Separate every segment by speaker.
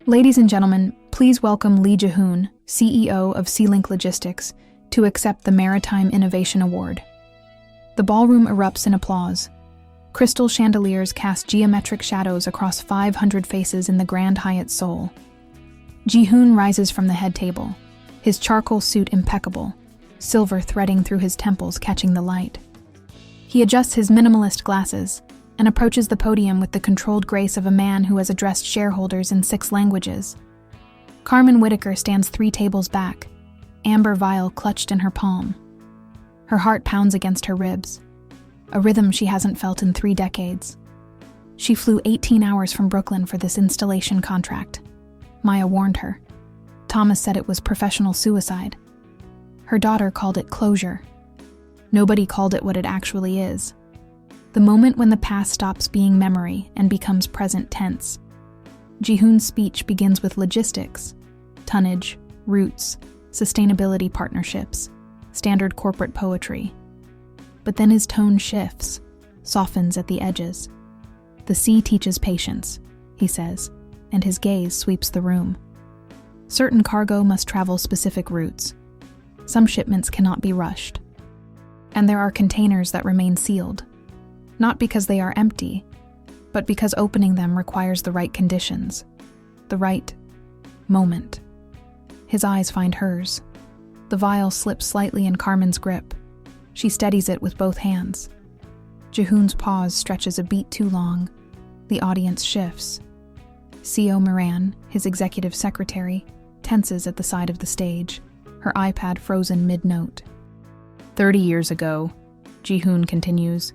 Speaker 1: Ladies and gentlemen, please welcome Lee Jae-hoon, CEO of Sea-Link Logistics, to accept the Maritime Innovation Award. The ballroom erupts in applause. Crystal chandeliers cast geometric shadows across 500 faces in the Grand Hyatt Seoul. Jae-hoon rises from the head table, his charcoal suit impeccable, silver threading through his temples catching the light. He adjusts his minimalist glasses and approaches the podium with the controlled grace of a man who has addressed shareholders in 6 languages. Carmen Whitaker stands 3 tables back, amber vial clutched in her palm. Her heart pounds against her ribs, a rhythm she hasn't felt in 3 decades. She flew 18 hours from Brooklyn for this installation contract. Maya warned her. Thomas said it was professional suicide. Her daughter called it closure. Nobody called it what it actually is. The moment when the past stops being memory and becomes present tense. Jae-hoon's speech begins with logistics, tonnage, routes, sustainability partnerships, standard corporate poetry. But then his tone shifts, softens at the edges. The sea teaches patience, he says, and his gaze sweeps the room. Certain cargo must travel specific routes. Some shipments cannot be rushed. And there are containers that remain sealed. Not because they are empty, but because opening them requires the right conditions, the right moment. His eyes find hers. The vial slips slightly in Carmen's grip. She steadies it with both hands. Jae-hoon's pause stretches a beat too long. The audience shifts. C.O. Moran, his executive secretary, tenses at the side of the stage, her iPad frozen mid-note. 30 years ago, Jae-hoon continues,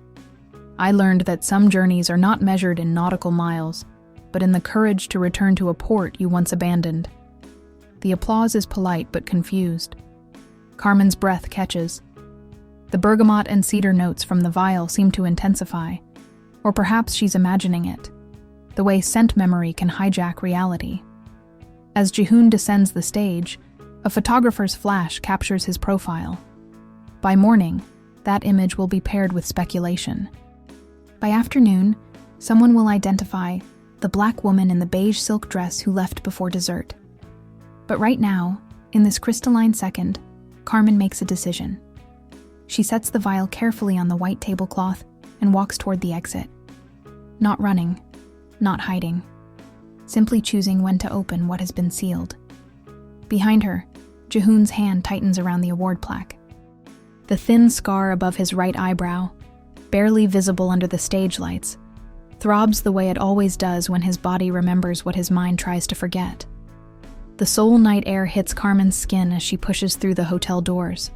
Speaker 1: I learned that some journeys are not measured in nautical miles, but in the courage to return to a port you once abandoned. The applause is polite but confused. Carmen's breath catches. The bergamot and cedar notes from the vial seem to intensify, or perhaps she's imagining it, the way scent memory can hijack reality. As Jae-hoon descends the stage, a photographer's flash captures his profile. By morning, that image will be paired with speculation. By afternoon, someone will identify the black woman in the beige silk dress who left before dessert. But right now, in this crystalline second, Carmen makes a decision. She sets the vial carefully on the white tablecloth and walks toward the exit. Not running, not hiding, simply choosing when to open what has been sealed. Behind her, Jae-hoon's hand tightens around the award plaque. The thin scar above his right eyebrow, barely visible under the stage lights, throbs the way it always does when his body remembers what his mind tries to forget. The Seoul night air hits Carmen's skin as she pushes through the hotel doors.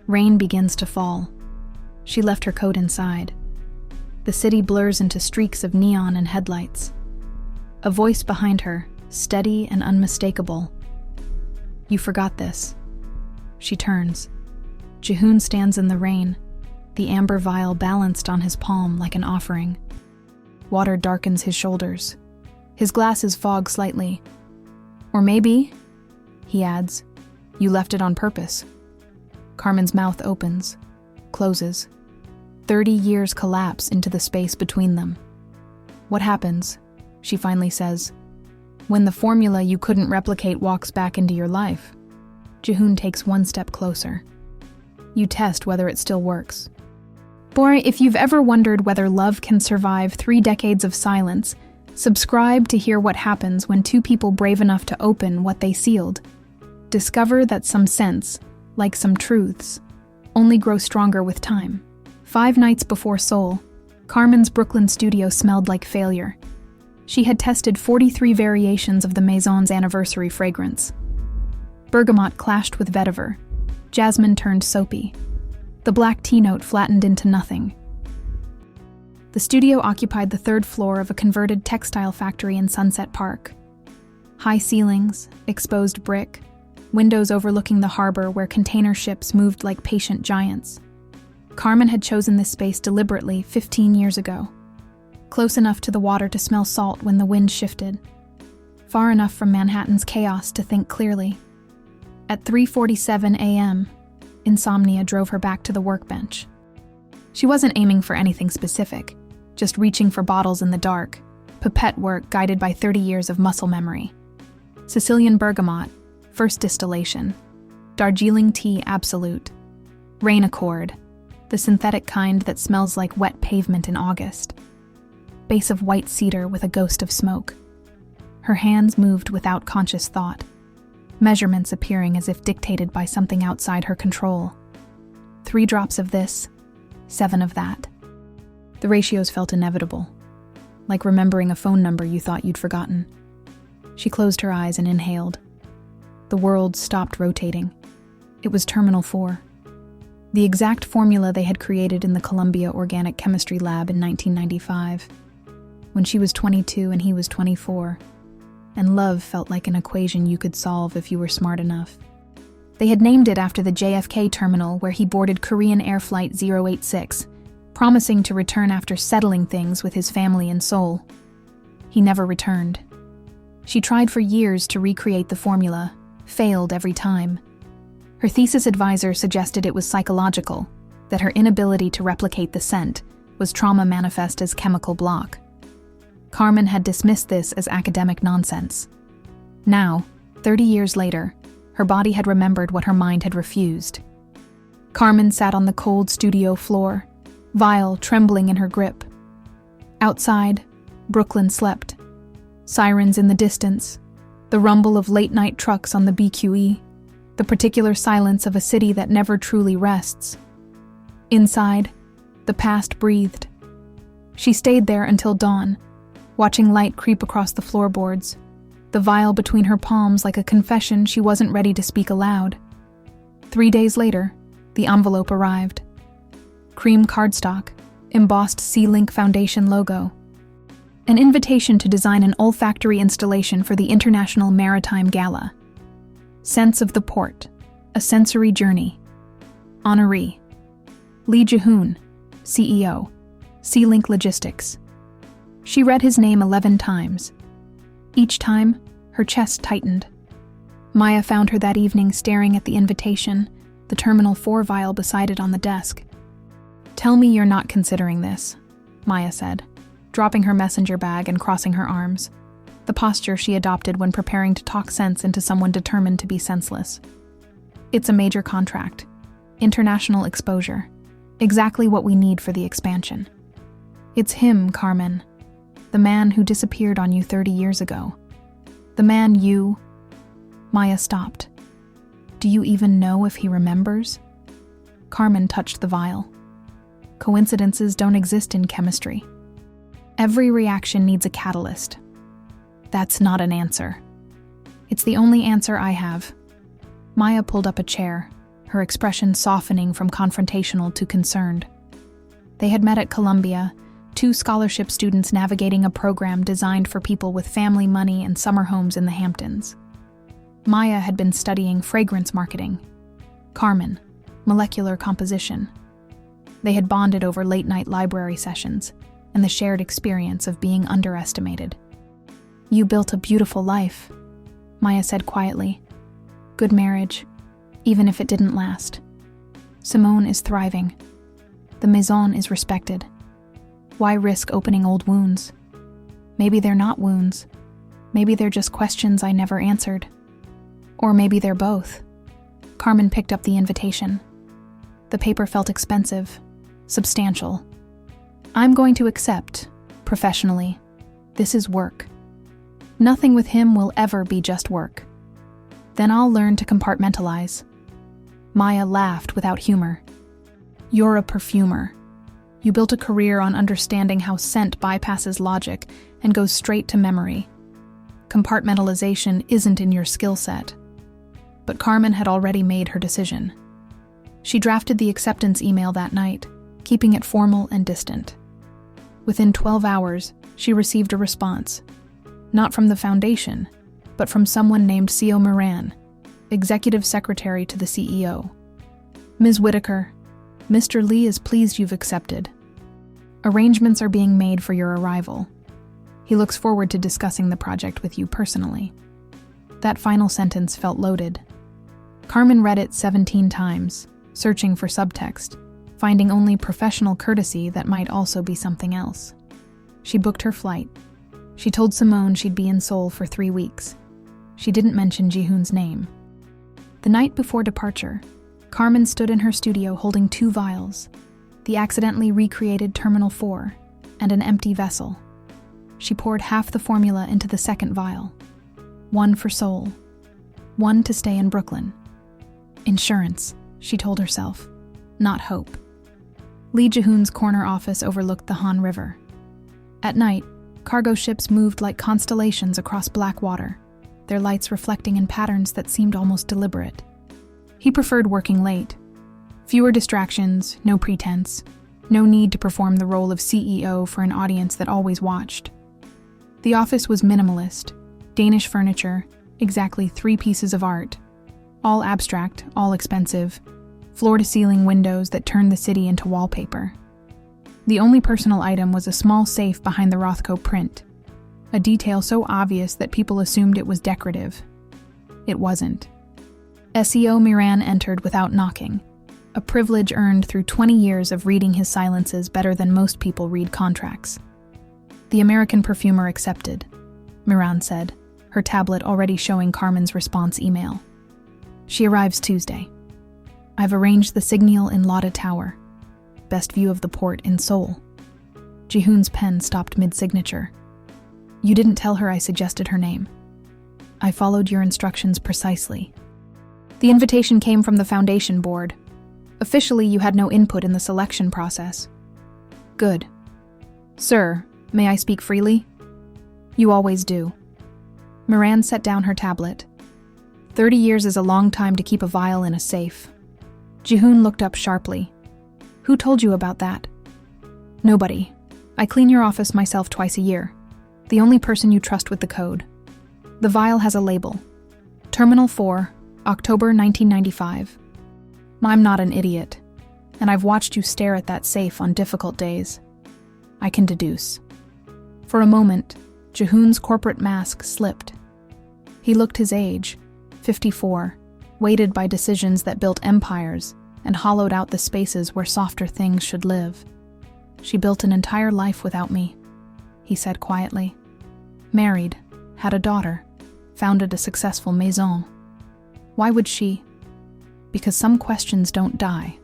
Speaker 1: Rain begins to fall. She left her coat inside. The city blurs into streaks of neon and headlights. A voice behind her, steady and unmistakable. You forgot this. She turns. Jae-hoon stands in the rain, the amber vial balanced on his palm like an offering. Water darkens his shoulders. His glasses fog slightly. Or maybe, he adds, you left it on purpose. Carmen's mouth opens, closes. 30 years collapse into the space between them. What happens, she finally says, when the formula you couldn't replicate walks back into your life? Jae-hoon takes one step closer. You test whether it still works. Boy, if you've ever wondered whether love can survive 3 decades of silence, subscribe to hear what happens when 2 people brave enough to open what they sealed. Discover that some scents, like some truths, only grow stronger with time. 5 nights before Seoul, Carmen's Brooklyn studio smelled like failure. She had tested 43 variations of the Maison's anniversary fragrance. Bergamot clashed with vetiver. Jasmine turned soapy. The black tea note flattened into nothing. The studio occupied the 3rd floor of a converted textile factory in Sunset Park. High ceilings, exposed brick, windows overlooking the harbor where container ships moved like patient giants. Carmen had chosen this space deliberately 15 years ago. Close enough to the water to smell salt when the wind shifted. Far enough from Manhattan's chaos to think clearly. At 3:47 a.m., insomnia drove her back to the workbench. She wasn't aiming for anything specific, just reaching for bottles in the dark, pipette work guided by 30 years of muscle memory. Sicilian bergamot, first distillation. Darjeeling tea absolute. Rain accord, the synthetic kind that smells like wet pavement in August. Base of white cedar with a ghost of smoke. Her hands moved without conscious thought, measurements appearing as if dictated by something outside her control. 3 drops of this, 7 of that. The ratios felt inevitable, like remembering a phone number you thought you'd forgotten. She closed her eyes and inhaled. The world stopped rotating. It was Terminal 4. The exact formula they had created in the Columbia Organic Chemistry Lab in 1995, when she was 22 and he was 24, and love felt like an equation you could solve if you were smart enough. They had named it after the JFK terminal where he boarded Korean Air Flight 086, promising to return after settling things with his family in Seoul. He never returned. She tried for years to recreate the formula, failed every time. Her thesis advisor suggested it was psychological, that her inability to replicate the scent was trauma manifest as chemical block. Carmen had dismissed this as academic nonsense. Now, 30 years later, her body had remembered what her mind had refused. Carmen sat on the cold studio floor, vial trembling in her grip. Outside, Brooklyn slept. Sirens in the distance, the rumble of late-night trucks on the BQE, the particular silence of a city that never truly rests. Inside, the past breathed. She stayed there until dawn, watching light creep across the floorboards, the vial between her palms like a confession she wasn't ready to speak aloud. 3 days later, the envelope arrived. Cream cardstock, embossed C-Link Foundation logo. An invitation to design an olfactory installation for the International Maritime Gala. Sense of the Port, a sensory journey. Honoree. Lee Jae-hoon, CEO, C-Link Logistics. She read his name 11 times. Each time, her chest tightened. Maya found her that evening staring at the invitation, the Terminal 4 vial beside it on the desk. "Tell me you're not considering this," Maya said, dropping her messenger bag and crossing her arms, the posture she adopted when preparing to talk sense into someone determined to be senseless. "It's a major contract. International exposure. Exactly what we need for the expansion. It's him, Carmen. The man who disappeared on you 30 years ago. The man you..." Maya stopped. "Do you even know if he remembers?" Carmen touched the vial. "Coincidences don't exist in chemistry. Every reaction needs a catalyst." "That's not an answer." "It's the only answer I have." Maya pulled up a chair, her expression softening from confrontational to concerned. They had met at Columbia, 2 scholarship students navigating a program designed for people with family money and summer homes in the Hamptons. Maya had been studying fragrance marketing. Carmen, molecular composition. They had bonded over late-night library sessions and the shared experience of being underestimated. "You built a beautiful life," Maya said quietly. "Good marriage, even if it didn't last. Simone is thriving. The maison is respected. Why risk opening old wounds? Maybe they're not wounds. Maybe they're just questions I never answered. Or maybe they're both." Carmen picked up the invitation. The paper felt expensive, substantial. "I'm going to accept, professionally. This is work. Nothing with him will ever be just work. Then I'll learn to compartmentalize." Maya laughed without humor. "You're a perfumer. You built a career on understanding how scent bypasses logic and goes straight to memory. Compartmentalization isn't in your skill set." But Carmen had already made her decision. She drafted the acceptance email that night, keeping it formal and distant. Within 12 hours, she received a response. Not from the foundation, but from someone named Seo Moran, executive secretary to the CEO. "Ms. Whitaker, Mr. Lee is pleased you've accepted. Arrangements are being made for your arrival. He looks forward to discussing the project with you personally." That final sentence felt loaded. Carmen read it 17 times, searching for subtext, finding only professional courtesy that might also be something else. She booked her flight. She told Simone she'd be in Seoul for 3 weeks. She didn't mention Ji-hoon's name. The night before departure, Carmen stood in her studio holding 2 vials, the accidentally recreated Terminal 4, and an empty vessel. She poured half the formula into the second vial. 1 for Seoul, 1 to stay in Brooklyn. Insurance, she told herself, not hope. Lee Ji-hoon's corner office overlooked the Han River. At night, cargo ships moved like constellations across black water, their lights reflecting in patterns that seemed almost deliberate. He preferred working late. Fewer distractions, no pretense, no need to perform the role of CEO for an audience that always watched. The office was minimalist, Danish furniture, exactly 3 pieces of art, all abstract, all expensive, floor-to-ceiling windows that turned the city into wallpaper. The only personal item was a small safe behind the Rothko print, a detail so obvious that people assumed it was decorative. It wasn't. SEO Miran entered without knocking, a privilege earned through 20 years of reading his silences better than most people read contracts. The American perfumer accepted, Miran said, her tablet already showing Carmen's response email. She arrives Tuesday. I've arranged the signal in Lotte Tower, best view of the port in Seoul. Ji-hoon's pen stopped mid-signature. You didn't tell her I suggested her name. I followed your instructions precisely. The invitation came from the foundation board. Officially, you had no input in the selection process. Good. Sir, may I speak freely? You always do. Miran set down her tablet. 30 years is a long time to keep a vial in a safe. Ji-hoon looked up sharply. Who told you about that? Nobody. I clean your office myself twice a year. The only person you trust with the code. The vial has a label. Terminal 4, October 1995. I'm not an idiot, and I've watched you stare at that safe on difficult days. I can deduce. For a moment, Ji-hoon's corporate mask slipped. He looked his age, 54, weighted by decisions that built empires and hollowed out the spaces where softer things should live. She built an entire life without me, he said quietly. Married, had a daughter, founded a successful maison. Why would she? Because some questions don't die,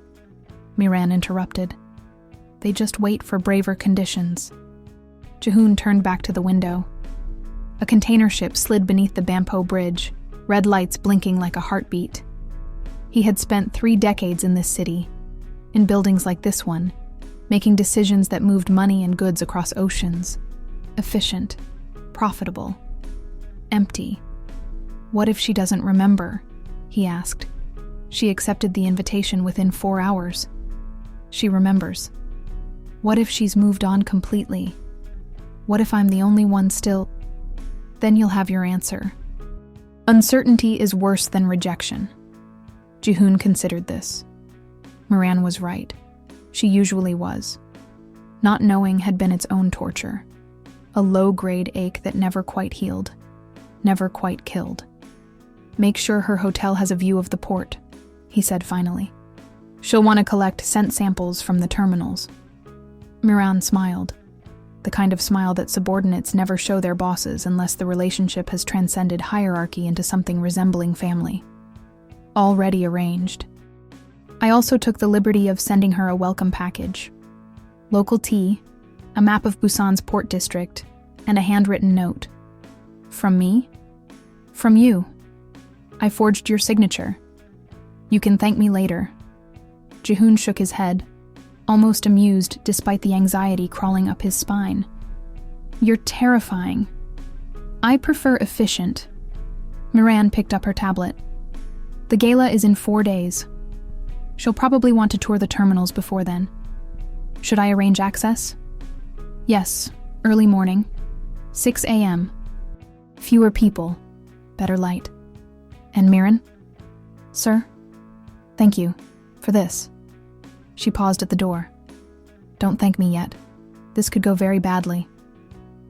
Speaker 1: Miran interrupted. They just wait for braver conditions. Ji-hoon turned back to the window. A container ship slid beneath the Bampo Bridge, red lights blinking like a heartbeat. He had spent 3 decades in this city, in buildings like this one, making decisions that moved money and goods across oceans. Efficient, profitable, empty. What if she doesn't remember? He asked. She accepted the invitation within 4 hours. She remembers. What if she's moved on completely? What if I'm the only one still? Then you'll have your answer. Uncertainty is worse than rejection. Ji-hoon considered this. Miran was right. She usually was. Not knowing had been its own torture. A low-grade ache that never quite healed, never quite killed. Make sure her hotel has a view of the port, he said finally. She'll want to collect scent samples from the terminals. Miran smiled, the kind of smile that subordinates never show their bosses unless the relationship has transcended hierarchy into something resembling family. Already arranged. I also took the liberty of sending her a welcome package. Local tea, a map of Busan's port district, and a handwritten note. From me? From you. I forged your signature. You can thank me later. Ji-hoon shook his head, almost amused despite the anxiety crawling up his spine. You're terrifying. I prefer efficient. Miran picked up her tablet. The gala is in 4 days. She'll probably want to tour the terminals before then. Should I arrange access? Yes, early morning. 6 a.m. Fewer people, better light. And Miran? Sir? Thank you. For this. She paused at the door. Don't thank me yet. This could go very badly.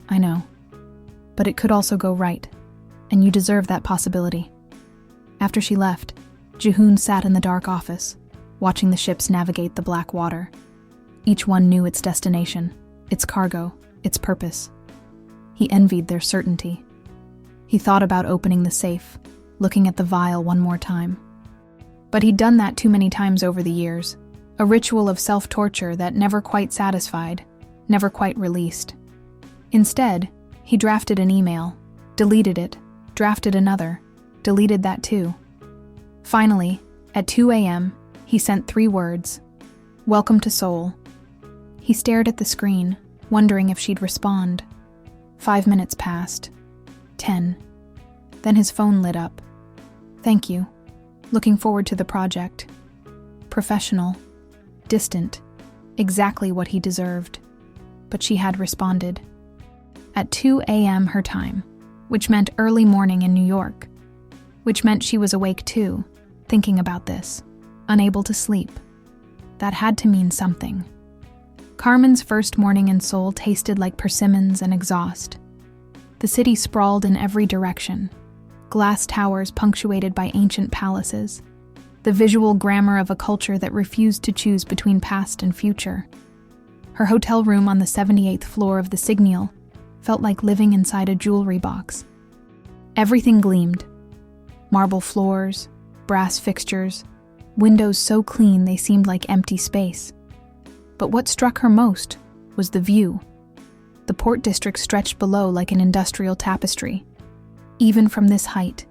Speaker 1: I know. But it could also go right. And you deserve that possibility. After she left, Ji-hoon sat in the dark office, watching the ships navigate the black water. Each one knew its destination, its cargo, its purpose. He envied their certainty. He thought about opening the safe, looking at the vial one more time. But he'd done that too many times over the years, a ritual of self-torture that never quite satisfied, never quite released. Instead, he drafted an email, deleted it, drafted another, deleted that too. Finally, at 2 a.m., he sent 3 words: "Welcome to Seoul." He stared at the screen, wondering if she'd respond. 5 minutes passed. 10. Then his phone lit up. "Thank you. Looking forward to the project." Professional. Distant. Exactly what he deserved. But she had responded. At 2 a.m. her time, which meant early morning in New York. Which meant she was awake too, thinking about this, unable to sleep. That had to mean something. Carmen's first morning in Seoul tasted like persimmons and exhaust. The city sprawled in every direction, glass towers punctuated by ancient palaces, the visual grammar of a culture that refused to choose between past and future. Her hotel room on the 78th floor of the Signal felt like living inside a jewelry box. Everything gleamed. Marble floors, brass fixtures, windows so clean they seemed like empty space. But what struck her most was the view. The port district stretched below like an industrial tapestry. Even from this height,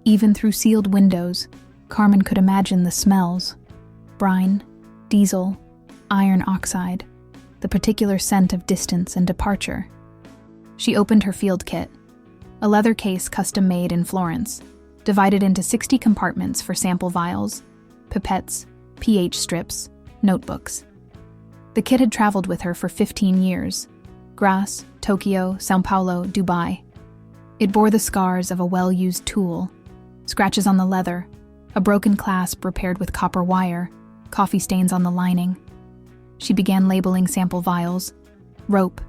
Speaker 1: even through sealed windows, Carmen could imagine the smells: brine, diesel, iron oxide, the particular scent of distance and departure. She opened her field kit, a leather case custom-made in Florence, divided into 60 compartments for sample vials, pipettes, pH strips, notebooks. The kit had traveled with her for 15 years: Graz, Tokyo, São Paulo, Dubai. It bore the scars of a well-used tool, scratches on the leather, a broken clasp repaired with copper wire, coffee stains on the lining. She began labeling sample vials: rope,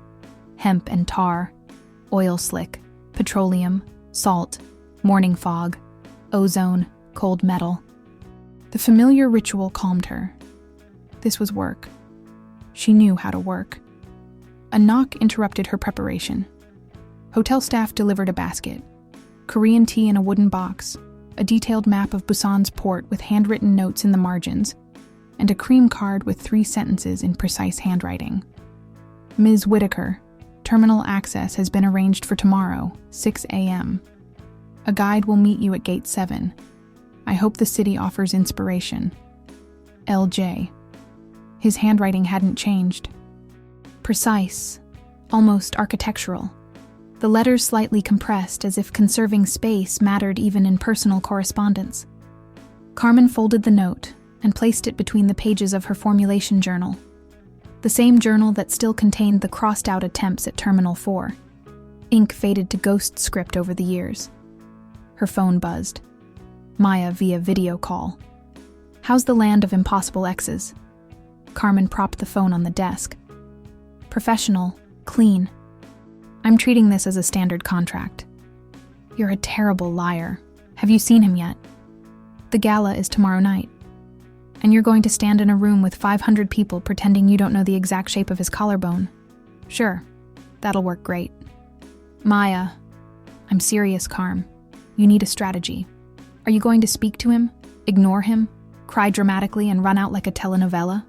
Speaker 1: hemp and tar, oil slick, petroleum, salt, morning fog, ozone, cold metal. The familiar ritual calmed her. This was work. She knew how to work. A knock interrupted her preparation. Hotel staff delivered a basket, Korean tea in a wooden box, a detailed map of Busan's port with handwritten notes in the margins, and a cream card with 3 sentences in precise handwriting. "Ms. Whitaker, terminal access has been arranged for tomorrow, 6 a.m. A guide will meet you at gate 7. I hope the city offers inspiration. LJ." His handwriting hadn't changed. Precise, almost architectural. The letters slightly compressed, as if conserving space mattered even in personal correspondence. Carmen folded the note and placed it between the pages of her formulation journal, the same journal that still contained the crossed-out attempts at Terminal 4. Ink faded to ghost script over the years. Her phone buzzed. Maya via video call. "How's the land of impossible X's?" Carmen propped the phone on the desk. "Professional, clean. I'm treating this as a standard contract." "You're a terrible liar. Have you seen him yet?" "The gala is tomorrow night. And you're going to stand in a room with 500 people pretending you don't know the exact shape of his collarbone." "Sure, that'll work great." "Maya, I'm serious, Carm. You need a strategy. Are you going to speak to him, ignore him, cry dramatically and run out like a telenovela?"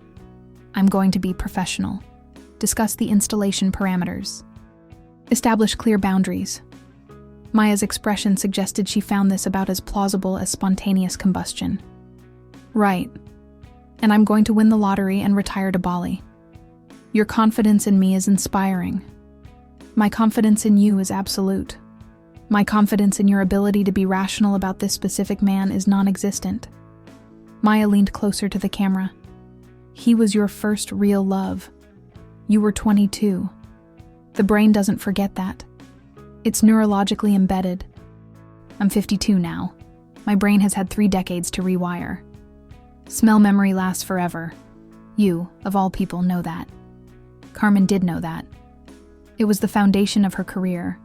Speaker 1: "I'm going to be professional. Discuss the installation parameters. Establish clear boundaries." Maya's expression suggested she found this about as plausible as spontaneous combustion. "Right. And I'm going to win the lottery and retire to Bali. Your confidence in me is inspiring. My confidence in you is absolute. My confidence in your ability to be rational about this specific man is non-existent." Maya leaned closer to the camera. "He was your first real love. You were 22. The brain doesn't forget that. It's neurologically embedded. I'm 52 now. My brain has had 3 decades to rewire. Smell memory lasts forever. You, of all people, know that." Carmen did know that. It was the foundation of her career,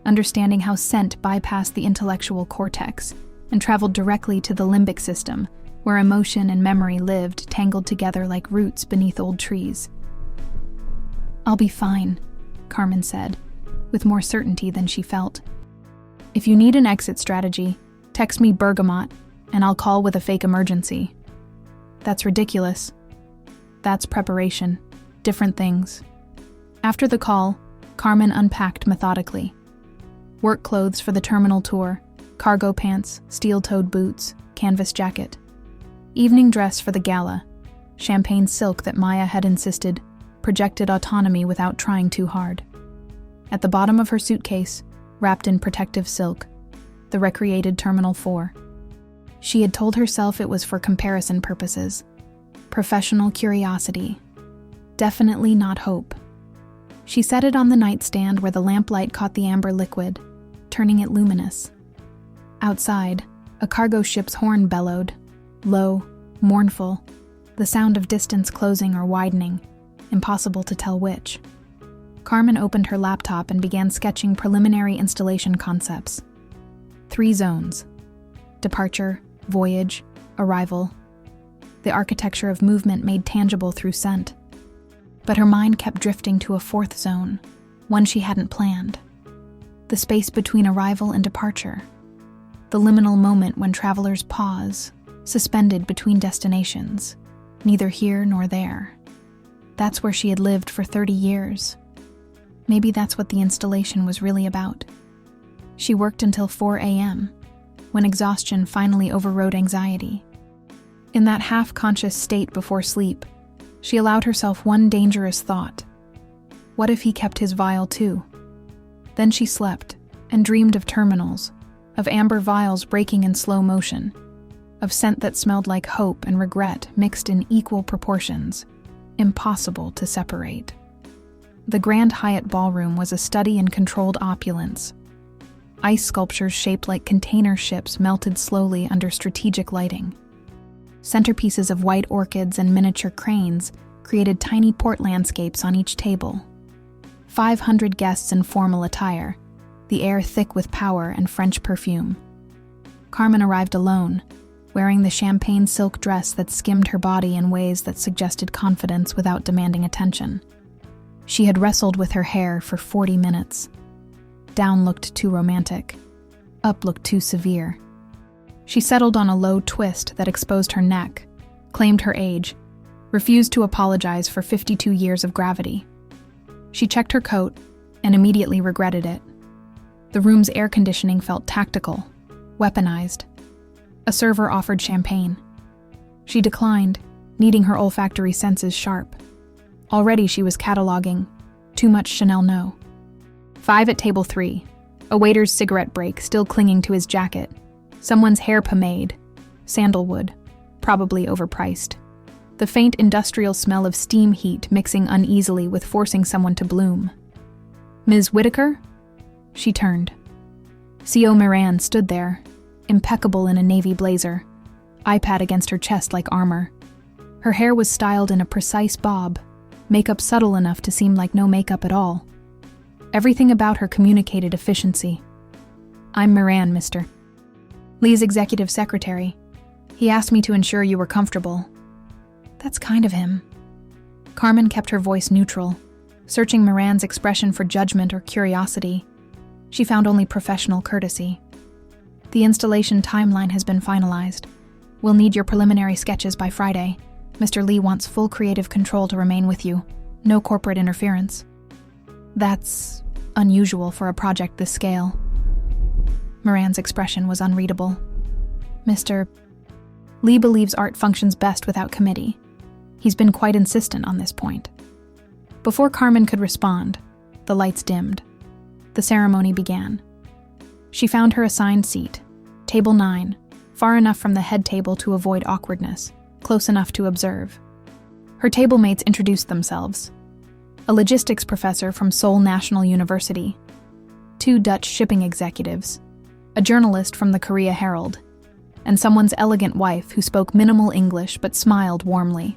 Speaker 1: understanding how scent bypassed the intellectual cortex and traveled directly to the limbic system, where emotion and memory lived tangled together like roots beneath old trees. "I'll be fine," Carmen said, with more certainty than she felt. If you need an exit strategy, text me Bergamot, and I'll call with a fake emergency. That's ridiculous. That's preparation. Different things. After the call, Carmen unpacked methodically. Work clothes for the terminal tour, cargo pants, steel-toed boots, canvas jacket. Evening dress for the gala, champagne silk that Maya had insisted projected autonomy without trying too hard. At the bottom of her suitcase, wrapped in protective silk, the recreated Terminal 4. She had told herself it was for comparison purposes. Professional curiosity. Definitely not hope. She set it on the nightstand where the lamplight caught the amber liquid, turning it luminous. Outside, a cargo ship's horn bellowed, low, mournful, the sound of distance closing or widening, impossible to tell which. Carmen opened her laptop and began sketching preliminary installation concepts. 3 zones: departure, voyage, arrival. The architecture of movement made tangible through scent. But her mind kept drifting to a 4th zone, one she hadn't planned. The space between arrival and departure. The liminal moment when travelers pause, suspended between destinations, neither here nor there. That's where she had lived for 30 years. Maybe that's what the installation was really about. She worked until 4 a.m., when exhaustion finally overrode anxiety. In that half-conscious state before sleep, she allowed herself one dangerous thought. What if he kept his vial too? Then she slept and dreamed of terminals, of amber vials breaking in slow motion, of scent that smelled like hope and regret mixed in equal proportions, impossible to separate. The Grand Hyatt Ballroom was a study in controlled opulence. Ice sculptures shaped like container ships melted slowly under strategic lighting. Centerpieces of white orchids and miniature cranes created tiny port landscapes on each table. 500 guests in formal attire, the air thick with power and French perfume. Carmen arrived alone, wearing the champagne silk dress that skimmed her body in ways that suggested confidence without demanding attention. She had wrestled with her hair for 40 minutes. Down looked too romantic. Up looked too severe. She settled on a low twist that exposed her neck, claimed her age, refused to apologize for 52 years of gravity. She checked her coat and immediately regretted it. The room's air conditioning felt tactical, weaponized. A server offered champagne. She declined, needing her olfactory senses sharp. Already she was cataloging, too much Chanel no. 5 at table 3, a waiter's cigarette break still clinging to his jacket, someone's hair pomade, sandalwood, probably overpriced. The faint industrial smell of steam heat mixing uneasily with forcing someone to bloom. Ms. Whitaker? She turned. C.O. Moran stood there, impeccable in a navy blazer, iPad against her chest like armor. Her hair was styled in a precise bob, makeup subtle enough to seem like no makeup at all. Everything about her communicated efficiency. I'm Moran, Mr. Lee's executive secretary. He asked me to ensure you were comfortable. That's kind of him. Carmen kept her voice neutral, searching Moran's expression for judgment or curiosity. She found only professional courtesy. The installation timeline has been finalized. We'll need your preliminary sketches by Friday. Mr. Lee wants full creative control to remain with you. No corporate interference. That's unusual for a project this scale. Moran's expression was unreadable. Mr. Lee believes art functions best without committee. He's been quite insistent on this point. Before Carmen could respond, the lights dimmed. The ceremony began. She found her assigned seat, table 9, far enough from the head table to avoid awkwardness, close enough to observe. Her table mates introduced themselves. A logistics professor from Seoul National University, 2 Dutch shipping executives, a journalist from the Korea Herald, and someone's elegant wife who spoke minimal English but smiled warmly.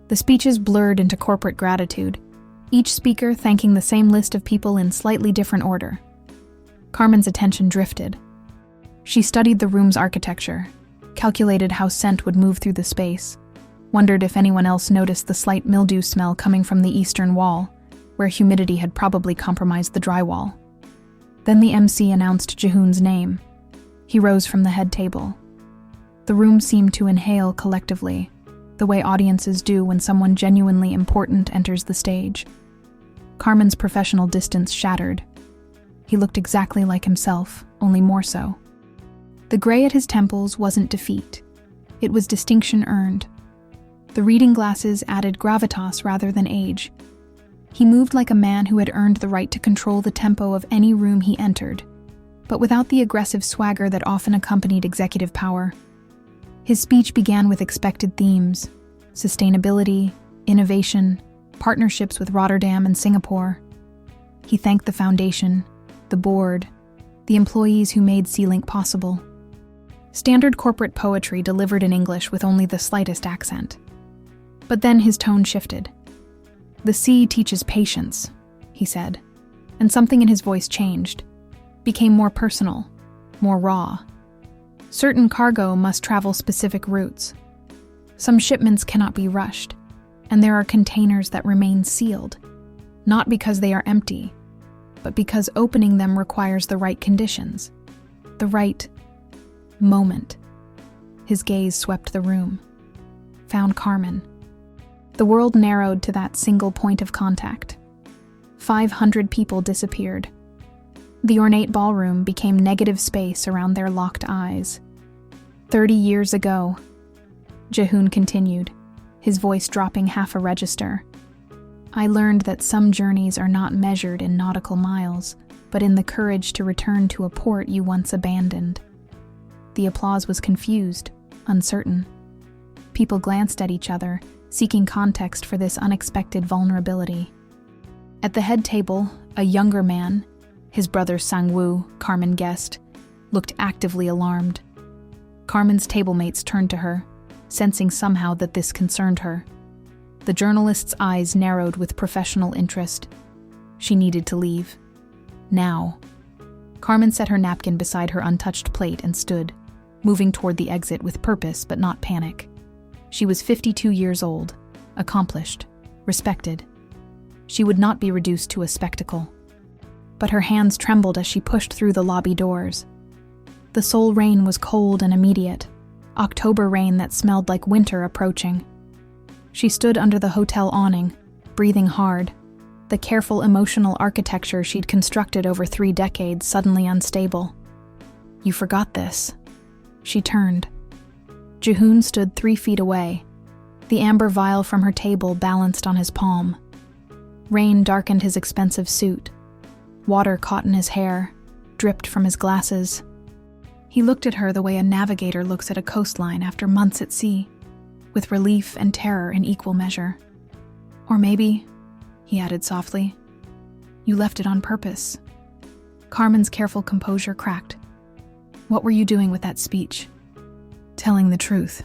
Speaker 1: The speeches blurred into corporate gratitude, each speaker thanking the same list of people in slightly different order. Carmen's attention drifted. She studied the room's architecture, calculated how scent would move through the space, wondered if anyone else noticed the slight mildew smell coming from the eastern wall, where humidity had probably compromised the drywall. Then the MC announced Jihoon's name. He rose from the head table. The room seemed to inhale collectively, the way audiences do when someone genuinely important enters the stage. Carmen's professional distance shattered. He looked exactly like himself, only more so. The gray at his temples wasn't defeat. It was distinction earned. The reading glasses added gravitas rather than age. He moved like a man who had earned the right to control the tempo of any room he entered, but without the aggressive swagger that often accompanied executive power. His speech began with expected themes: sustainability, innovation, partnerships with Rotterdam and Singapore. He thanked the foundation, the board, the employees who made C-Link possible. Standard corporate poetry delivered in English with only the slightest accent. But then his tone shifted. "The sea teaches patience," he said, and something in his voice changed, became more personal, more raw. Certain cargo must travel specific routes. Some shipments cannot be rushed, and there are containers that remain sealed, not because they are empty, but because opening them requires the right conditions, the right moment. His gaze swept the room, found Carmen. The world narrowed to that single point of contact. 500 people disappeared. The ornate ballroom became negative space around their locked eyes. 30 years ago, Jihoon continued, his voice dropping half a register, I learned that some journeys are not measured in nautical miles, but in the courage to return to a port you once abandoned. The applause was confused, uncertain. People glanced at each other, seeking context for this unexpected vulnerability. At the head table, a younger man, his brother Sang-woo, Carmen guessed, looked actively alarmed. Carmen's tablemates turned to her, sensing somehow that this concerned her. The journalist's eyes narrowed with professional interest. She needed to leave. Now. Carmen set her napkin beside her untouched plate and stood, moving toward the exit with purpose but not panic. She was 52 years old, accomplished, respected. She would not be reduced to a spectacle. But her hands trembled as she pushed through the lobby doors. The Seoul rain was cold and immediate, October rain that smelled like winter approaching. She stood under the hotel awning, breathing hard, the careful emotional architecture she'd constructed over 3 decades suddenly unstable. "You forgot this." She turned. Jihoon stood 3 feet away, the amber vial from her table balanced on his palm. Rain darkened his expensive suit. Water caught in his hair, dripped from his glasses. He looked at her the way a navigator looks at a coastline after months at sea, with relief and terror in equal measure. "Or maybe," he added softly, "you left it on purpose." Carmen's careful composure cracked. "What were you doing with that speech?" "Telling the truth.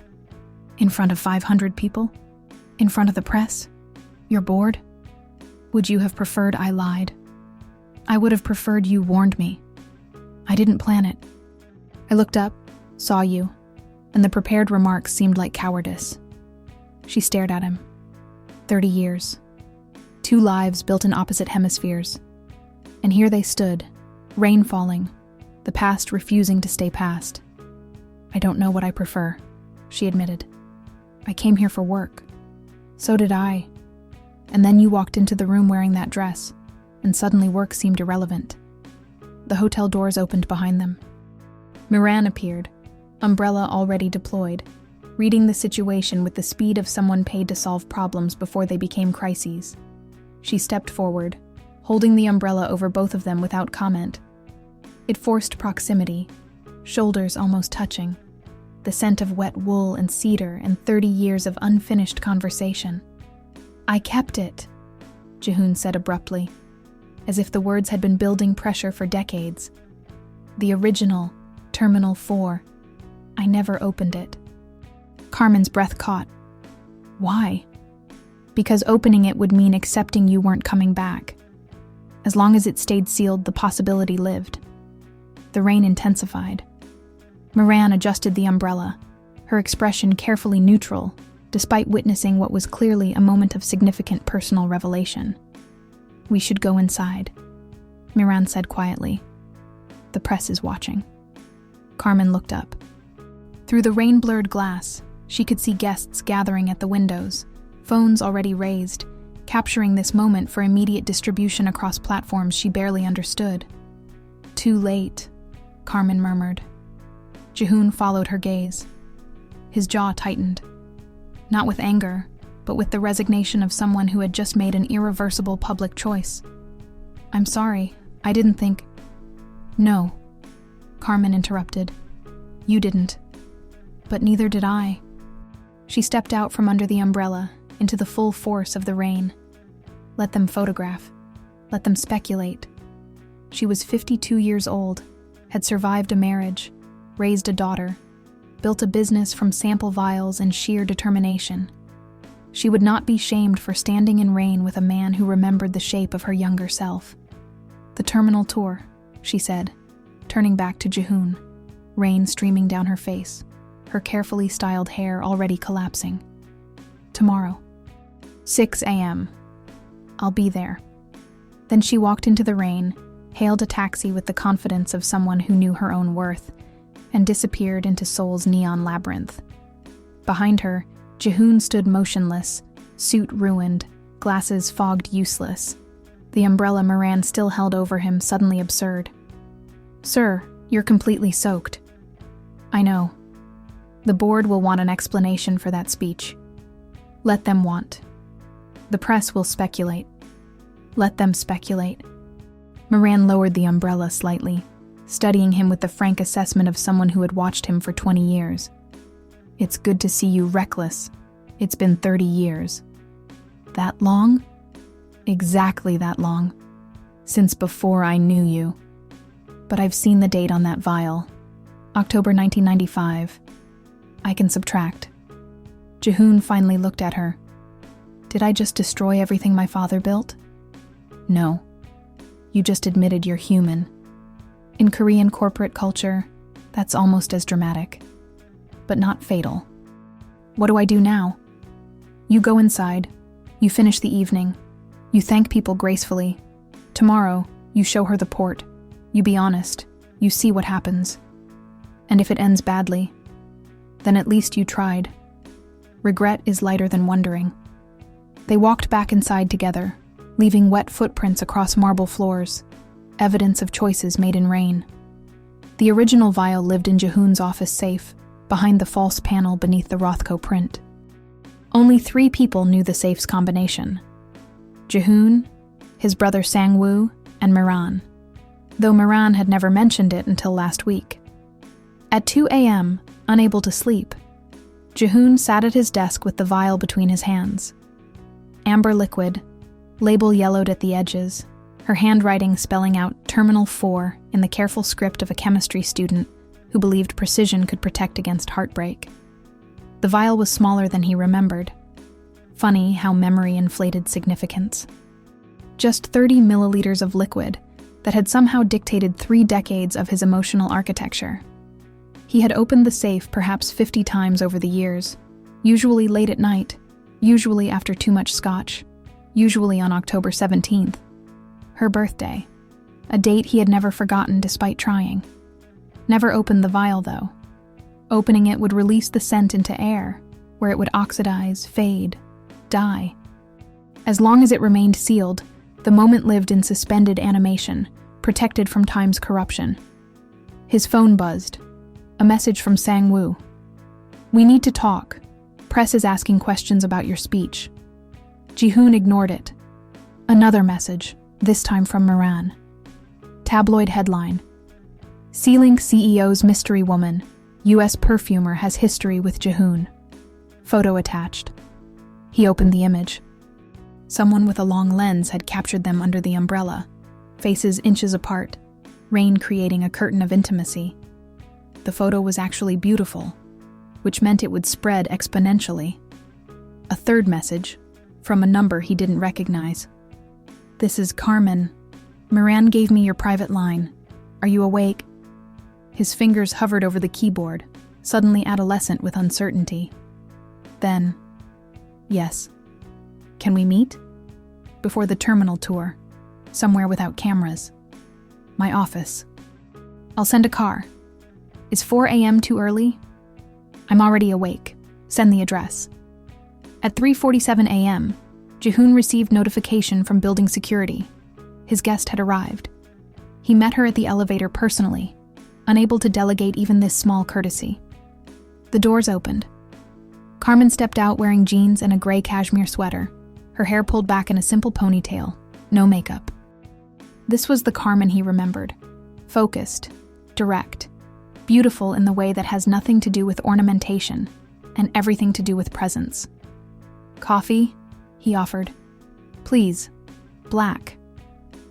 Speaker 1: In front of 500 people? In front of the press? You're bored? Would you have preferred I lied? I would have preferred you warned me. I didn't plan it. I looked up, saw you, and the prepared remarks seemed like cowardice." She stared at him. 30 years. 2 lives built in opposite hemispheres. And here they stood, rain falling, the past refusing to stay past. "I don't know what I prefer," she admitted. "I came here for work." "So did I. And then you walked into the room wearing that dress, and suddenly work seemed irrelevant." The hotel doors opened behind them. Miran appeared, umbrella already deployed, reading the situation with the speed of someone paid to solve problems before they became crises. She stepped forward, holding the umbrella over both of them without comment. It forced proximity, shoulders almost touching, the scent of wet wool and cedar and 30 years of unfinished conversation. "I kept it," Jihoon said abruptly, as if the words had been building pressure for decades. "The original, Terminal 4. I never opened it." Carmen's breath caught. "Why?" "Because opening it would mean accepting you weren't coming back. As long as it stayed sealed, the possibility lived." The rain intensified. Miran adjusted the umbrella, her expression carefully neutral, despite witnessing what was clearly a moment of significant personal revelation. "We should go inside," Miran said quietly, The press is watching. Carmen looked up. Through the rain-blurred glass, she could see guests gathering at the windows, phones already raised, capturing this moment for immediate distribution across platforms she barely understood. "Too late," Carmen murmured. Jihoon followed her gaze. His jaw tightened. Not with anger, but with the resignation of someone who had just made an irreversible public choice. "I'm sorry, I didn't think—" "No," Carmen interrupted. "You didn't. But neither did I." She stepped out from under the umbrella into the full force of the rain. Let them photograph. Let them speculate. She was 52 years old, had survived a marriage, raised a daughter, built a business from sample vials and sheer determination. She would not be shamed for standing in rain with a man who remembered the shape of her younger self. "The terminal tour," she said, turning back to Jihoon, rain streaming down her face, her carefully styled hair already collapsing. "Tomorrow, 6 a.m. I'll be there." Then she walked into the rain, hailed a taxi with the confidence of someone who knew her own worth, and disappeared into Seoul's neon labyrinth. Behind her, Jihoon stood motionless, suit ruined, glasses fogged useless. The umbrella Moran still held over him suddenly absurd. "Sir, you're completely soaked." "I know. The board will want an explanation for that speech." "Let them want. The press will speculate." "Let them speculate." Moran lowered the umbrella slightly, studying him with the frank assessment of someone who had watched him for 20 years. "It's good to see you reckless. It's been 30 years. That long? Exactly that long. Since before I knew you. But I've seen the date on that vial. October 1995. I can subtract." Jihoon finally looked at her. "Did I just destroy everything my father built?" "No. You just admitted you're human. In Korean corporate culture, that's almost as dramatic. But not fatal. What do I do now?" "You go inside. You finish the evening. You thank people gracefully. Tomorrow, you show her the port. You be honest. You see what happens. And if it ends badly, then at least you tried. Regret is lighter than wondering." They walked back inside together, leaving wet footprints across marble floors, evidence of choices made in rain. The original vial lived in Jihoon's office safe, behind the false panel beneath the Rothko print. Only 3 people knew the safe's combination: Jihoon, his brother Sang-woo, and Moran, though Moran had never mentioned it until last week. At 2 a.m., unable to sleep, Jihoon sat at his desk with the vial between his hands. Amber liquid, label yellowed at the edges, her handwriting spelling out Terminal 4 in the careful script of a chemistry student who believed precision could protect against heartbreak. The vial was smaller than he remembered. Funny how memory inflated significance. Just 30 milliliters of liquid that had somehow dictated 3 decades of his emotional architecture. He had opened the safe perhaps 50 times over the years, usually late at night, usually after too much scotch, usually on October 17th, her birthday, a date he had never forgotten despite trying. Never opened the vial, though. Opening it would release the scent into air, where it would oxidize, fade, die. As long as it remained sealed, the moment lived in suspended animation, protected from time's corruption. His phone buzzed. A message from Sang-woo. "We need to talk. Press is asking questions about your speech." Jihoon ignored it. Another message, this time from Moran. Tabloid headline: Sealink CEO's mystery woman, U.S. perfumer has history with Jihoon. Photo attached. He opened the image. Someone with a long lens had captured them under the umbrella, faces inches apart, rain creating a curtain of intimacy. The photo was actually beautiful, which meant it would spread exponentially. A third message, from a number he didn't recognize. "This is Carmen. Moran gave me your private line. Are you awake?" His fingers hovered over the keyboard, suddenly adolescent with uncertainty. Then, "Yes. Can we meet?" "Before the terminal tour. Somewhere without cameras. My office." I'll send a car. Is 4 a.m. too early? I'm already awake. Send the address. At 3:47 a.m., Jihoon received notification from building security. His guest had arrived. He met her at the elevator personally, unable to delegate even this small courtesy. The doors opened. Carmen stepped out wearing jeans and a gray cashmere sweater, her hair pulled back in a simple ponytail, no makeup. This was the Carmen he remembered. Focused, direct, beautiful in the way that has nothing to do with ornamentation and everything to do with presence. Coffee? He offered. Please, black.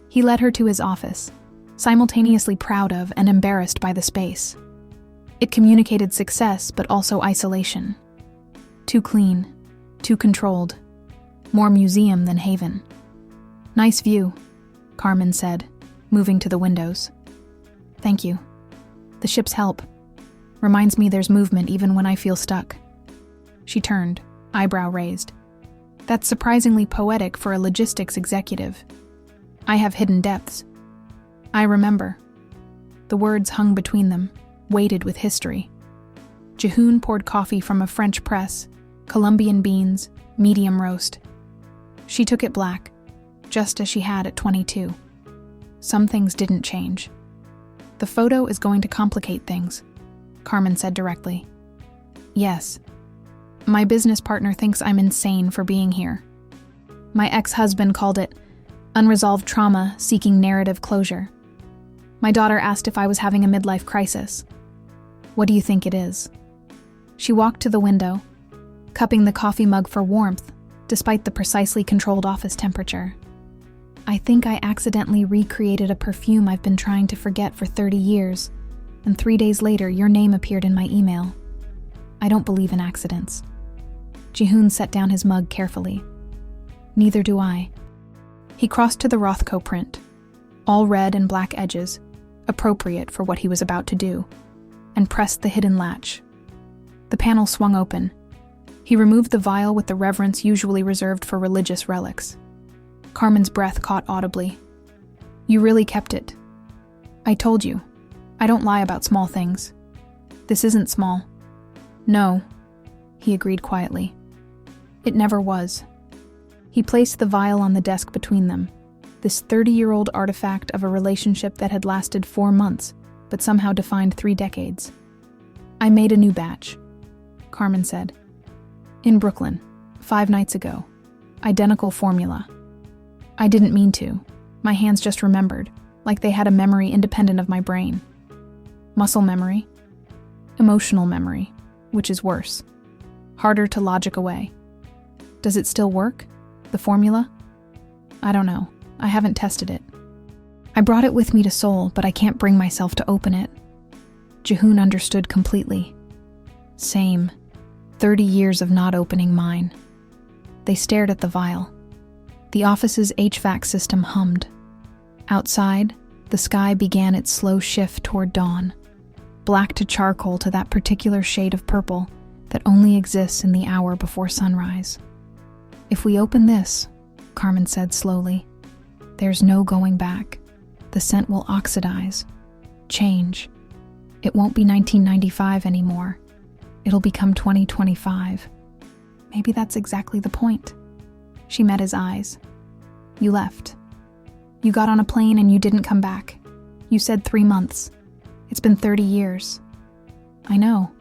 Speaker 1: He led her to his office, simultaneously proud of and embarrassed by the space. It communicated success but also isolation. Too clean, too controlled, more museum than haven. Nice view, Carmen said, moving to the windows. Thank you. The ship's help. Reminds me there's movement even when I feel stuck. She turned, eyebrow raised. That's surprisingly poetic for a logistics executive. I have hidden depths. I remember. The words hung between them, weighted with history. Jihoon poured coffee from a French press, Colombian beans, medium roast. She took it black, just as she had at 22. Some things didn't change. The photo is going to complicate things, Carmen said directly. Yes. My business partner thinks I'm insane for being here. My ex-husband called it unresolved trauma seeking narrative closure. My daughter asked if I was having a midlife crisis. What do you think it is? She walked to the window, cupping the coffee mug for warmth, despite the precisely controlled office temperature. I think I accidentally recreated a perfume I've been trying to forget for 30 years, and 3 days later your name appeared in my email. I don't believe in accidents. Jihoon set down his mug carefully. Neither do I. He crossed to the Rothko print, all red and black edges, appropriate for what he was about to do, and pressed the hidden latch. The panel swung open. He removed the vial with the reverence usually reserved for religious relics. Carmen's breath caught audibly. You really kept it. I told you. I don't lie about small things. This isn't small. No, he agreed quietly. It never was. He placed the vial on the desk between them, this 30-year-old artifact of a relationship that had lasted 4 months, but somehow defined 3 decades. I made a new batch, Carmen said. In Brooklyn, 5 nights ago. Identical formula. I didn't mean to. My hands just remembered, like they had a memory independent of my brain. Muscle memory. Emotional memory, which is worse. Harder to logic away. Does it still work? The formula? I don't know. I haven't tested it. I brought it with me to Seoul, but I can't bring myself to open it. Jihoon understood completely. Same. 30 years of not opening mine. They stared at the vial. The office's HVAC system hummed. Outside, the sky began its slow shift toward dawn, black to charcoal to that particular shade of purple that only exists in the hour before sunrise. If we open this, Carmen said slowly, there's no going back. The scent will oxidize, change. It won't be 1995 anymore. It'll become 2025. Maybe that's exactly the point. She met his eyes. You left. You got on a plane and you didn't come back. You said 3 months. It's been 30 years. I know.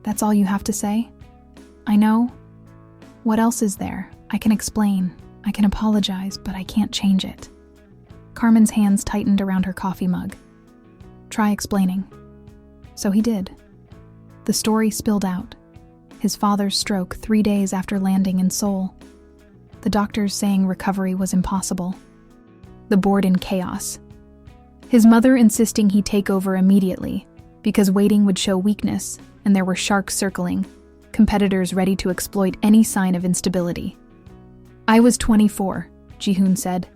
Speaker 1: That's all you have to say? I know. What else is there? I can explain. I can apologize, but I can't change it. Carmen's hands tightened around her coffee mug. Try explaining. So he did. The story spilled out. His father's stroke 3 days after landing in Seoul. The doctors saying recovery was impossible. The board in chaos. His mother insisting he take over immediately, because waiting would show weakness, and there were sharks circling, competitors ready to exploit any sign of instability. I was 24, Jihoon said.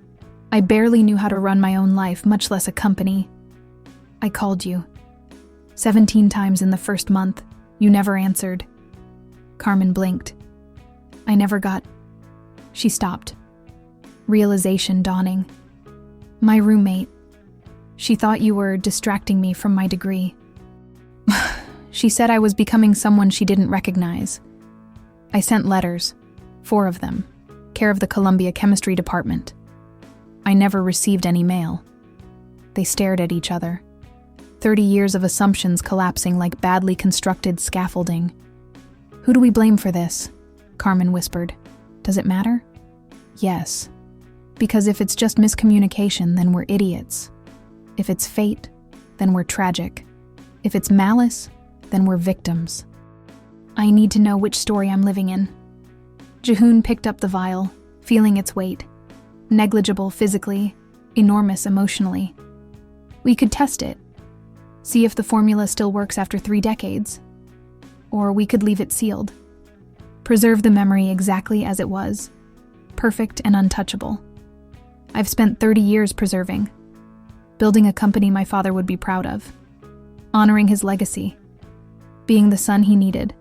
Speaker 1: I barely knew how to run my own life, much less a company. I called you. 17 times in the first month. You never answered. Carmen blinked. I never got... She stopped. Realization dawning. My roommate. She thought you were distracting me from my degree. She said I was becoming someone she didn't recognize. I sent letters, 4 of them, care of the Columbia Chemistry Department. I never received any mail. They stared at each other. 30 years of assumptions collapsing like badly constructed scaffolding. Who do we blame for this? Carmen whispered. Does it matter? Yes. Because if it's just miscommunication, then we're idiots. If it's fate, then we're tragic. If it's malice, then we're victims. I need to know which story I'm living in. Jihoon picked up the vial, feeling its weight. Negligible physically, enormous emotionally. We could test it. See if the formula still works after 3 decades. Or we could leave it sealed. Preserve the memory exactly as it was. Perfect and untouchable. I've spent 30 years preserving. Building a company my father would be proud of. Honoring his legacy. Being the son he needed.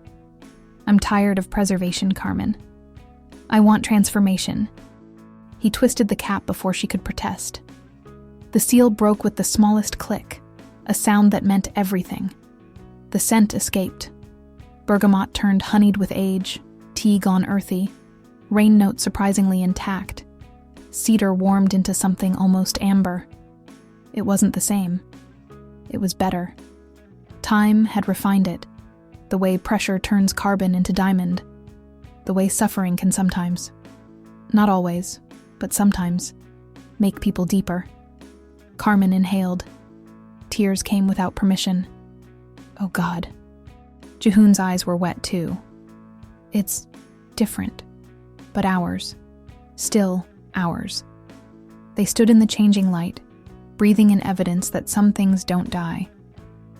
Speaker 1: I'm tired of preservation, Carmen. I want transformation. He twisted the cap before she could protest. The seal broke with the smallest click, a sound that meant everything. The scent escaped. Bergamot turned honeyed with age, tea gone earthy, rain note surprisingly intact. Cedar warmed into something almost amber. It wasn't the same. It was better. Time had refined it, the way pressure turns carbon into diamond, the way suffering can sometimes, not always, but sometimes, make people deeper. Carmen inhaled. Tears came without permission. Oh God. Jihoon's eyes were wet too. It's different, but ours. Still ours. They stood in the changing light, breathing in evidence that some things don't die.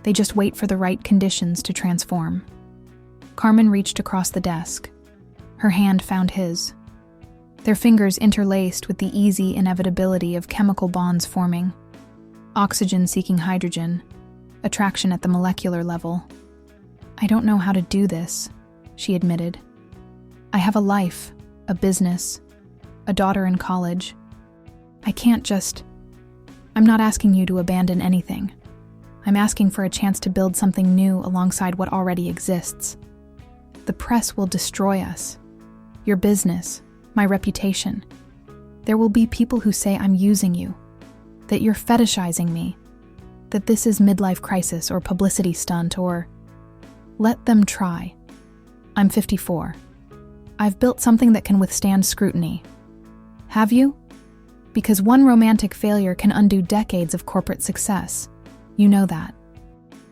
Speaker 1: They just wait for the right conditions to transform. Carmen reached across the desk. Her hand found his. Their fingers interlaced with the easy inevitability of chemical bonds forming. Oxygen seeking hydrogen, attraction at the molecular level. I don't know how to do this, she admitted. I have a life, a business, a daughter in college. I can't just... I'm not asking you to abandon anything. I'm asking for a chance to build something new alongside what already exists. The press will destroy us. Your business, my reputation. There will be people who say I'm using you, that you're fetishizing me, that this is midlife crisis or publicity stunt or... Let them try. I'm 54. I've built something that can withstand scrutiny. Have you? Because one romantic failure can undo decades of corporate success. You know that.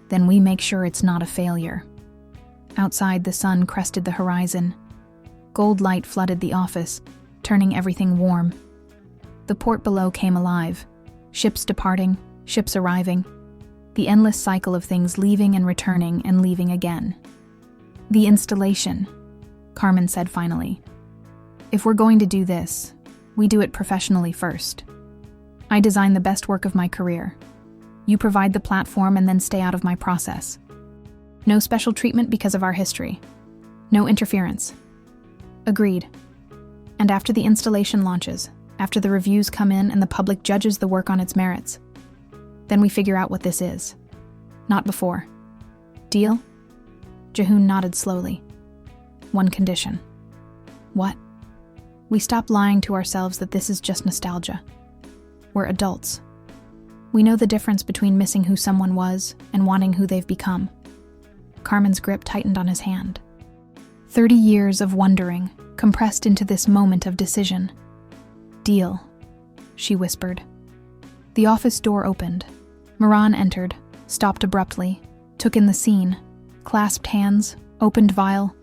Speaker 1: Then we make sure it's not a failure. Outside, the sun crested the horizon. Gold light flooded the office, turning everything warm. The port below came alive. Ships departing, ships arriving. The endless cycle of things leaving and returning and leaving again. The installation, Carmen said finally. If we're going to do this, we do it professionally first. I design the best work of my career. You provide the platform and then stay out of my process. No special treatment because of our history. No interference. Agreed. And after the installation launches, after the reviews come in and the public judges the work on its merits, then we figure out what this is. Not before. Deal? Jihoon nodded slowly. One condition. What? We stop lying to ourselves that this is just nostalgia. We're adults. We know the difference between missing who someone was and wanting who they've become. Carmen's grip tightened on his hand. 30 years of wondering, compressed into this moment of decision. Deal, she whispered. The office door opened. Moran entered, stopped abruptly, took in the scene, clasped hands, opened vial,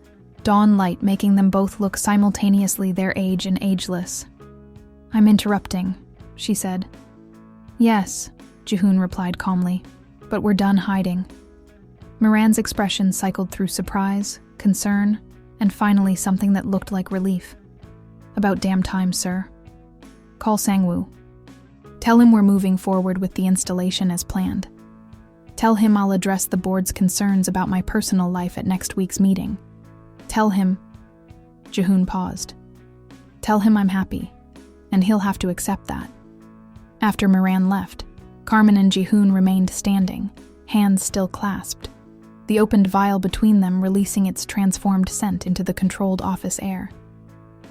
Speaker 1: dawn light making them both look simultaneously their age and ageless. I'm interrupting, she said. Yes, Jihoon replied calmly, but we're done hiding. Moran's expression cycled through surprise, concern, and finally something that looked like relief. About damn time, sir. Call Sangwoo. Tell him we're moving forward with the installation as planned. Tell him I'll address the board's concerns about my personal life at next week's meeting. Tell him... Jihoon paused. Tell him I'm happy, and he'll have to accept that. After Moran left, Carmen and Ji-hoon remained standing, hands still clasped, the opened vial between them releasing its transformed scent into the controlled office air.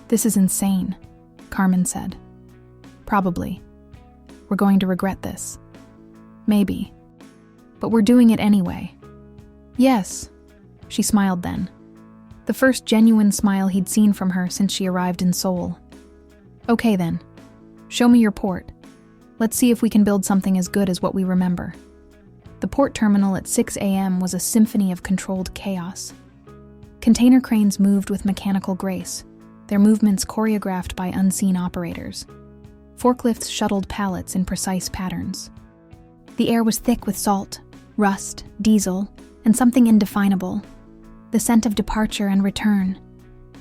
Speaker 1: "This is insane," Carmen said. "Probably. We're going to regret this. Maybe. But we're doing it anyway." "Yes," she smiled then. The first genuine smile he'd seen from her since she arrived in Seoul. "Okay then. Show me your port. Let's see if we can build something as good as what we remember." The port terminal at 6 a.m. was a symphony of controlled chaos. Container cranes moved with mechanical grace, their movements choreographed by unseen operators. Forklifts shuttled pallets in precise patterns. The air was thick with salt, rust, diesel, and something indefinable. The scent of departure and return,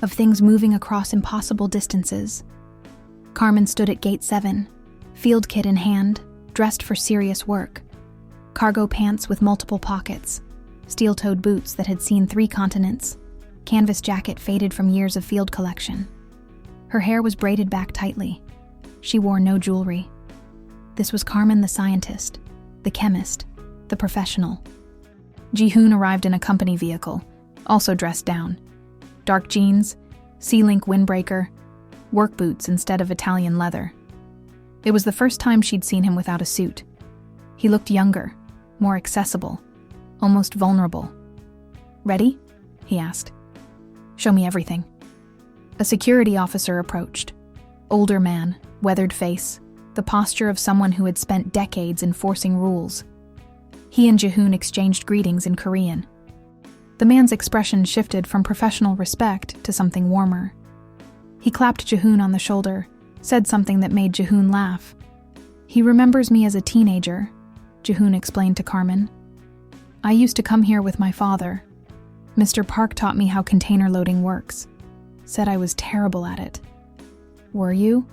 Speaker 1: of things moving across impossible distances. Carmen stood at Gate 7, field kit in hand, dressed for serious work. Cargo pants with multiple pockets, steel-toed boots that had seen 3 continents, canvas jacket faded from years of field collection. Her hair was braided back tightly. She wore no jewelry. This was Carmen the scientist, the chemist, the professional. Ji-hoon arrived in a company vehicle, also dressed down. Dark jeans, C-link windbreaker, work boots instead of Italian leather. It was the first time she'd seen him without a suit. He looked younger, more accessible, almost vulnerable. "Ready?" he asked. "Show me everything." A security officer approached. Older man, weathered face, the posture of someone who had spent decades enforcing rules. He and Ji-hoon exchanged greetings in Korean. The man's expression shifted from professional respect to something warmer. He clapped Ji-hoon on the shoulder, said something that made Ji-hoon laugh. "He remembers me as a teenager," Ji-hoon explained to Carmen. "I used to come here with my father. Mr. Park taught me how container loading works. Said I was terrible at it." "Were you?"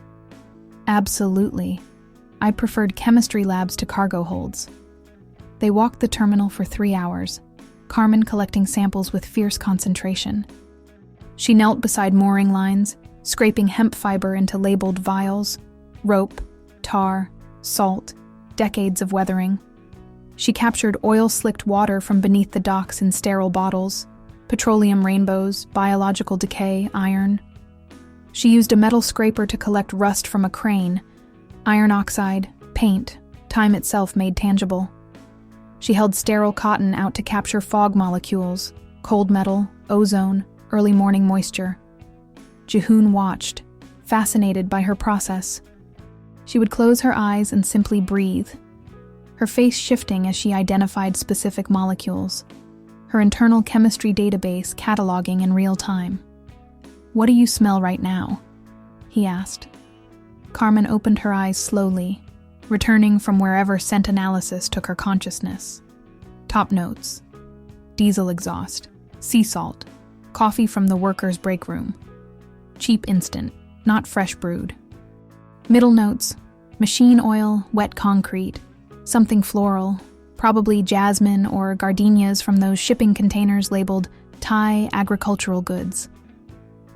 Speaker 1: "Absolutely. I preferred chemistry labs to cargo holds." They walked the terminal for 3 hours, Carmen collecting samples with fierce concentration. She knelt beside mooring lines, scraping hemp fiber into labeled vials, rope, tar, salt, decades of weathering. She captured oil-slicked water from beneath the docks in sterile bottles, petroleum rainbows, biological decay, iron. She used a metal scraper to collect rust from a crane, iron oxide, paint, time itself made tangible. She held sterile cotton out to capture fog molecules, cold metal, ozone, early morning moisture. Ji-hoon watched, fascinated by her process. She would close her eyes and simply breathe, her face shifting as she identified specific molecules, her internal chemistry database cataloging in real time. "What do you smell right now?" he asked. Carmen opened her eyes slowly, returning from wherever scent analysis took her consciousness. Top notes: diesel exhaust, sea salt, coffee from the workers' break room. Cheap instant, not fresh brewed. Middle notes: machine oil, wet concrete, something floral, probably jasmine or gardenias from those shipping containers labeled Thai agricultural goods.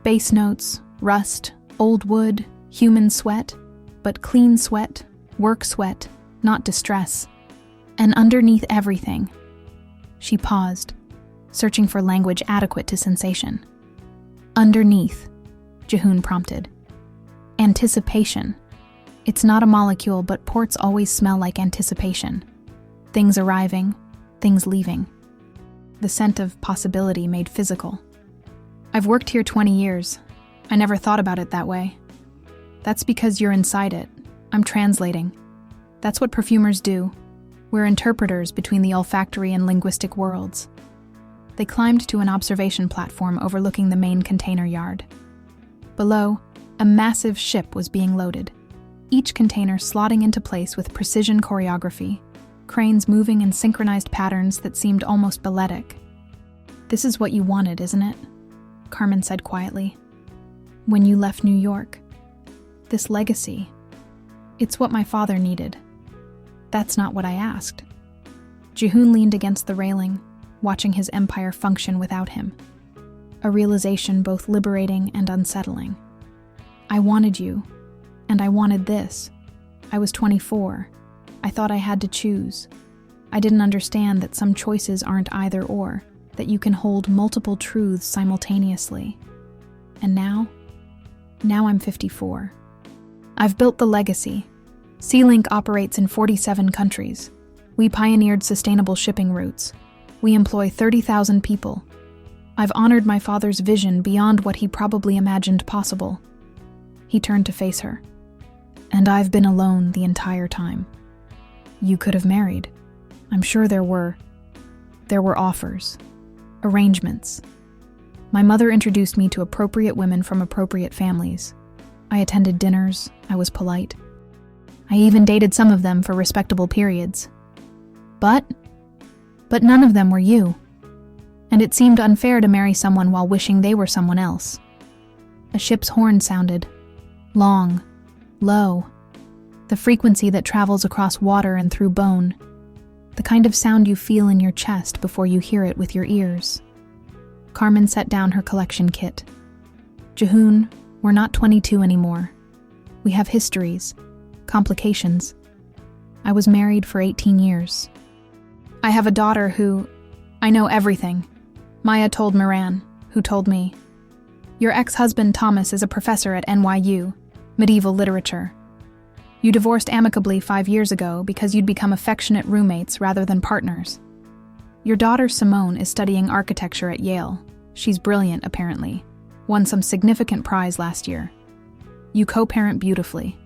Speaker 1: Base notes: rust, old wood, human sweat, but clean sweat, work sweat, not distress. And underneath everything, she paused, searching for language adequate to sensation. "Underneath," Ji-hoon prompted. "Anticipation. It's not a molecule, but ports always smell like anticipation. Things arriving, things leaving. The scent of possibility made physical. I've worked here 20 years. I never thought about it that way." "That's because you're inside it. I'm translating. That's what perfumers do. We're interpreters between the olfactory and linguistic worlds." They climbed to an observation platform overlooking the main container yard. Below, a massive ship was being loaded, each container slotting into place with precision choreography, cranes moving in synchronized patterns that seemed almost balletic. "This is what you wanted, isn't it?" Carmen said quietly. "When you left New York. This legacy. It's what my father needed." "That's not what I asked." Ji-hoon leaned against the railing, watching his empire function without him. A realization both liberating and unsettling. "I wanted you, and I wanted this. I was 24. I thought I had to choose. I didn't understand that some choices aren't either or, that you can hold multiple truths simultaneously. And now I'm 54. I've built the legacy. Sea-Link operates in 47 countries. We pioneered sustainable shipping routes. We employ 30,000 people. I've honored my father's vision beyond what he probably imagined possible. He turned to face her. And I've been alone the entire time. You could have married. I'm sure there were offers, arrangements. My mother introduced me to appropriate women from appropriate families. I attended dinners, I was polite. I even dated some of them for respectable periods. But none of them were you. And it seemed unfair to marry someone while wishing they were someone else. A ship's horn sounded. Long, low. The frequency that travels across water and through bone. The kind of sound you feel in your chest before you hear it with your ears. Carmen set down her collection kit. Jihoon, we're not 22 anymore. We have histories, complications. I was married for 18 years. I have a daughter who... I know everything. Maya told Moran, who told me. Your ex-husband Thomas is a professor at NYU, medieval literature. You divorced amicably 5 years ago because you'd become affectionate roommates rather than partners. Your daughter Simone is studying architecture at Yale. She's brilliant, apparently. Won some significant prize last year. You co-parent beautifully.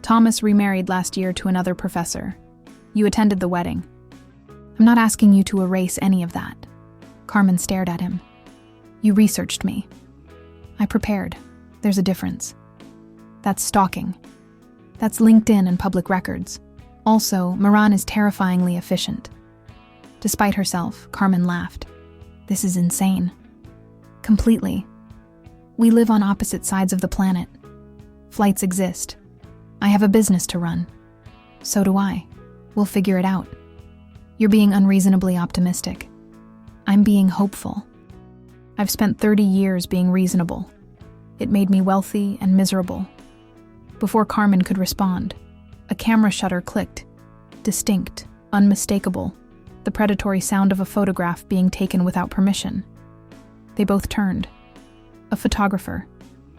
Speaker 1: Thomas remarried last year to another professor. You attended the wedding. I'm not asking you to erase any of that. Carmen stared at him. You researched me. I prepared. There's a difference. That's stalking. That's LinkedIn and public records. Also, Moran is terrifyingly efficient. Despite herself, Carmen laughed. This is insane. Completely. We live on opposite sides of the planet. Flights exist. I have a business to run. So do I. We'll figure it out. You're being unreasonably optimistic. I'm being hopeful. I've spent 30 years being reasonable. It made me wealthy and miserable. Before Carmen could respond, a camera shutter clicked. Distinct, unmistakable, the predatory sound of a photograph being taken without permission. They both turned. A photographer,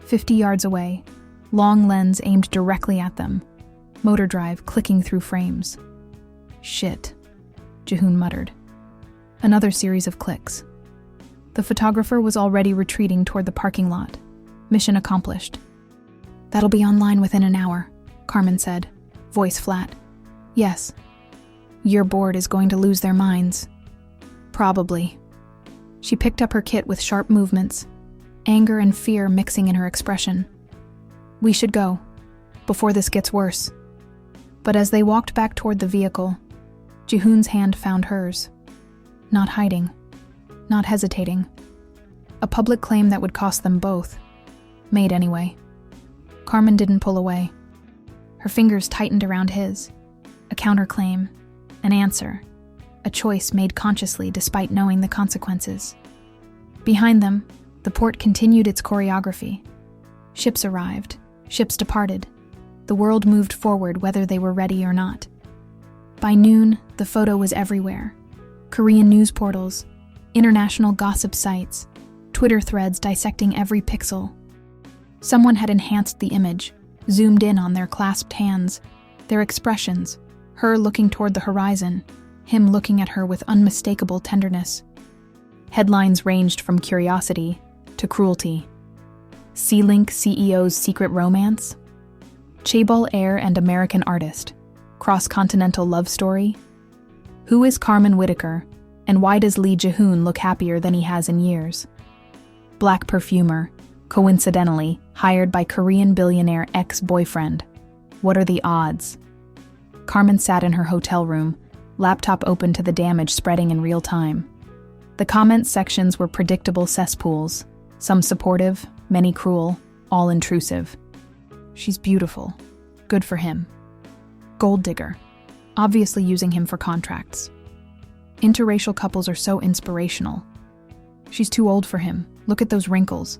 Speaker 1: 50 yards away, long lens aimed directly at them, motor drive clicking through frames. Shit, Jihoon muttered. Another series of clicks. The photographer was already retreating toward the parking lot. Mission accomplished. That'll be online within an hour, Carmen said, voice flat. Yes. Your board is going to lose their minds. Probably. She picked up her kit with sharp movements, anger and fear mixing in her expression. We should go, before this gets worse. But as they walked back toward the vehicle, Jihoon's hand found hers. Not hiding, not hesitating. A public claim that would cost them both. Made anyway. Carmen didn't pull away. Her fingers tightened around his. A counterclaim, an answer, a choice made consciously despite knowing the consequences. Behind them, the port continued its choreography. Ships arrived, ships departed. The world moved forward whether they were ready or not. By noon, the photo was everywhere. Korean news portals, international gossip sites, Twitter threads dissecting every pixel. Someone had enhanced the image, zoomed in on their clasped hands, their expressions, her looking toward the horizon, him looking at her with unmistakable tenderness. Headlines ranged from curiosity to cruelty. Sea-Link CEO's secret romance? Chaebol heir and American artist. Cross-continental love story? Who is Carmen Whitaker, and why does Lee Jihoon look happier than he has in years? Black perfumer, coincidentally, hired by Korean billionaire ex-boyfriend. What are the odds? Carmen sat in her hotel room, laptop open to the damage spreading in real time. The comments sections were predictable cesspools, some supportive, many cruel, all intrusive. She's beautiful. Good for him. Gold digger. Obviously using him for contracts. Interracial couples are so inspirational. She's too old for him. Look at those wrinkles.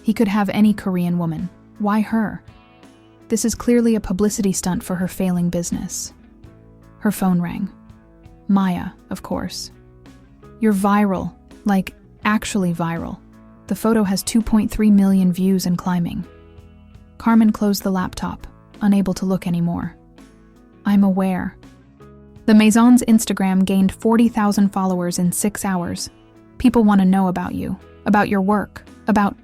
Speaker 1: He could have any Korean woman. Why her? This is clearly a publicity stunt for her failing business. Her phone rang. Maya, of course. You're viral, like actually viral. The photo has 2.3 million views and climbing. Carmen closed the laptop, unable to look anymore. I'm aware. The Maison's Instagram gained 40,000 followers in 6 hours. People want to know about you, about your work, about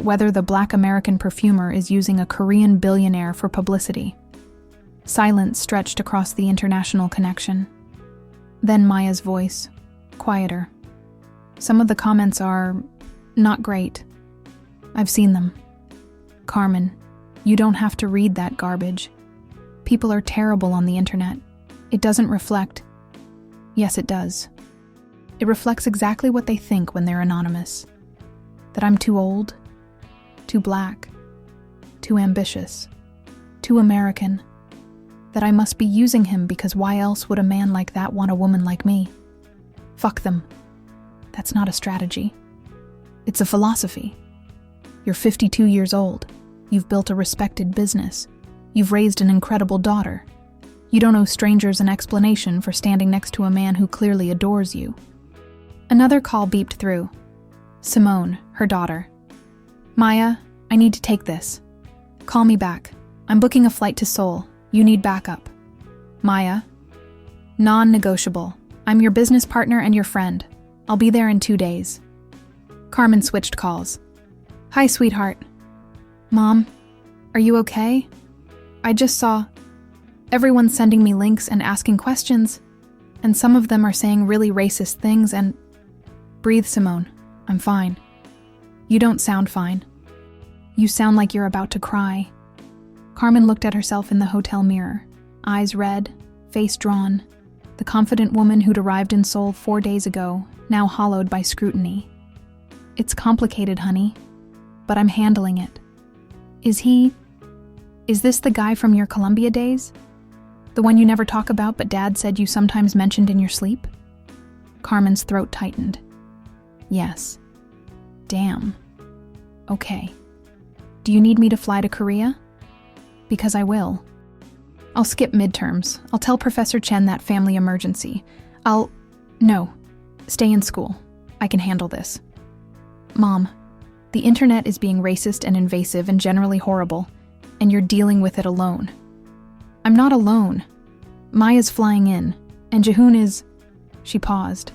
Speaker 1: whether the Black American perfumer is using a Korean billionaire for publicity. Silence stretched across the international connection. Then Maya's voice, quieter. Some of the comments are not great. I've seen them. Carmen, you don't have to read that garbage. People are terrible on the internet. It doesn't reflect. Yes, it does. It reflects exactly what they think when they're anonymous. That I'm too old, too black, too ambitious, too American. That I must be using him because why else would a man like that want a woman like me? Fuck them. That's not a strategy. It's a philosophy. You're 52 years old. You've built a respected business. You've raised an incredible daughter. You don't owe strangers an explanation for standing next to a man who clearly adores you. Another call beeped through. Simone, her daughter. Maya, I need to take this. Call me back. I'm booking a flight to Seoul. You need backup. Maya. Non-negotiable. I'm your business partner and your friend. I'll be there in 2 days. Carmen switched calls. Hi, sweetheart. Mom, are you okay? I just saw everyone sending me links and asking questions, and some of them are saying really racist things and... Breathe, Simone. I'm fine. You don't sound fine. You sound like you're about to cry. Carmen looked at herself in the hotel mirror, eyes red, face drawn, the confident woman who'd arrived in Seoul 4 days ago, now hollowed by scrutiny. It's complicated, honey, but I'm handling it. Is this the guy from your Columbia days? The one you never talk about but Dad said you sometimes mentioned in your sleep? Carmen's throat tightened. Yes. Damn. Okay. Do you need me to fly to Korea? Because I will. I'll skip midterms. I'll tell Professor Chen that family emergency. No. Stay in school. I can handle this. Mom, the internet is being racist and invasive and generally horrible, and you're dealing with it alone. I'm not alone. Maya's flying in, and Jihoon is... She paused.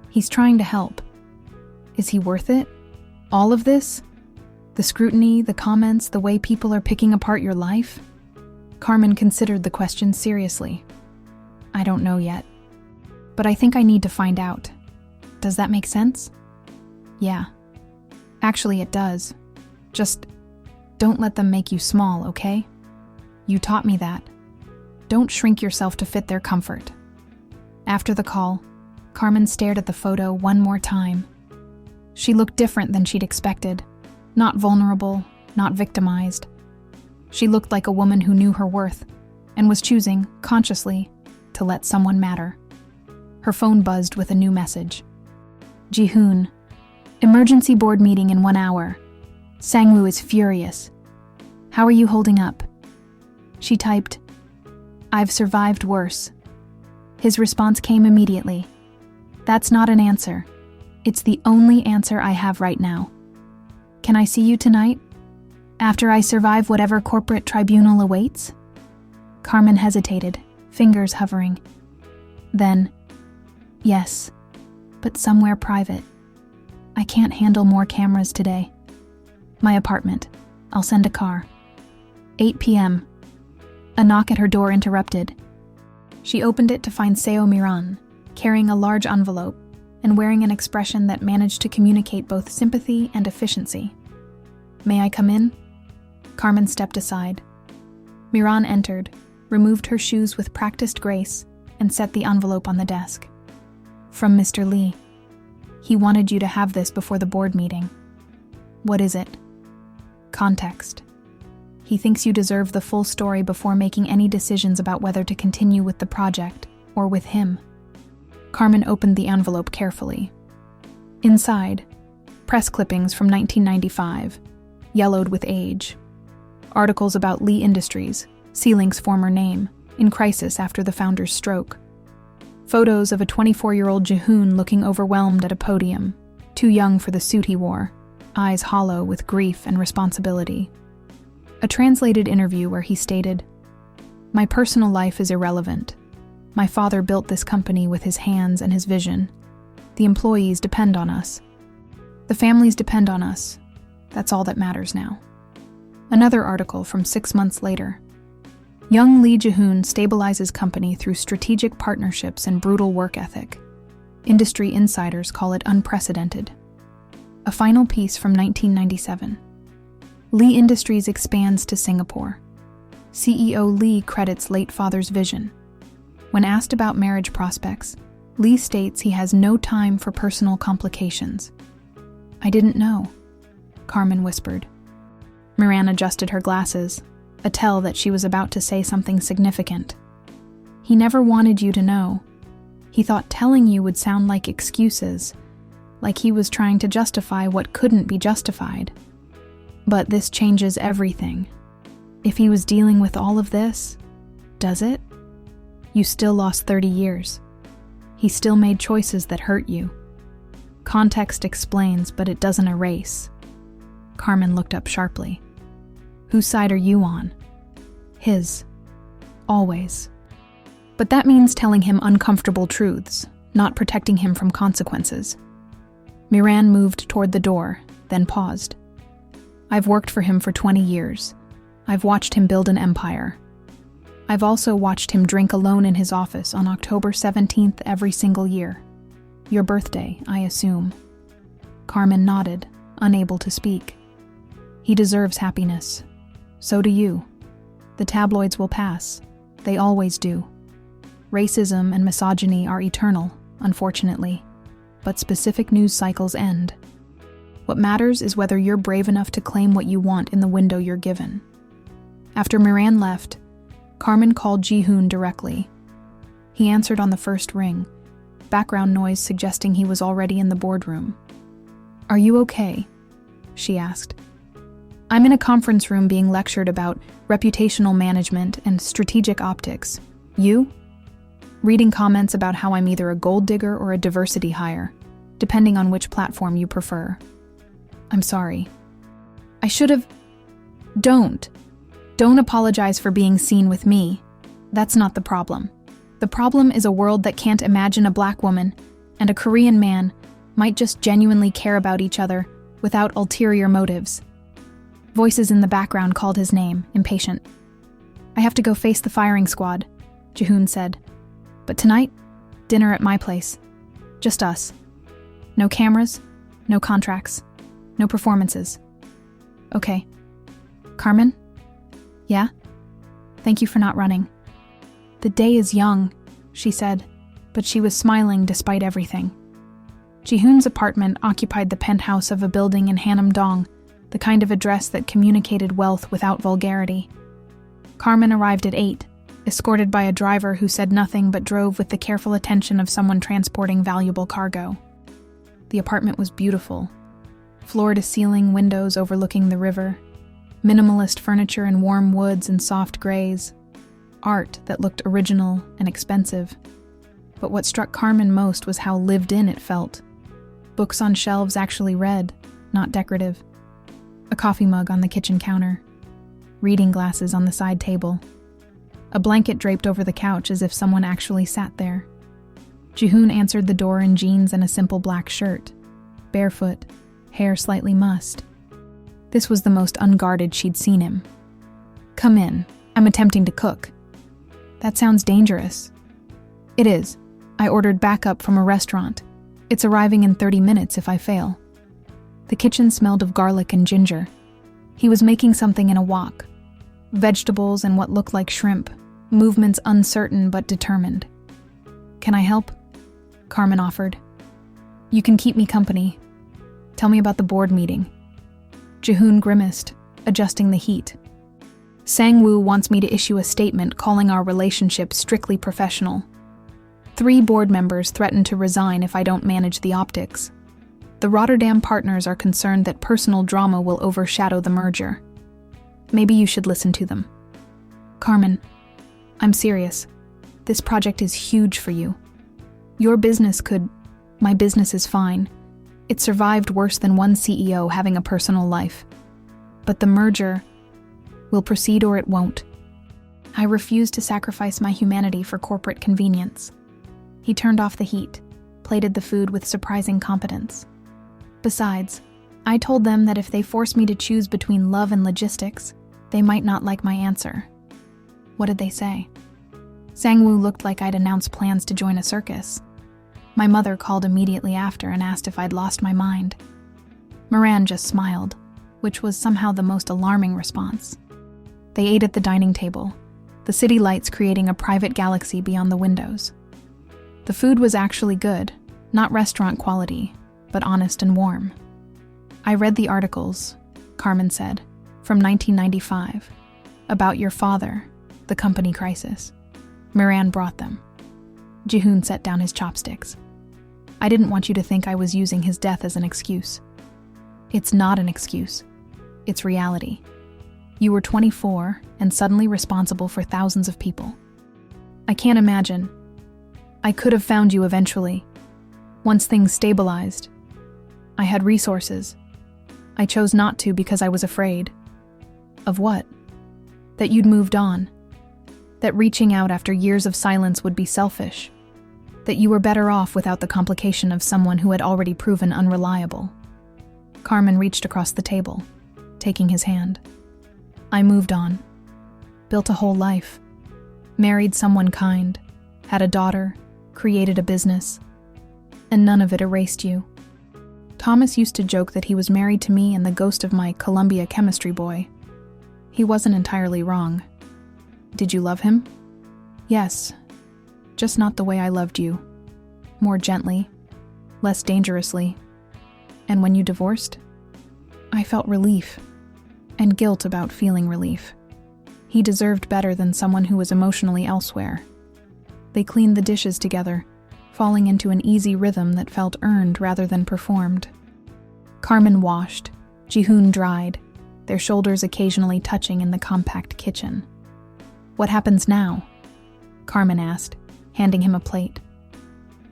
Speaker 1: He's trying to help. Is he worth it? All of this? The scrutiny, the comments, the way people are picking apart your life? Carmen considered the question seriously. I don't know yet. But I think I need to find out. Does that make sense? Yeah. Actually, it does. Just don't let them make you small, okay? You taught me that. Don't shrink yourself to fit their comfort. After the call, Carmen stared at the photo one more time. She looked different than she'd expected. Not vulnerable, not victimized. She looked like a woman who knew her worth and was choosing, consciously, to let someone matter. Her phone buzzed with a new message. Jihoon. Emergency board meeting in 1 hour. Sangwoo is furious. How are you holding up? She typed, I've survived worse. His response came immediately. That's not an answer. It's the only answer I have right now. Can I see you tonight? After I survive whatever corporate tribunal awaits? Carmen hesitated, fingers hovering. Then, yes, but somewhere private. I can't handle more cameras today. My apartment. I'll send a car. 8 p.m. A knock at her door interrupted. She opened it to find Seo Miran, carrying a large envelope and wearing an expression that managed to communicate both sympathy and efficiency. May I come in? Carmen stepped aside. Miran entered, removed her shoes with practiced grace, and set the envelope on the desk. From Mr. Lee. He wanted you to have this before the board meeting. What is it? Context. He thinks you deserve the full story before making any decisions about whether to continue with the project or with him. Carmen opened the envelope carefully. Inside, press clippings from 1995, yellowed with age. Articles about Lee Industries, Sealink's former name, in crisis after the founder's stroke. Photos of a 24-year-old Ji-hoon looking overwhelmed at a podium, too young for the suit he wore, eyes hollow with grief and responsibility. A translated interview where he stated, "My personal life is irrelevant. My father built this company with his hands and his vision. The employees depend on us. The families depend on us. That's all that matters now." Another article from 6 months later. Young Lee Ji-hoon stabilizes company through strategic partnerships and brutal work ethic. Industry insiders call it unprecedented. A final piece from 1997. Lee Industries expands to Singapore. CEO Lee credits late father's vision. When asked about marriage prospects, Lee states he has no time for personal complications. "I didn't know," Carmen whispered. Miran adjusted her glasses, a tell that she was about to say something significant. "He never wanted you to know. He thought telling you would sound like excuses, like he was trying to justify what couldn't be justified. But this changes everything. If he was dealing with all of this, does it? You still lost 30 years. He still made choices that hurt you. Context explains, but it doesn't erase." Carmen looked up sharply. "Whose side are you on?" "His. Always. But that means telling him uncomfortable truths, not protecting him from consequences." Miran moved toward the door, then paused. "I've worked for him for 20 years. I've watched him build an empire. I've also watched him drink alone in his office on October 17th every single year. Your birthday, I assume." Carmen nodded, unable to speak. "He deserves happiness. So do you. The tabloids will pass. They always do. Racism and misogyny are eternal, unfortunately, but specific news cycles end. What matters is whether you're brave enough to claim what you want in the window you're given." After Miran left, Carmen called Ji-hoon directly. He answered on the first ring, background noise suggesting he was already in the boardroom. "Are you okay?" she asked. "I'm in a conference room being lectured about reputational management and strategic optics. You?" "Reading comments about how I'm either a gold digger or a diversity hire, depending on which platform you prefer." "I'm sorry. I should have..." Don't apologize for being seen with me. That's not the problem. The problem is a world that can't imagine a black woman and a Korean man might just genuinely care about each other without ulterior motives. Voices in the background called his name, impatient. "I have to go face the firing squad," Ji-hoon said. "But tonight, dinner at my place. Just us. No cameras, no contracts, no performances." "Okay. Carmen?" "Yeah? Thank you for not running." "The day is young," she said, but she was smiling despite everything. Ji-hoon's apartment occupied the penthouse of a building in Hanam-dong, the kind of address that communicated wealth without vulgarity. Carmen arrived at 8, escorted by a driver who said nothing but drove with the careful attention of someone transporting valuable cargo. The apartment was beautiful. Floor-to-ceiling windows overlooking the river, minimalist furniture in warm woods and soft grays, art that looked original and expensive. But what struck Carmen most was how lived in it felt. Books on shelves actually read, not decorative. A coffee mug on the kitchen counter. Reading glasses on the side table. A blanket draped over the couch as if someone actually sat there. Ji-hoon answered the door in jeans and a simple black shirt. Barefoot, hair slightly mussed. This was the most unguarded she'd seen him. "Come in. I'm attempting to cook." "That sounds dangerous." "It is. I ordered backup from a restaurant. It's arriving in 30 minutes if I fail." The kitchen smelled of garlic and ginger. He was making something in a wok. Vegetables and what looked like shrimp, movements uncertain but determined. "Can I help?" Carmen offered. "You can keep me company. Tell me about the board meeting." Ji-hoon grimaced, adjusting the heat. "Sang-woo wants me to issue a statement calling our relationship strictly professional. 3 board members threaten to resign if I don't manage the optics. The Rotterdam partners are concerned that personal drama will overshadow the merger. Maybe you should listen to them." "Carmen, I'm serious. This project is huge for you. Your business could... My business is fine. It survived worse than one CEO having a personal life. But the merger will proceed or it won't. I refuse to sacrifice my humanity for corporate convenience. He turned off the heat, plated the food with surprising competence. Besides, I told them that if they forced me to choose between love and logistics, they might not like my answer. What did they say? Sang-woo looked like I'd announced plans to join a circus. My mother called immediately after and asked if I'd lost my mind. Moran just smiled, which was somehow the most alarming response. They ate at the dining table, the city lights creating a private galaxy beyond the windows. The food was actually good, not restaurant quality, but honest and warm. I read the articles, Carmen said, from 1995, about your father, the company crisis. Moran brought them. Ji-hoon set down his chopsticks. I didn't want you to think I was using his death as an excuse. It's not an excuse. It's reality. You were 24 and suddenly responsible for thousands of people. I can't imagine. I could have found you eventually, once things stabilized. I had resources. I chose not to because I was afraid. Of what? That you'd moved on. That reaching out after years of silence would be selfish. That you were better off without the complication of someone who had already proven unreliable. Carmen reached across the table, taking his hand. I moved on. Built a whole life. Married someone kind. Had a daughter. Created a business. And none of it erased you. Thomas used to joke that he was married to me and the ghost of my Columbia chemistry boy. He wasn't entirely wrong. Did you love him? Yes. Just not the way I loved you. More gently. Less dangerously. And when you divorced? I felt relief. And guilt about feeling relief. He deserved better than someone who was emotionally elsewhere. They cleaned the dishes together, falling into an easy rhythm that felt earned rather than performed. Carmen washed, Ji-hoon dried, their shoulders occasionally touching in the compact kitchen. What happens now? Carmen asked, handing him a plate.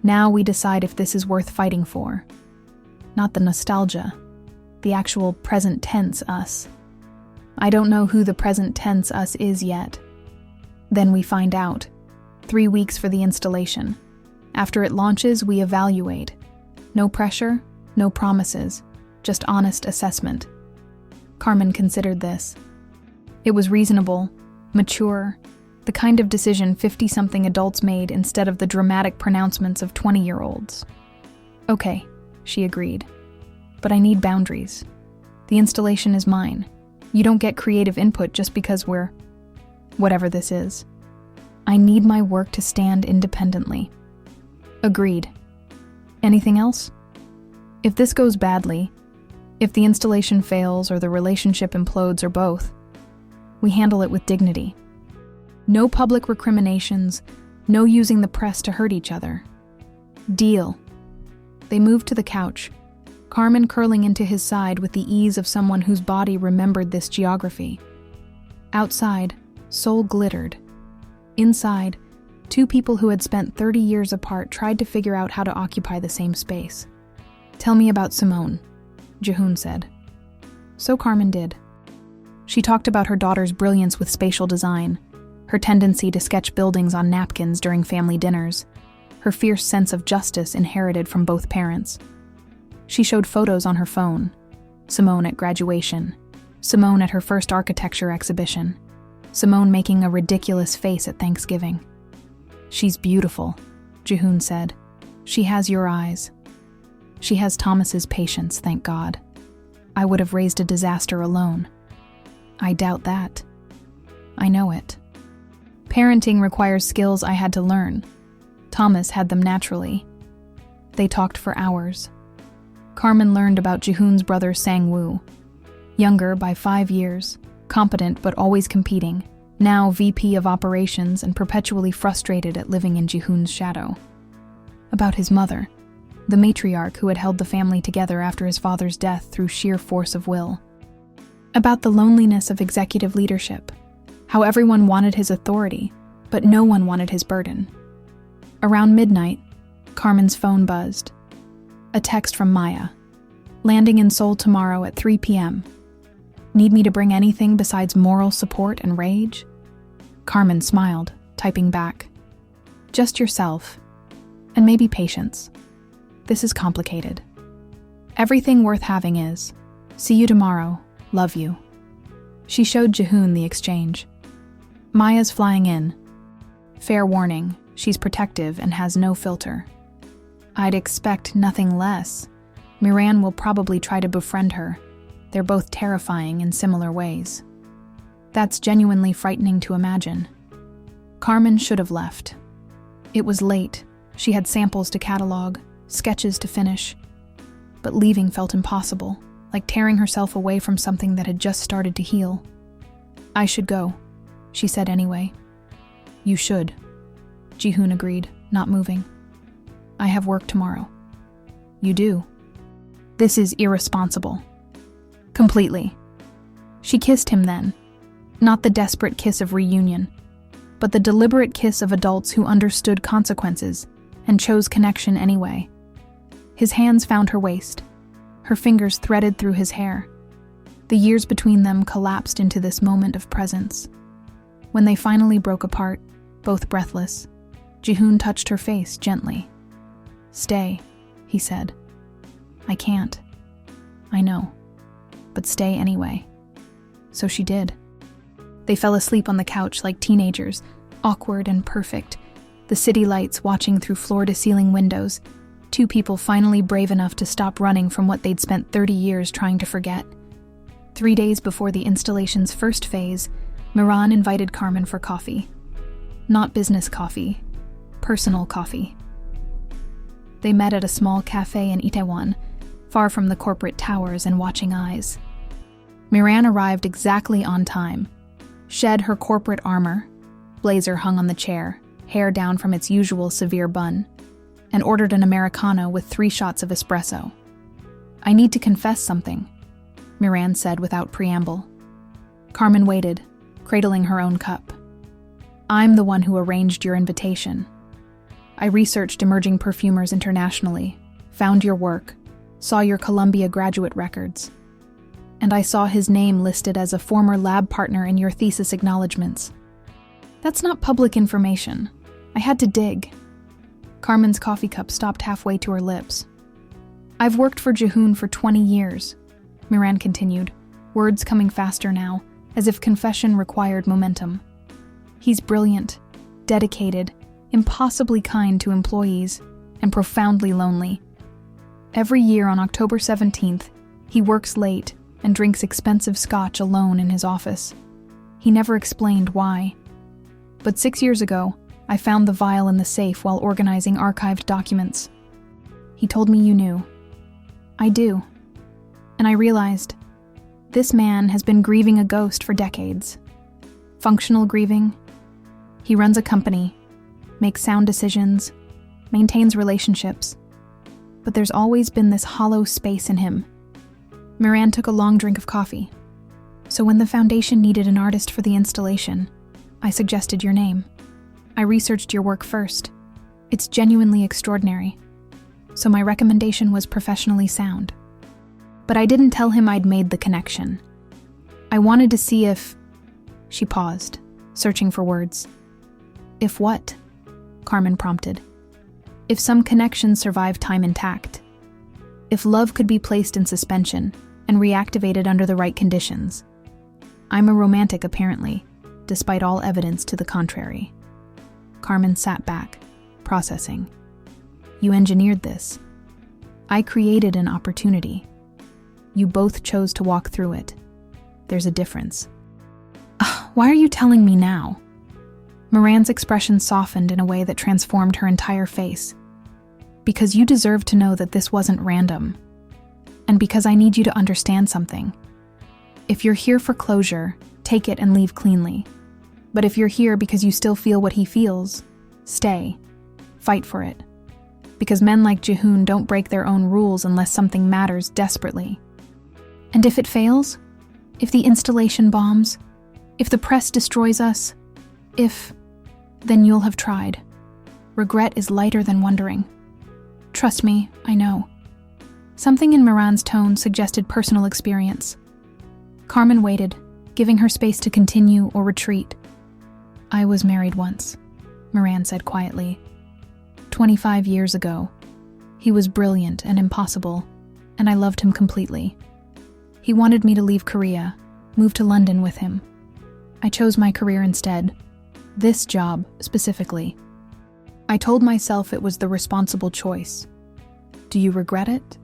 Speaker 1: Now we decide if this is worth fighting for. Not the nostalgia, the actual present tense us. I don't know who the present tense us is yet. Then we find out. 3 weeks for the installation. After it launches, we evaluate. No pressure, no promises, just honest assessment. Carmen considered this. It was reasonable, mature, the kind of decision 50-something adults made instead of the dramatic pronouncements of 20-year-olds. Okay, she agreed. But I need boundaries. The installation is mine. You don't get creative input just because we're... whatever this is. I need my work to stand independently. Agreed. Anything else? If this goes badly, if the installation fails or the relationship implodes or both, we handle it with dignity. No public recriminations, no using the press to hurt each other. Deal. They moved to the couch, Carmen curling into his side with the ease of someone whose body remembered this geography. Outside, Seoul glittered. Inside, 2 people who had spent 30 years apart tried to figure out how to occupy the same space. Tell me about Simone, Ji-hoon said. So Carmen did. She talked about her daughter's brilliance with spatial design, her tendency to sketch buildings on napkins during family dinners, her fierce sense of justice inherited from both parents. She showed photos on her phone. Simone at graduation, Simone at her first architecture exhibition, Simone making a ridiculous face at Thanksgiving. She's beautiful, Ji-hoon said. She has your eyes. She has Thomas's patience, thank God. I would have raised a disaster alone. I doubt that. I know it. Parenting requires skills I had to learn. Thomas had them naturally. They talked for hours. Carmen learned about Ji-hoon's brother Sang-woo. Younger by 5 years, competent but always competing, now VP of operations and perpetually frustrated at living in Ji-hoon's shadow. About his mother, the matriarch who had held the family together after his father's death through sheer force of will. About the loneliness of executive leadership, how everyone wanted his authority, But no one wanted his burden. Around midnight, Carmen's phone buzzed. A text from Maya. Landing in Seoul tomorrow at 3 p.m. Need me to bring anything besides moral support and rage? Carmen smiled, typing back. Just yourself. And maybe patience. This is complicated. Everything worth having is. See you tomorrow. Love you. She showed Jihoon the exchange. Maya's flying in. Fair warning, she's protective and has no filter. I'd expect nothing less. Miran will probably try to befriend her. They're both terrifying in similar ways. That's genuinely frightening to imagine. Carmen should have left. It was late. She had samples to catalog, sketches to finish. But leaving felt impossible, like tearing herself away from something that had just started to heal. I should go, she said anyway. You should, Jihoon agreed, not moving. I have work tomorrow. You do? This is irresponsible. Completely. She kissed him then, not the desperate kiss of reunion, but the deliberate kiss of adults who understood consequences and chose connection anyway. His hands found her waist. Her fingers threaded through his hair. The years between them collapsed into this moment of presence. When they finally broke apart, both breathless, Jihoon touched her face gently. Stay, he said. I can't. I know. But stay anyway. So she did. They fell asleep on the couch like teenagers, awkward and perfect, the city lights watching through floor-to-ceiling windows, two people finally brave enough to stop running from what they'd spent 30 years trying to forget. 3 days before the installation's first phase, Miran invited Carmen for coffee. Not business coffee, personal coffee. They met at a small cafe in Itaewon, far from the corporate towers and watching eyes. Miran arrived exactly on time, shed her corporate armor, blazer hung on the chair, hair down from its usual severe bun, and ordered an Americano with 3 shots of espresso. I need to confess something, Miran said without preamble. Carmen waited, cradling her own cup. I'm the one who arranged your invitation. I researched emerging perfumers internationally, found your work, saw your Columbia graduate records. And I saw his name listed as a former lab partner in your thesis acknowledgments. That's not public information. I had to dig. Carmen's coffee cup stopped halfway to her lips. I've worked for Jihoon for 20 years, Miran continued, words coming faster now, as if confession required momentum. He's brilliant, dedicated, impossibly kind to employees, and profoundly lonely. Every year on October 17th, he works late and drinks expensive scotch alone in his office. He never explained why. But 6 years ago, I found the vial in the safe while organizing archived documents. He told me you knew. I do. And I realized, this man has been grieving a ghost for decades. Functional grieving. He runs a company, makes sound decisions, maintains relationships. But there's always been this hollow space in him. Miran took a long drink of coffee. So when the foundation needed an artist for the installation, I suggested your name. I researched your work first. It's genuinely extraordinary. So my recommendation was professionally sound. But I didn't tell him I'd made the connection. I wanted to see if... She paused, searching for words. If what? Carmen prompted. If some connections survive time intact. If love could be placed in suspension and reactivated under the right conditions. I'm a romantic, apparently, despite all evidence to the contrary. Carmen sat back, processing. You engineered this. I created an opportunity. You both chose to walk through it. There's a difference. Why are you telling me now? Miran's expression softened in a way that transformed her entire face. Because you deserve to know that this wasn't random. And because I need you to understand something. If you're here for closure, take it and leave cleanly. But if you're here because you still feel what he feels, stay. Fight for it. Because men like Jihoon don't break their own rules unless something matters desperately. And if it fails? If the installation bombs? If the press destroys us? If... Then you'll have tried. Regret is lighter than wondering. Trust me, I know. Something in Moran's tone suggested personal experience. Carmen waited, giving her space to continue or retreat. I was married once, Moran said quietly. 25 years ago. He was brilliant and impossible, and I loved him completely. He wanted me to leave Korea, move to London with him. I chose my career instead. This job, specifically. I told myself it was the responsible choice. Do you regret it?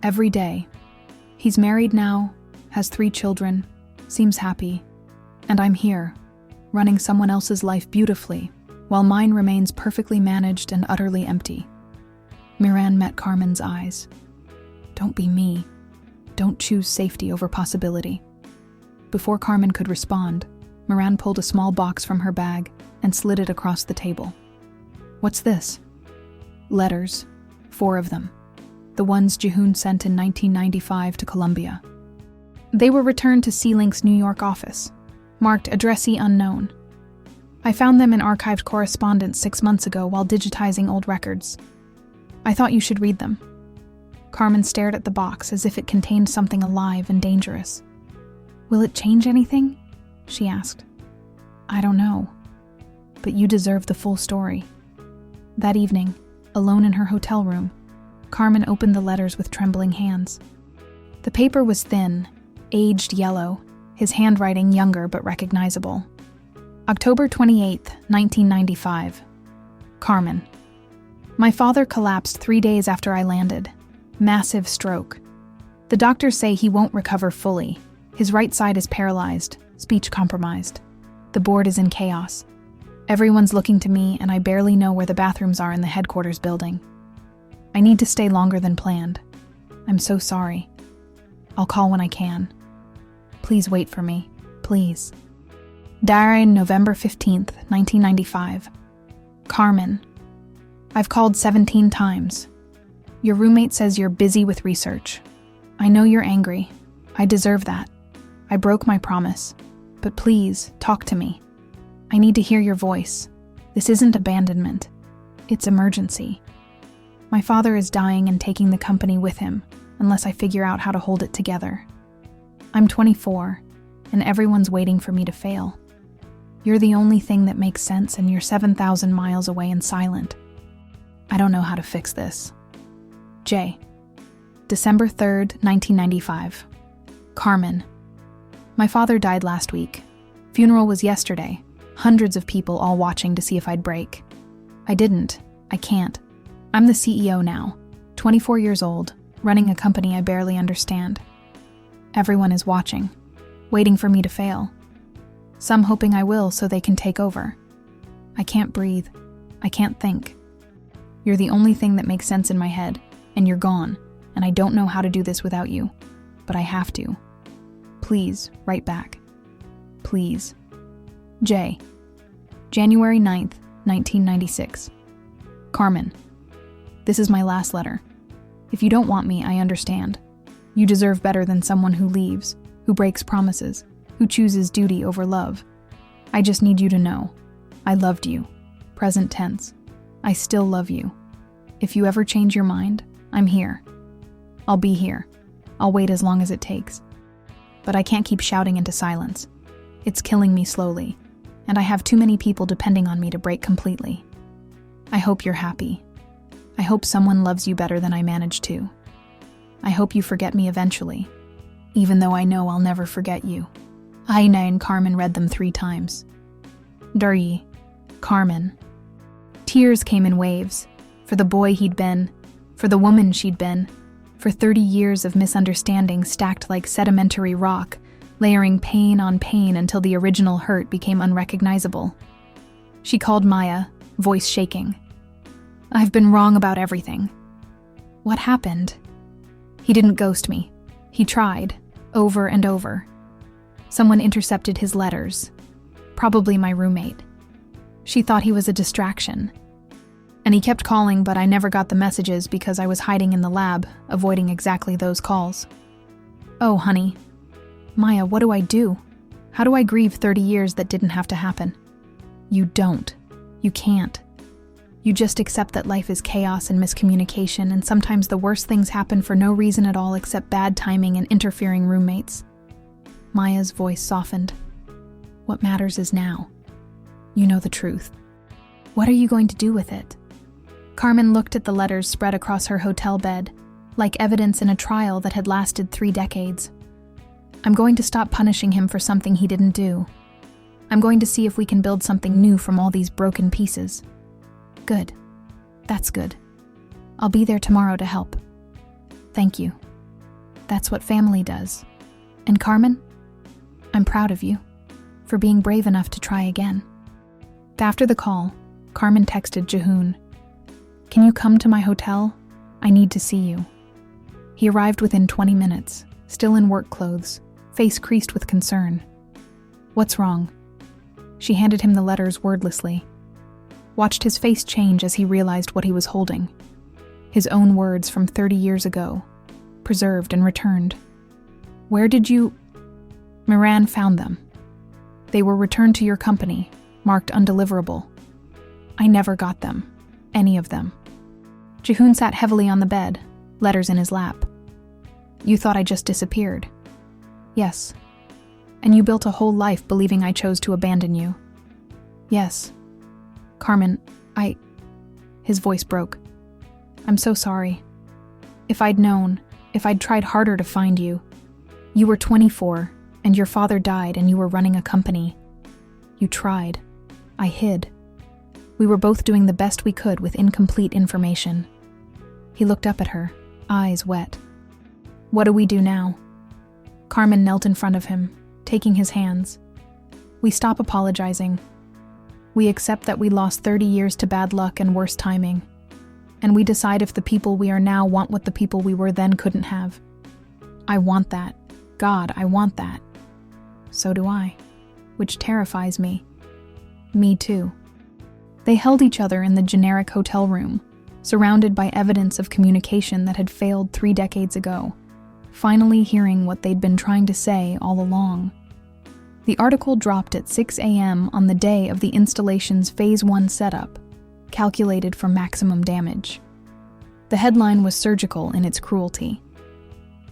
Speaker 1: Every day. He's married now, has 3 children, seems happy, and I'm here, running someone else's life beautifully, while mine remains perfectly managed and utterly empty. Moran met Carmen's eyes. Don't be me. Don't choose safety over possibility. Before Carmen could respond, Moran pulled a small box from her bag and slid it across the table. What's this? Letters, 4 of them. The ones Jihoon sent in 1995 to Colombia. They were returned to C-Link's New York office, marked addressee unknown. I found them in archived correspondence 6 months ago while digitizing old records. I thought you should read them. Carmen stared at the box as if it contained something alive and dangerous. Will it change anything? She asked. I don't know. But you deserve the full story. That evening, alone in her hotel room, Carmen opened the letters with trembling hands. The paper was thin, aged yellow, his handwriting younger but recognizable. October 28, 1995. Carmen. My father collapsed 3 days after I landed. Massive stroke. The doctors say he won't recover fully. His right side is paralyzed, speech compromised. The board is in chaos. Everyone's looking to me, and I barely know where the bathrooms are in the headquarters building. I need to stay longer than planned. I'm so sorry. I'll call when I can. Please wait for me. Please. Diary, November 15th, 1995. Carmen. I've called 17 times. Your roommate says you're busy with research. I know you're angry. I deserve that. I broke my promise. But please, talk to me. I need to hear your voice. This isn't abandonment. It's emergency. My father is dying and taking the company with him, unless I figure out how to hold it together. I'm 24, and everyone's waiting for me to fail. You're the only thing that makes sense, and you're 7,000 miles away and silent. I don't know how to fix this. J. December 3rd, 1995. Carmen. My father died last week. Funeral was yesterday. Hundreds of people all watching to see if I'd break. I didn't. I can't. I'm the CEO now, 24 years old, running a company I barely understand. Everyone is watching, waiting for me to fail. Some hoping I will so they can take over. I can't breathe. I can't think. You're the only thing that makes sense in my head, and you're gone, and I don't know how to do this without you, but I have to. Please, write back. Please. J. January 9th, 1996. Carmen. This is my last letter. If you don't want me, I understand. You deserve better than someone who leaves, who breaks promises, who chooses duty over love. I just need you to know. I loved you. Present tense. I still love you. If you ever change your mind, I'm here. I'll be here. I'll wait as long as it takes. But I can't keep shouting into silence. It's killing me slowly, and I have too many people depending on me to break completely. I hope you're happy. I hope someone loves you better than I managed to. I hope you forget me eventually, even though I know I'll never forget you. Aina and Carmen read them 3 times. Dari, Carmen. Tears came in waves, for the boy he'd been, for the woman she'd been, for 30 years of misunderstanding stacked like sedimentary rock, layering pain on pain until the original hurt became unrecognizable. She called Maya, voice shaking. I've been wrong about everything. What happened? He didn't ghost me. He tried, over and over. Someone intercepted his letters. Probably my roommate. She thought he was a distraction. And he kept calling, but I never got the messages because I was hiding in the lab, avoiding exactly those calls. Oh, honey. Maya, what do I do? How do I grieve 30 years that didn't have to happen? You don't. You can't. You just accept that life is chaos and miscommunication, and sometimes the worst things happen for no reason at all except bad timing and interfering roommates. Maya's voice softened. What matters is now. You know the truth. What are you going to do with it? Carmen looked at the letters spread across her hotel bed, like evidence in a trial that had lasted 3 decades. I'm going to stop punishing him for something he didn't do. I'm going to see if we can build something new from all these broken pieces. Good. That's good. I'll be there tomorrow to help. Thank you. That's what family does. And Carmen, I'm proud of you for being brave enough to try again. After the call, Carmen texted Jihoon, "Can you come to my hotel? I need to see you." He arrived within 20 minutes, still in work clothes, face creased with concern. What's wrong? She handed him the letters wordlessly. Watched his face change as he realized what he was holding. His own words from 30 years ago, preserved and returned. Where did you... Miran found them. They were returned to your company, marked undeliverable. I never got them. Any of them. Jihoon sat heavily on the bed, letters in his lap. You thought I just disappeared. Yes. And you built a whole life believing I chose to abandon you. Yes. Carmen, His voice broke. I'm so sorry. If I'd known, if I'd tried harder to find you. You were 24, and your father died, and you were running a company. You tried. I hid. We were both doing the best we could with incomplete information. He looked up at her, eyes wet. What do we do now? Carmen knelt in front of him, taking his hands. We stop apologizing. We accept that we lost 30 years to bad luck and worse timing. And we decide if the people we are now want what the people we were then couldn't have. I want that. God, I want that. So do I. Which terrifies me. Me too. They held each other in the generic hotel room, surrounded by evidence of communication that had failed 3 decades ago, finally hearing what they'd been trying to say all along. The article dropped at 6 a.m. on the day of the installation's Phase 1 setup, calculated for maximum damage. The headline was surgical in its cruelty.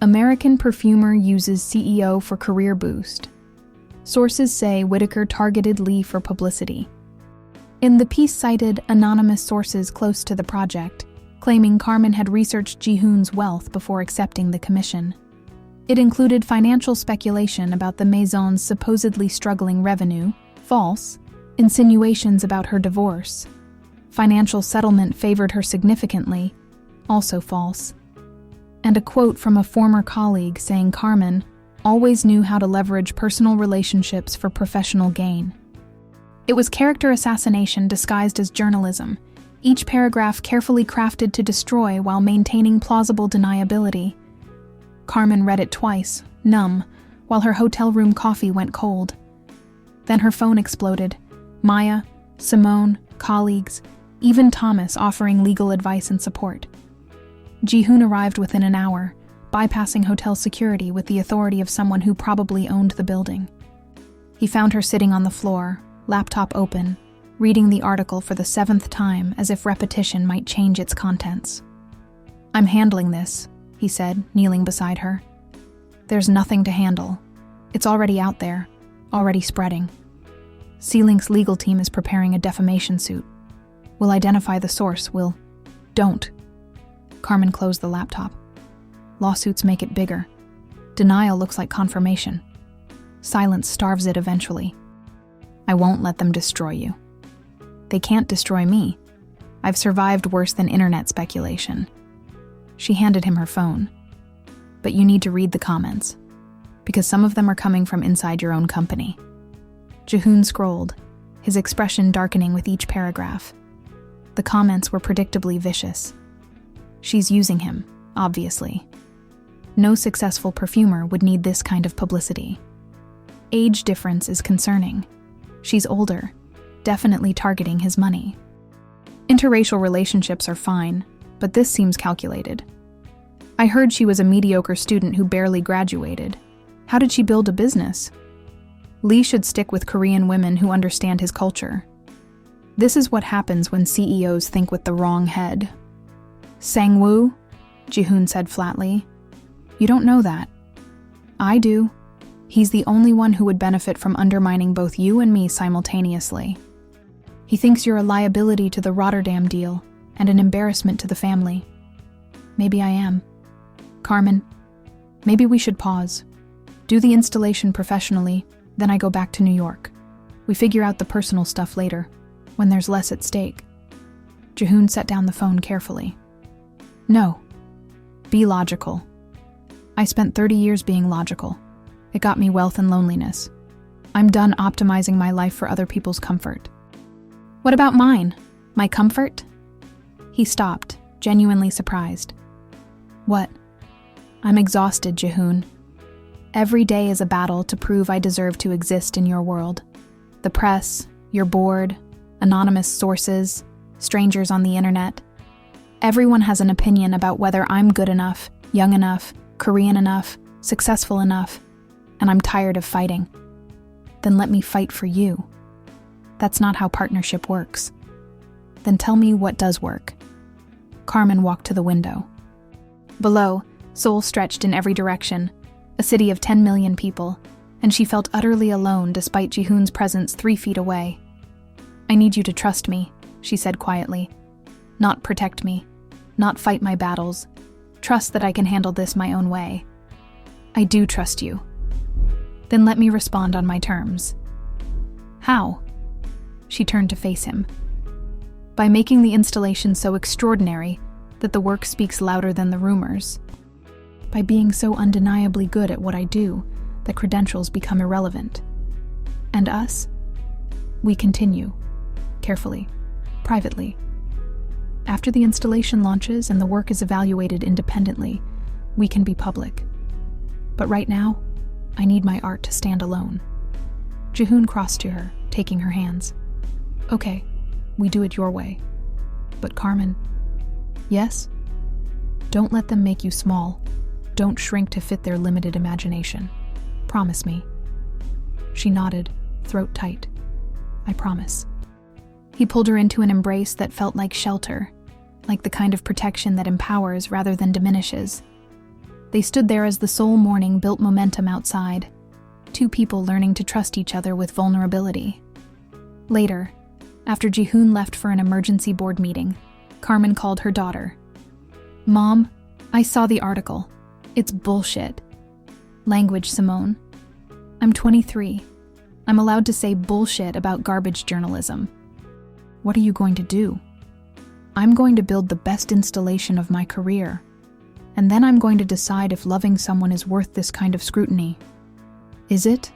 Speaker 1: American perfumer uses CEO for career boost. Sources say Whitaker targeted Lee for publicity. In the piece cited anonymous sources close to the project, claiming Carmen had researched Jihoon's wealth before accepting the commission. It included financial speculation about the Maison's supposedly struggling revenue, false, insinuations about her divorce. Financial settlement favored her significantly, also false. And a quote from a former colleague saying Carmen always knew how to leverage personal relationships for professional gain. It was character assassination disguised as journalism, each paragraph carefully crafted to destroy while maintaining plausible deniability. Carmen read it twice, numb, while her hotel room coffee went cold. Then her phone exploded. Maya, Simone, colleagues, even Thomas offering legal advice and support. Jihoon arrived within an hour, bypassing hotel security with the authority of someone who probably owned the building. He found her sitting on the floor, laptop open, reading the article for the 7th time as if repetition might change its contents. I'm handling this, he said, kneeling beside her. There's nothing to handle. It's already out there, already spreading. C-Link's legal team is preparing a defamation suit. We'll identify the source, Don't. Carmen closed the laptop. Lawsuits make it bigger. Denial looks like confirmation. Silence starves it eventually. I won't let them destroy you. They can't destroy me. I've survived worse than internet speculation. She handed him her phone. But you need to read the comments, because some of them are coming from inside your own company. Jihoon scrolled, his expression darkening with each paragraph. The comments were predictably vicious. She's using him, obviously. No successful perfumer would need this kind of publicity. Age difference is concerning. She's older, definitely targeting his money. Interracial relationships are fine, but this seems calculated. I heard she was a mediocre student who barely graduated. How did she build a business? Lee should stick with Korean women who understand his culture. This is what happens when CEOs think with the wrong head. Sang-woo, Ji-hoon said flatly. You don't know that. I do. He's the only one who would benefit from undermining both you and me simultaneously. He thinks you're a liability to the Rotterdam deal and an embarrassment to the family. Maybe I am. Carmen, maybe we should pause. Do the installation professionally, then I go back to New York. We figure out the personal stuff later, when there's less at stake. Ji-hoon set down the phone carefully. No. Be logical. I spent 30 years being logical. It got me wealth and loneliness. I'm done optimizing my life for other people's comfort. What about mine? My comfort? He stopped, genuinely surprised. What? I'm exhausted, Ji-hoon. Every day is a battle to prove I deserve to exist in your world. The press, your board, anonymous sources, strangers on the internet. Everyone has an opinion about whether I'm good enough, young enough, Korean enough, successful enough, and I'm tired of fighting. Then let me fight for you. That's not how partnership works. Then tell me what does work. Carmen walked to the window. Below, Seoul stretched in every direction, a city of 10 million people, and she felt utterly alone despite Ji-hoon's presence 3 feet away. I need you to trust me, she said quietly. Not protect me, not fight my battles. Trust that I can handle this my own way. I do trust you. Then let me respond on my terms. How? She turned to face him. By making the installation so extraordinary that the work speaks louder than the rumors. By being so undeniably good at what I do that credentials become irrelevant. And us? We continue. Carefully. Privately. After the installation launches and the work is evaluated independently, we can be public. But right now, I need my art to stand alone. Ji-hoon crossed to her, taking her hands. Okay, we do it your way. But Carmen, yes? Don't let them make you small. Don't shrink to fit their limited imagination. Promise me. She nodded, throat tight. I promise. He pulled her into an embrace that felt like shelter, like the kind of protection that empowers rather than diminishes. They stood there as the Seoul morning built momentum outside, 2 people learning to trust each other with vulnerability. Later, after Ji-hoon left for an emergency board meeting, Carmen called her daughter. Mom, I saw the article. It's bullshit. Language, Simone. I'm 23. I'm allowed to say bullshit about garbage journalism. What are you going to do? I'm going to build the best installation of my career. And then I'm going to decide if loving someone is worth this kind of scrutiny. Is it?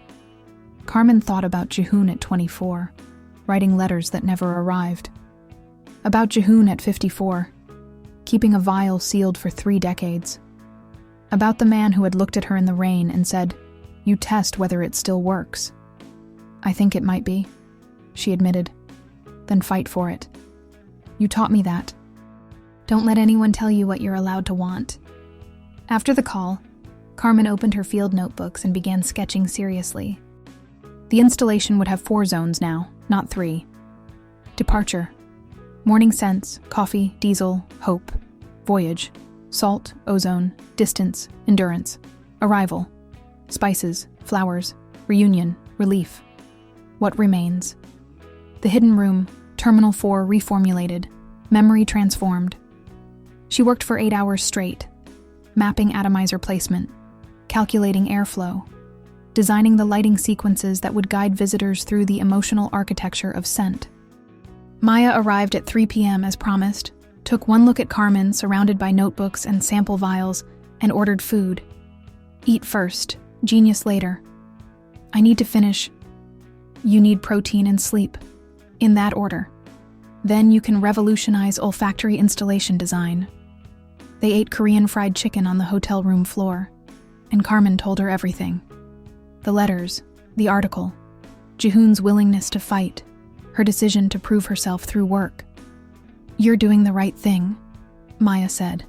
Speaker 1: Carmen thought about Ji-hoon at 24, writing letters that never arrived. About Ji-hoon at 54, keeping a vial sealed for 3 decades. About the man who had looked at her in the rain and said, "You test whether it still works." I think it might be, she admitted. Then fight for it. You taught me that. Don't let anyone tell you what you're allowed to want. After the call, Carmen opened her field notebooks and began sketching seriously. The installation would have 4 zones now, not 3. Departure. Morning sense, coffee, diesel, hope. Voyage. Salt, ozone, distance, endurance. Arrival. Spices, flowers, reunion, relief. What remains? The hidden room, Terminal 4 reformulated, memory transformed. She worked for 8 hours straight, mapping atomizer placement, calculating airflow, designing the lighting sequences that would guide visitors through the emotional architecture of scent. Maya arrived at 3 p.m. as promised, took one look at Carmen surrounded by notebooks and sample vials, and ordered food. Eat first, genius later. I need to finish. You need protein and sleep. In that order. Then you can revolutionize olfactory installation design. They ate Korean fried chicken on the hotel room floor, and Carmen told her everything. The letters, the article, Ji-hoon's willingness to fight, her decision to prove herself through work. You're doing the right thing, Maya said.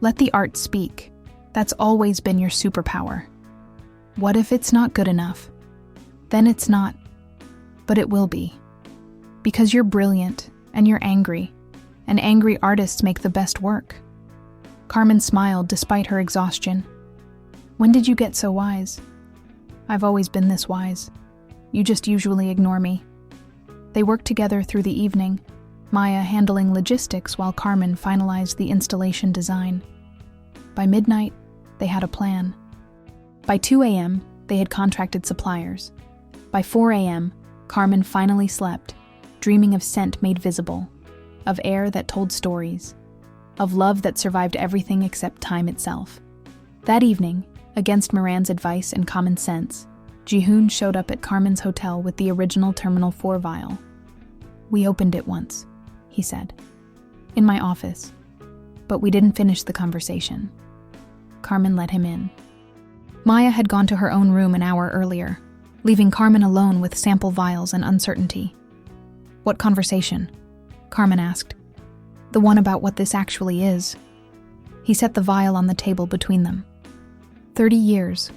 Speaker 1: Let the art speak. That's always been your superpower. What if it's not good enough? Then it's not, but it will be. Because you're brilliant, and you're angry, and angry artists make the best work. Carmen smiled despite her exhaustion. When did you get so wise? I've always been this wise. You just usually ignore me. They worked together through the evening, Maya handling logistics while Carmen finalized the installation design. By midnight, they had a plan. By 2 a.m., they had contracted suppliers. By 4 a.m., Carmen finally slept, dreaming of scent made visible, of air that told stories, of love that survived everything except time itself. That evening, against Moran's advice and common sense, Ji-hoon showed up at Carmen's hotel with the original Terminal 4 vial. "We opened it once," he said. "In my office. But we didn't finish the conversation." Carmen let him in. Maya had gone to her own room an hour earlier, leaving Carmen alone with sample vials and uncertainty. "What conversation?" Carmen asked. "The one about what this actually is." He set the vial on the table between them. 30 years.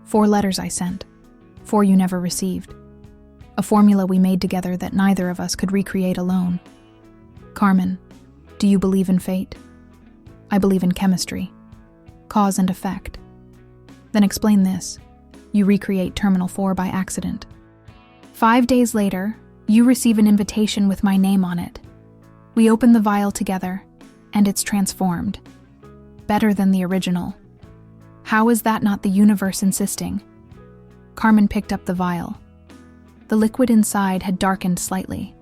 Speaker 1: 4 letters I sent. 4 you never received. A formula we made together that neither of us could recreate alone. Carmen, do you believe in fate? I believe in chemistry. Cause and effect. Then explain this. You recreate Terminal 4 by accident. 5 days later, you receive an invitation with my name on it. We open the vial together, and it's transformed. Better than the original. How is that not the universe insisting? Carmen picked up the vial. The liquid inside had darkened slightly.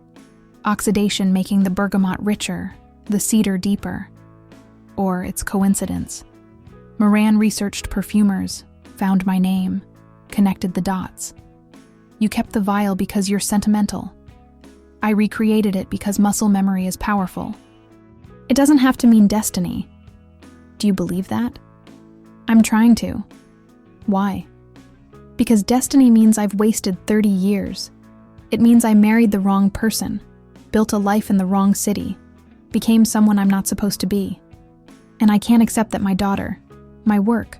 Speaker 1: Oxidation making the bergamot richer, the cedar deeper. Or it's coincidence. Moran researched perfumers, found my name, connected the dots. You kept the vial because you're sentimental. I recreated it because muscle memory is powerful. It doesn't have to mean destiny. Do you believe that? I'm trying to. Why? Because destiny means I've wasted 30 years. It means I married the wrong person, built a life in the wrong city, became someone I'm not supposed to be. And I can't accept that my daughter, my work,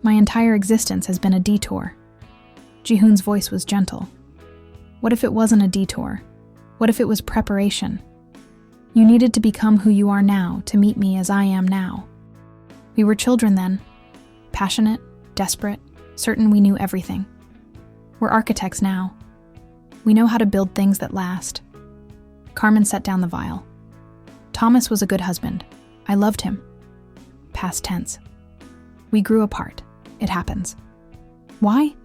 Speaker 1: my entire existence has been a detour. Ji-hoon's voice was gentle. What if it wasn't a detour? What if it was preparation? You needed to become who you are now to meet me as I am now. We were children then, passionate, desperate, certain we knew everything. We're architects now. We know how to build things that last. Carmen set down the vial. Thomas was a good husband. I loved him. Past tense. We grew apart. It happens. Why?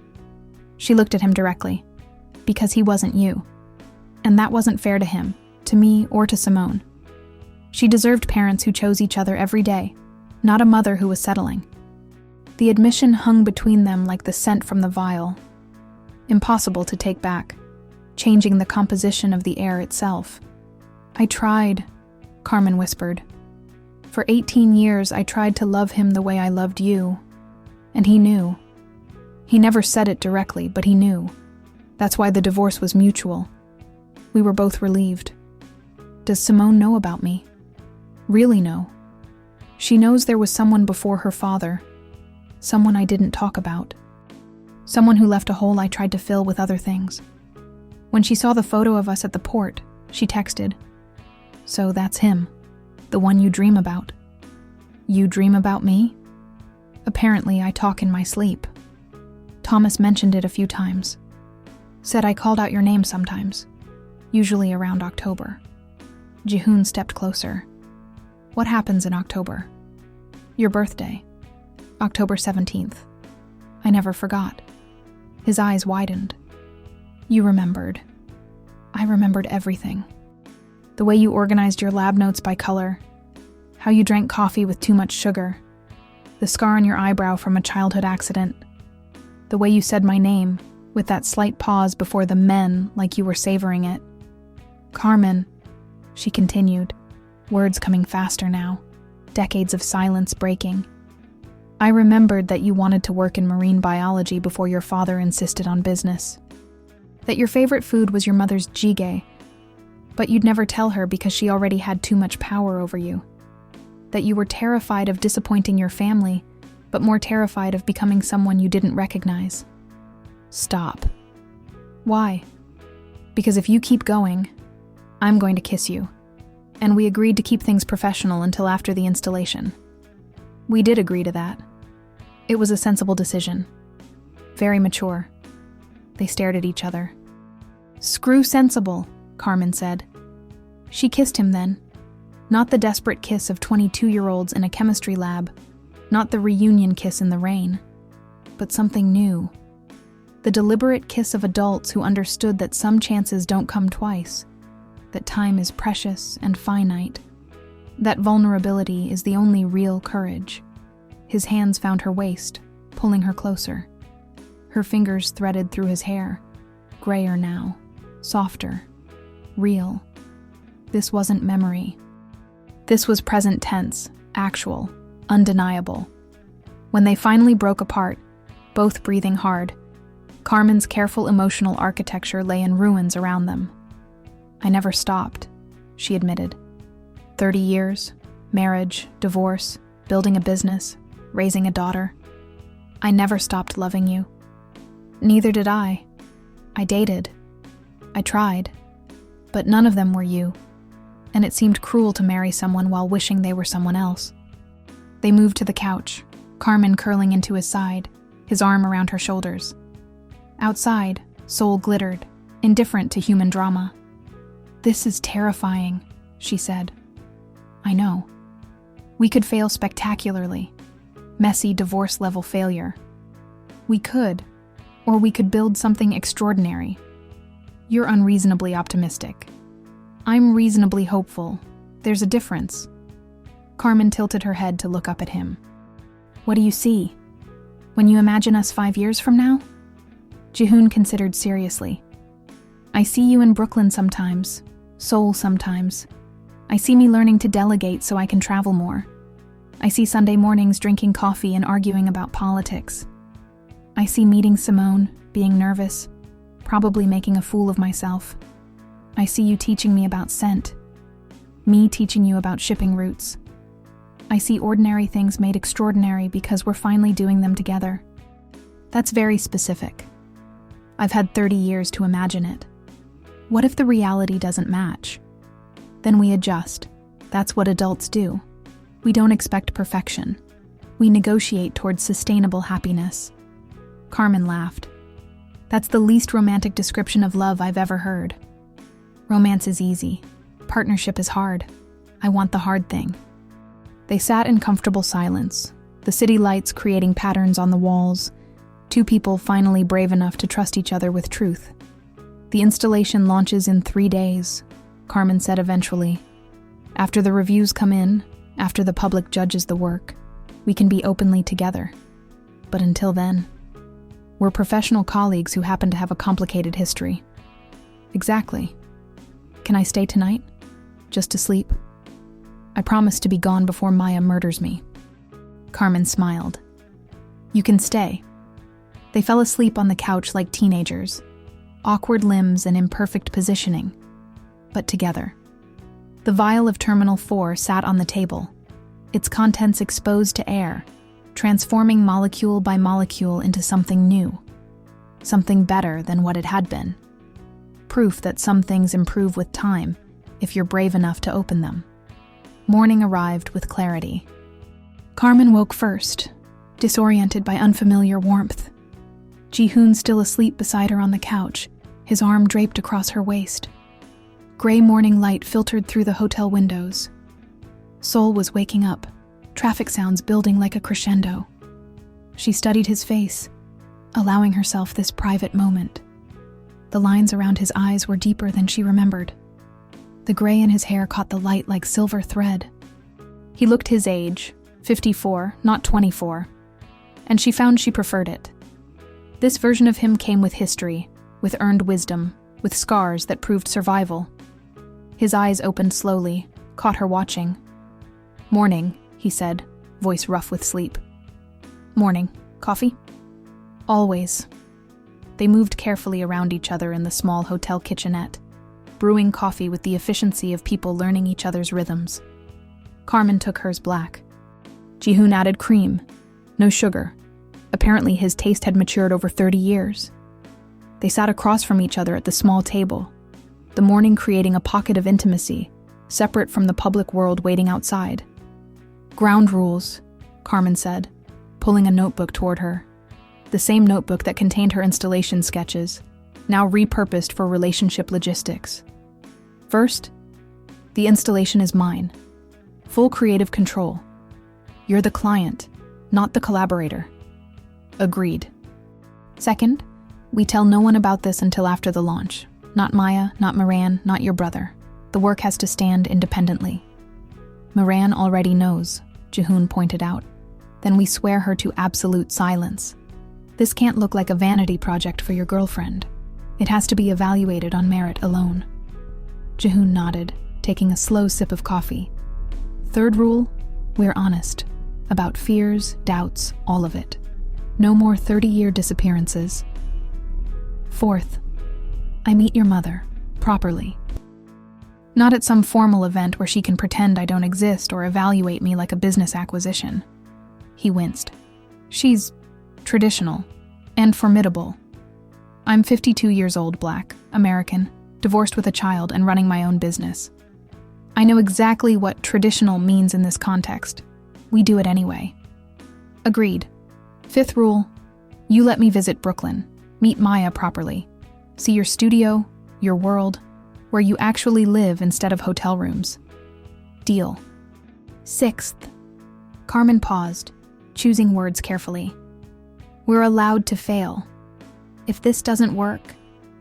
Speaker 1: She looked at him directly. Because he wasn't you. And that wasn't fair to him, to me, or to Simone. She deserved parents who chose each other every day, not a mother who was settling. The admission hung between them like the scent from the vial. Impossible to take back, changing the composition of the air itself. I tried, Carmen whispered. For 18 years, I tried to love him the way I loved you. And he knew. He never said it directly, but he knew. That's why the divorce was mutual. We were both relieved. Does Simone know about me? Really know? She knows there was someone before her father. Someone I didn't talk about. Someone who left a hole I tried to fill with other things. When she saw the photo of us at the port, she texted. So that's him. The one you dream about. You dream about me? Apparently, I talk in my sleep. Thomas mentioned it a few times. Said I called out your name sometimes. Usually around October. Ji-hoon stepped closer. What happens in October? Your birthday. October 17th. I never forgot. His eyes widened. You remembered. I remembered everything. The way you organized your lab notes by color. How you drank coffee with too much sugar. The scar on your eyebrow from a childhood accident. The way you said my name, with that slight pause before the men like you were savoring it. Carmen, she continued, words coming faster now, decades of silence breaking. I remembered that you wanted to work in marine biology before your father insisted on business. That your favorite food was your mother's jjigae, but you'd never tell her because she already had too much power over you. That you were terrified of disappointing your family, but more terrified of becoming someone you didn't recognize. Stop. Why? Because if you keep going, I'm going to kiss you. And we agreed to keep things professional until after the installation. We did agree to that. It was a sensible decision. Very mature. They stared at each other. Screw sensible, Carmen said. She kissed him then. Not the desperate kiss of 22-year-olds in a chemistry lab. Not the reunion kiss in the rain. But something new. The deliberate kiss of adults who understood that some chances don't come twice. That time is precious and finite. That vulnerability is the only real courage. His hands found her waist, pulling her closer. Her fingers threaded through his hair, grayer now, softer, real. This wasn't memory. This was present tense, actual, undeniable. When they finally broke apart, both breathing hard, Carmen's careful emotional architecture lay in ruins around them. I never stopped, she admitted. 30 years, marriage, divorce, building a business, raising a daughter. I never stopped loving you. Neither did I. I dated. I tried. But none of them were you. And it seemed cruel to marry someone while wishing they were someone else. They moved to the couch, Carmen curling into his side, his arm around her shoulders. Outside, Soul glittered, indifferent to human drama. This is terrifying, she said. I know. We could fail spectacularly. Messy divorce-level failure. We could, or we could build something extraordinary. You're unreasonably optimistic. I'm reasonably hopeful. There's a difference. Carmen tilted her head to look up at him. What do you see? When you imagine us 5 years from now? Jihoon considered seriously. I see you in Brooklyn sometimes, Seoul sometimes. I see me learning to delegate so I can travel more. I see Sunday mornings drinking coffee and arguing about politics. I see meeting Simone, being nervous, probably making a fool of myself. I see you teaching me about scent, me teaching you about shipping routes. I see ordinary things made extraordinary because we're finally doing them together. That's very specific. I've had 30 years to imagine it. What if the reality doesn't match? Then we adjust. That's what adults do. We don't expect perfection. We negotiate towards sustainable happiness. Carmen laughed. That's the least romantic description of love I've ever heard. Romance is easy. Partnership is hard. I want the hard thing. They sat in comfortable silence, the city lights creating patterns on the walls, two people finally brave enough to trust each other with truth. The installation launches in 3 days, Carmen said eventually. After the reviews come in, after the public judges the work, we can be openly together. But until then, we're professional colleagues who happen to have a complicated history. Exactly. Can I stay tonight? Just to sleep? I promise to be gone before Maya murders me. Carmen smiled. You can stay. They fell asleep on the couch like teenagers, awkward limbs and imperfect positioning, but together. The vial of Terminal 4 sat on the table, its contents exposed to air, transforming molecule by molecule into something new, something better than what it had been. Proof that some things improve with time if you're brave enough to open them. Morning arrived with clarity. Carmen woke first, disoriented by unfamiliar warmth. Jihoon still asleep beside her on the couch, his arm draped across her waist. Gray morning light filtered through the hotel windows. Seoul was waking up, traffic sounds building like a crescendo. She studied his face, allowing herself this private moment. The lines around his eyes were deeper than she remembered. The gray in his hair caught the light like silver thread. He looked his age, 54, not 24, and she found she preferred it. This version of him came with history, with earned wisdom, with scars that proved survival. His eyes opened slowly, caught her watching. Morning, he said, voice rough with sleep. Morning. Coffee? Always. They moved carefully around each other in the small hotel kitchenette, brewing coffee with the efficiency of people learning each other's rhythms. Carmen took hers black. Jihoon added cream, no sugar. Apparently his taste had matured over 30 years. They sat across from each other at the small table, the morning creating a pocket of intimacy, separate from the public world waiting outside. Ground rules, Carmen said, pulling a notebook toward her. The same notebook that contained her installation sketches, now repurposed for relationship logistics. First, the installation is mine. Full creative control. You're the client, not the collaborator. Agreed. Second, we tell no one about this until after the launch. Not Maya, not Moran, not your brother. The work has to stand independently. Moran already knows, Jihoon pointed out. Then we swear her to absolute silence. This can't look like a vanity project for your girlfriend. It has to be evaluated on merit alone. Jihoon nodded, taking a slow sip of coffee. Third rule, we're honest. About fears, doubts, all of it. No more 30-year disappearances. Fourth, I meet your mother, properly. Not at some formal event where she can pretend I don't exist or evaluate me like a business acquisition. He winced. She's traditional and formidable. I'm 52 years old, Black, American, divorced with a child and running my own business. I know exactly what traditional means in this context. We do it anyway. Agreed. Fifth rule, you let me visit Brooklyn, meet Maya properly, see your studio, your world, where you actually live instead of hotel rooms. Deal. Sixth, Carmen paused, choosing words carefully. We're allowed to fail. If this doesn't work,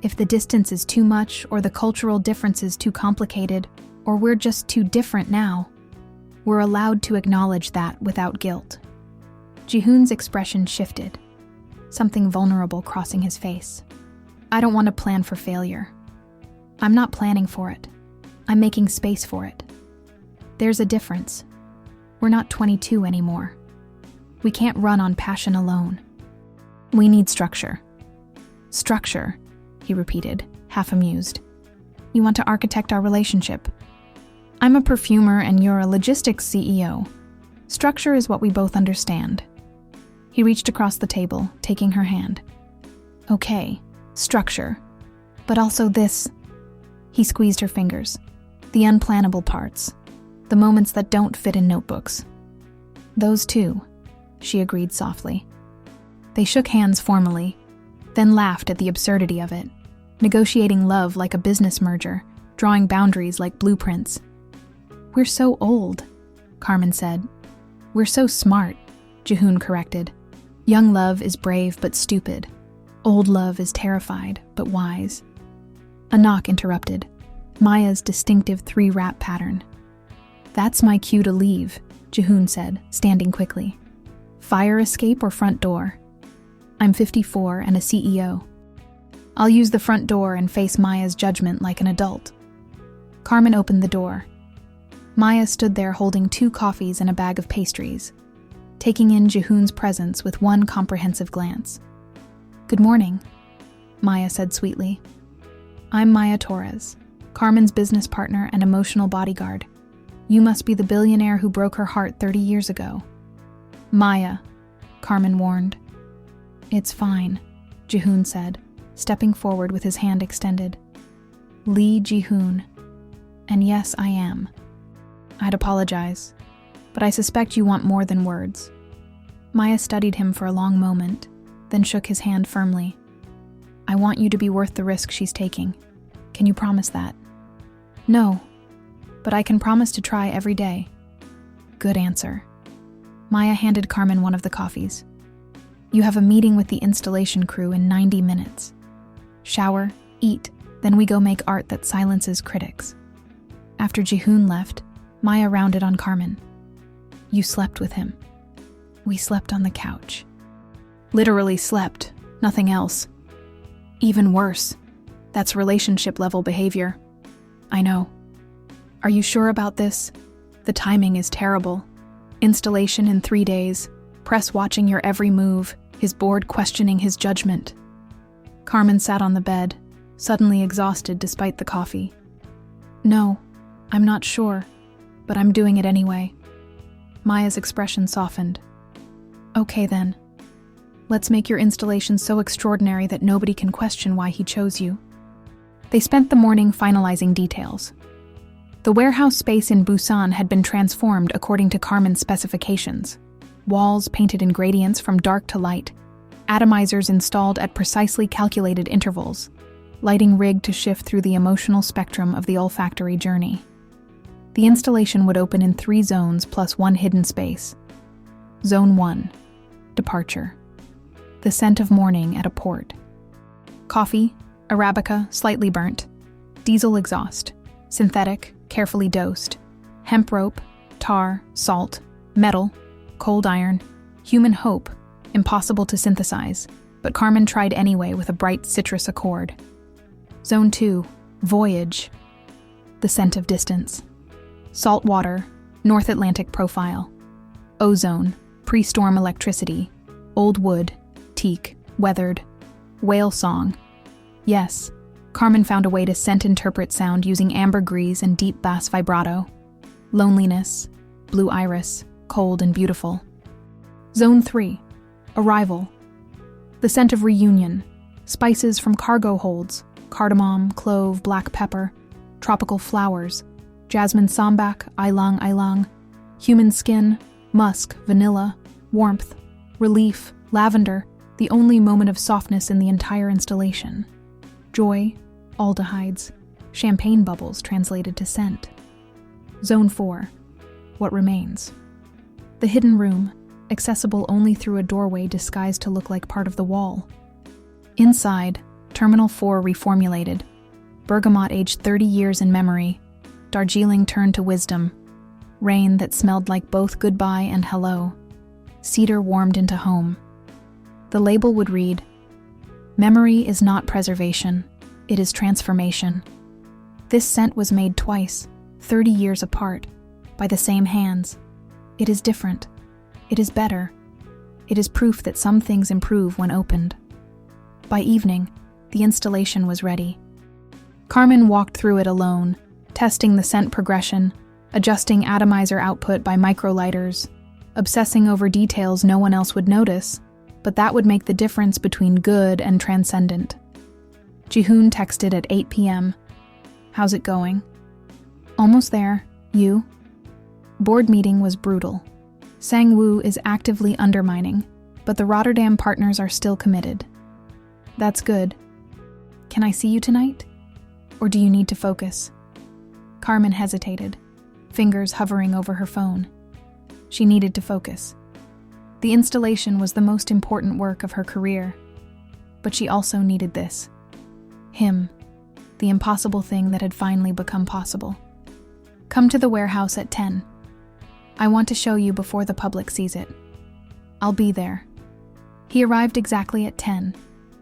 Speaker 1: if the distance is too much or the cultural difference is too complicated, or we're just too different now, we're allowed to acknowledge that without guilt. Jihoon's expression shifted, something vulnerable crossing his face. I don't want to plan for failure. I'm not planning for it. I'm making space for it. There's a difference. We're not 22 anymore. We can't run on passion alone. We need structure. Structure, he repeated, half amused. You want to architect our relationship. I'm a perfumer and you're a logistics CEO. Structure is what we both understand. He reached across the table, taking her hand. Okay, structure. But also this. He squeezed her fingers. The unplannable parts. The moments that don't fit in notebooks. Those too, she agreed softly. They shook hands formally, then laughed at the absurdity of it, negotiating love like a business merger, drawing boundaries like blueprints. We're so old, Carmen said. We're so smart, Jihoon corrected. Young love is brave but stupid. Old love is terrified but wise. A knock interrupted. Maya's distinctive 3-rap pattern. That's my cue to leave, Jihoon said, standing quickly. Fire escape or front door? I'm 54 and a CEO. I'll use the front door and face Maya's judgment like an adult. Carmen opened the door. Maya stood there holding 2 coffees and a bag of pastries, taking in Jihoon's presence with one comprehensive glance. Good morning, Maya said sweetly. I'm Maya Torres, Carmen's business partner and emotional bodyguard. You must be the billionaire who broke her heart 30 years ago. Maya, Carmen warned. It's fine, Jihoon said, stepping forward with his hand extended. Lee Jihoon. And yes, I am. I'd apologize, but I suspect you want more than words. Maya studied him for a long moment, then shook his hand firmly. I want you to be worth the risk she's taking. Can you promise that? No, but I can promise to try every day. Good answer. Maya handed Carmen one of the coffees. You have a meeting with the installation crew in 90 minutes. Shower, eat, then we go make art that silences critics. After Jihoon left, Maya rounded on Carmen. You slept with him. We slept on the couch. Literally slept, nothing else. Even worse, that's relationship-level behavior. I know. Are you sure about this? The timing is terrible. Installation in 3 days, press watching your every move, his board questioning his judgment. Carmen sat on the bed, suddenly exhausted despite the coffee. No, I'm not sure, but I'm doing it anyway. Maya's expression softened. Okay then. Let's make your installation so extraordinary that nobody can question why he chose you. They spent the morning finalizing details. The warehouse space in Busan had been transformed according to Carmen's specifications. Walls painted in gradients from dark to light, atomizers installed at precisely calculated intervals, lighting rigged to shift through the emotional spectrum of the olfactory journey. The installation would open in 3 zones plus 1 hidden space. Zone 1. Departure. The scent of morning at a port. Coffee, Arabica, slightly burnt. Diesel exhaust, synthetic, carefully dosed. Hemp rope, tar, salt, metal, cold iron, human hope, impossible to synthesize, but Carmen tried anyway with a bright citrus accord. Zone 2. Voyage. The scent of distance. Salt water, North Atlantic profile. Ozone, pre-storm electricity. Old wood, teak, weathered. Whale song. Yes, Carmen found a way to scent-interpret sound using ambergris and deep bass vibrato. Loneliness, blue iris, cold and beautiful. Zone 3. Arrival. The scent of reunion. Spices from cargo holds. Cardamom, clove, black pepper. Tropical flowers. Jasmine sambac, ylang ylang. Human skin, musk, vanilla, warmth, relief, lavender, the only moment of softness in the entire installation. Joy, aldehydes, champagne bubbles translated to scent. Zone 4. What remains? The hidden room, accessible only through a doorway disguised to look like part of the wall. Inside, Terminal 4 reformulated. Bergamot aged 30 years in memory. Darjeeling turned to wisdom. Rain that smelled like both goodbye and hello. Cedar warmed into home. The label would read, "Memory is not preservation, it is transformation." This scent was made twice, 30 years apart, by the same hands. It is different. It is better. It is proof that some things improve when opened. By evening, the installation was ready. Carmen walked through it alone, testing the scent progression, adjusting atomizer output by microlighters, obsessing over details no one else would notice, but that would make the difference between good and transcendent. Ji-hoon texted at 8 p.m. "How's it going?" "Almost there. You?" Board meeting was brutal. Sang-woo is actively undermining, but the Rotterdam partners are still committed. "That's good. Can I see you tonight? Or do you need to focus?" Carmen hesitated, fingers hovering over her phone. She needed to focus. The installation was the most important work of her career, but she also needed this. Him, the impossible thing that had finally become possible. "Come to the warehouse at 10. I want to show you before the public sees it." "I'll be there." He arrived exactly at 10,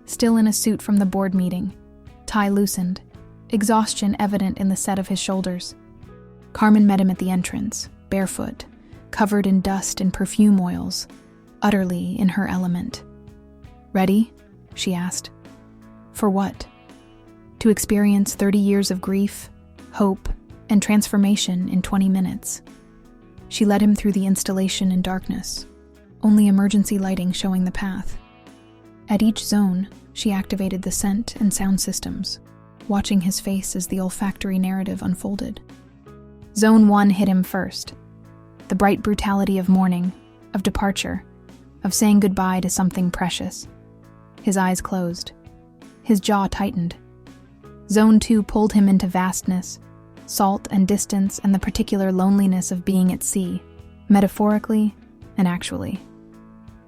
Speaker 1: still in a suit from the board meeting, tie loosened, exhaustion evident in the set of his shoulders. Carmen met him at the entrance, barefoot, covered in dust and perfume oils, utterly in her element. "Ready?" she asked. "For what?" "To experience 30 years of grief, hope, and transformation in 20 minutes. She led him through the installation in darkness, only emergency lighting showing the path. At each zone, she activated the scent and sound systems, watching his face as the olfactory narrative unfolded. Zone 1 hit him first. The bright brutality of morning, of departure, of saying goodbye to something precious. His eyes closed. His jaw tightened. Zone 2 pulled him into vastness, salt and distance and the particular loneliness of being at sea, metaphorically and actually.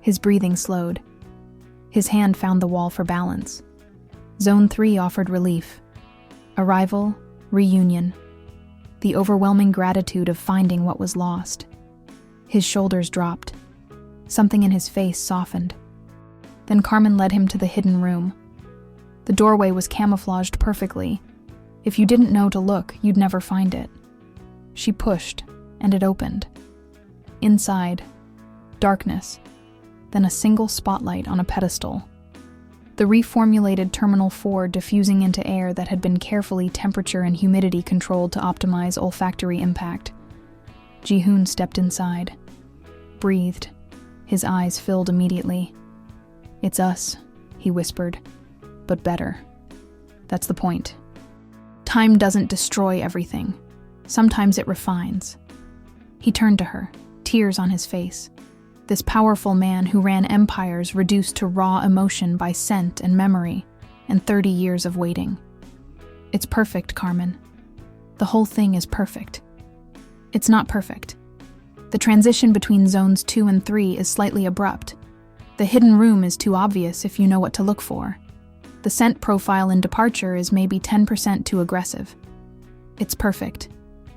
Speaker 1: His breathing slowed. His hand found the wall for balance. Zone 3 offered relief. Arrival, reunion. The overwhelming gratitude of finding what was lost. His shoulders dropped. Something in his face softened. Then Carmen led him to the hidden room. The doorway was camouflaged perfectly. If you didn't know to look, you'd never find it. She pushed, and it opened. Inside, darkness, then a single spotlight on a pedestal. The reformulated Terminal 4 diffusing into air that had been carefully temperature and humidity controlled to optimize olfactory impact. Ji-hoon stepped inside, breathed. His eyes filled immediately. "It's us," he whispered, "but better. That's the point. Time doesn't destroy everything. Sometimes it refines. He turned to her, tears on his face. This powerful man who ran empires reduced to raw emotion by scent and memory, and 30 years of waiting. It's perfect, Carmen. The whole thing is perfect. It's not perfect. The transition between zones 2 and 3 is slightly abrupt. The hidden room is too obvious if you know what to look for. The scent profile in departure is maybe 10% too aggressive. It's perfect,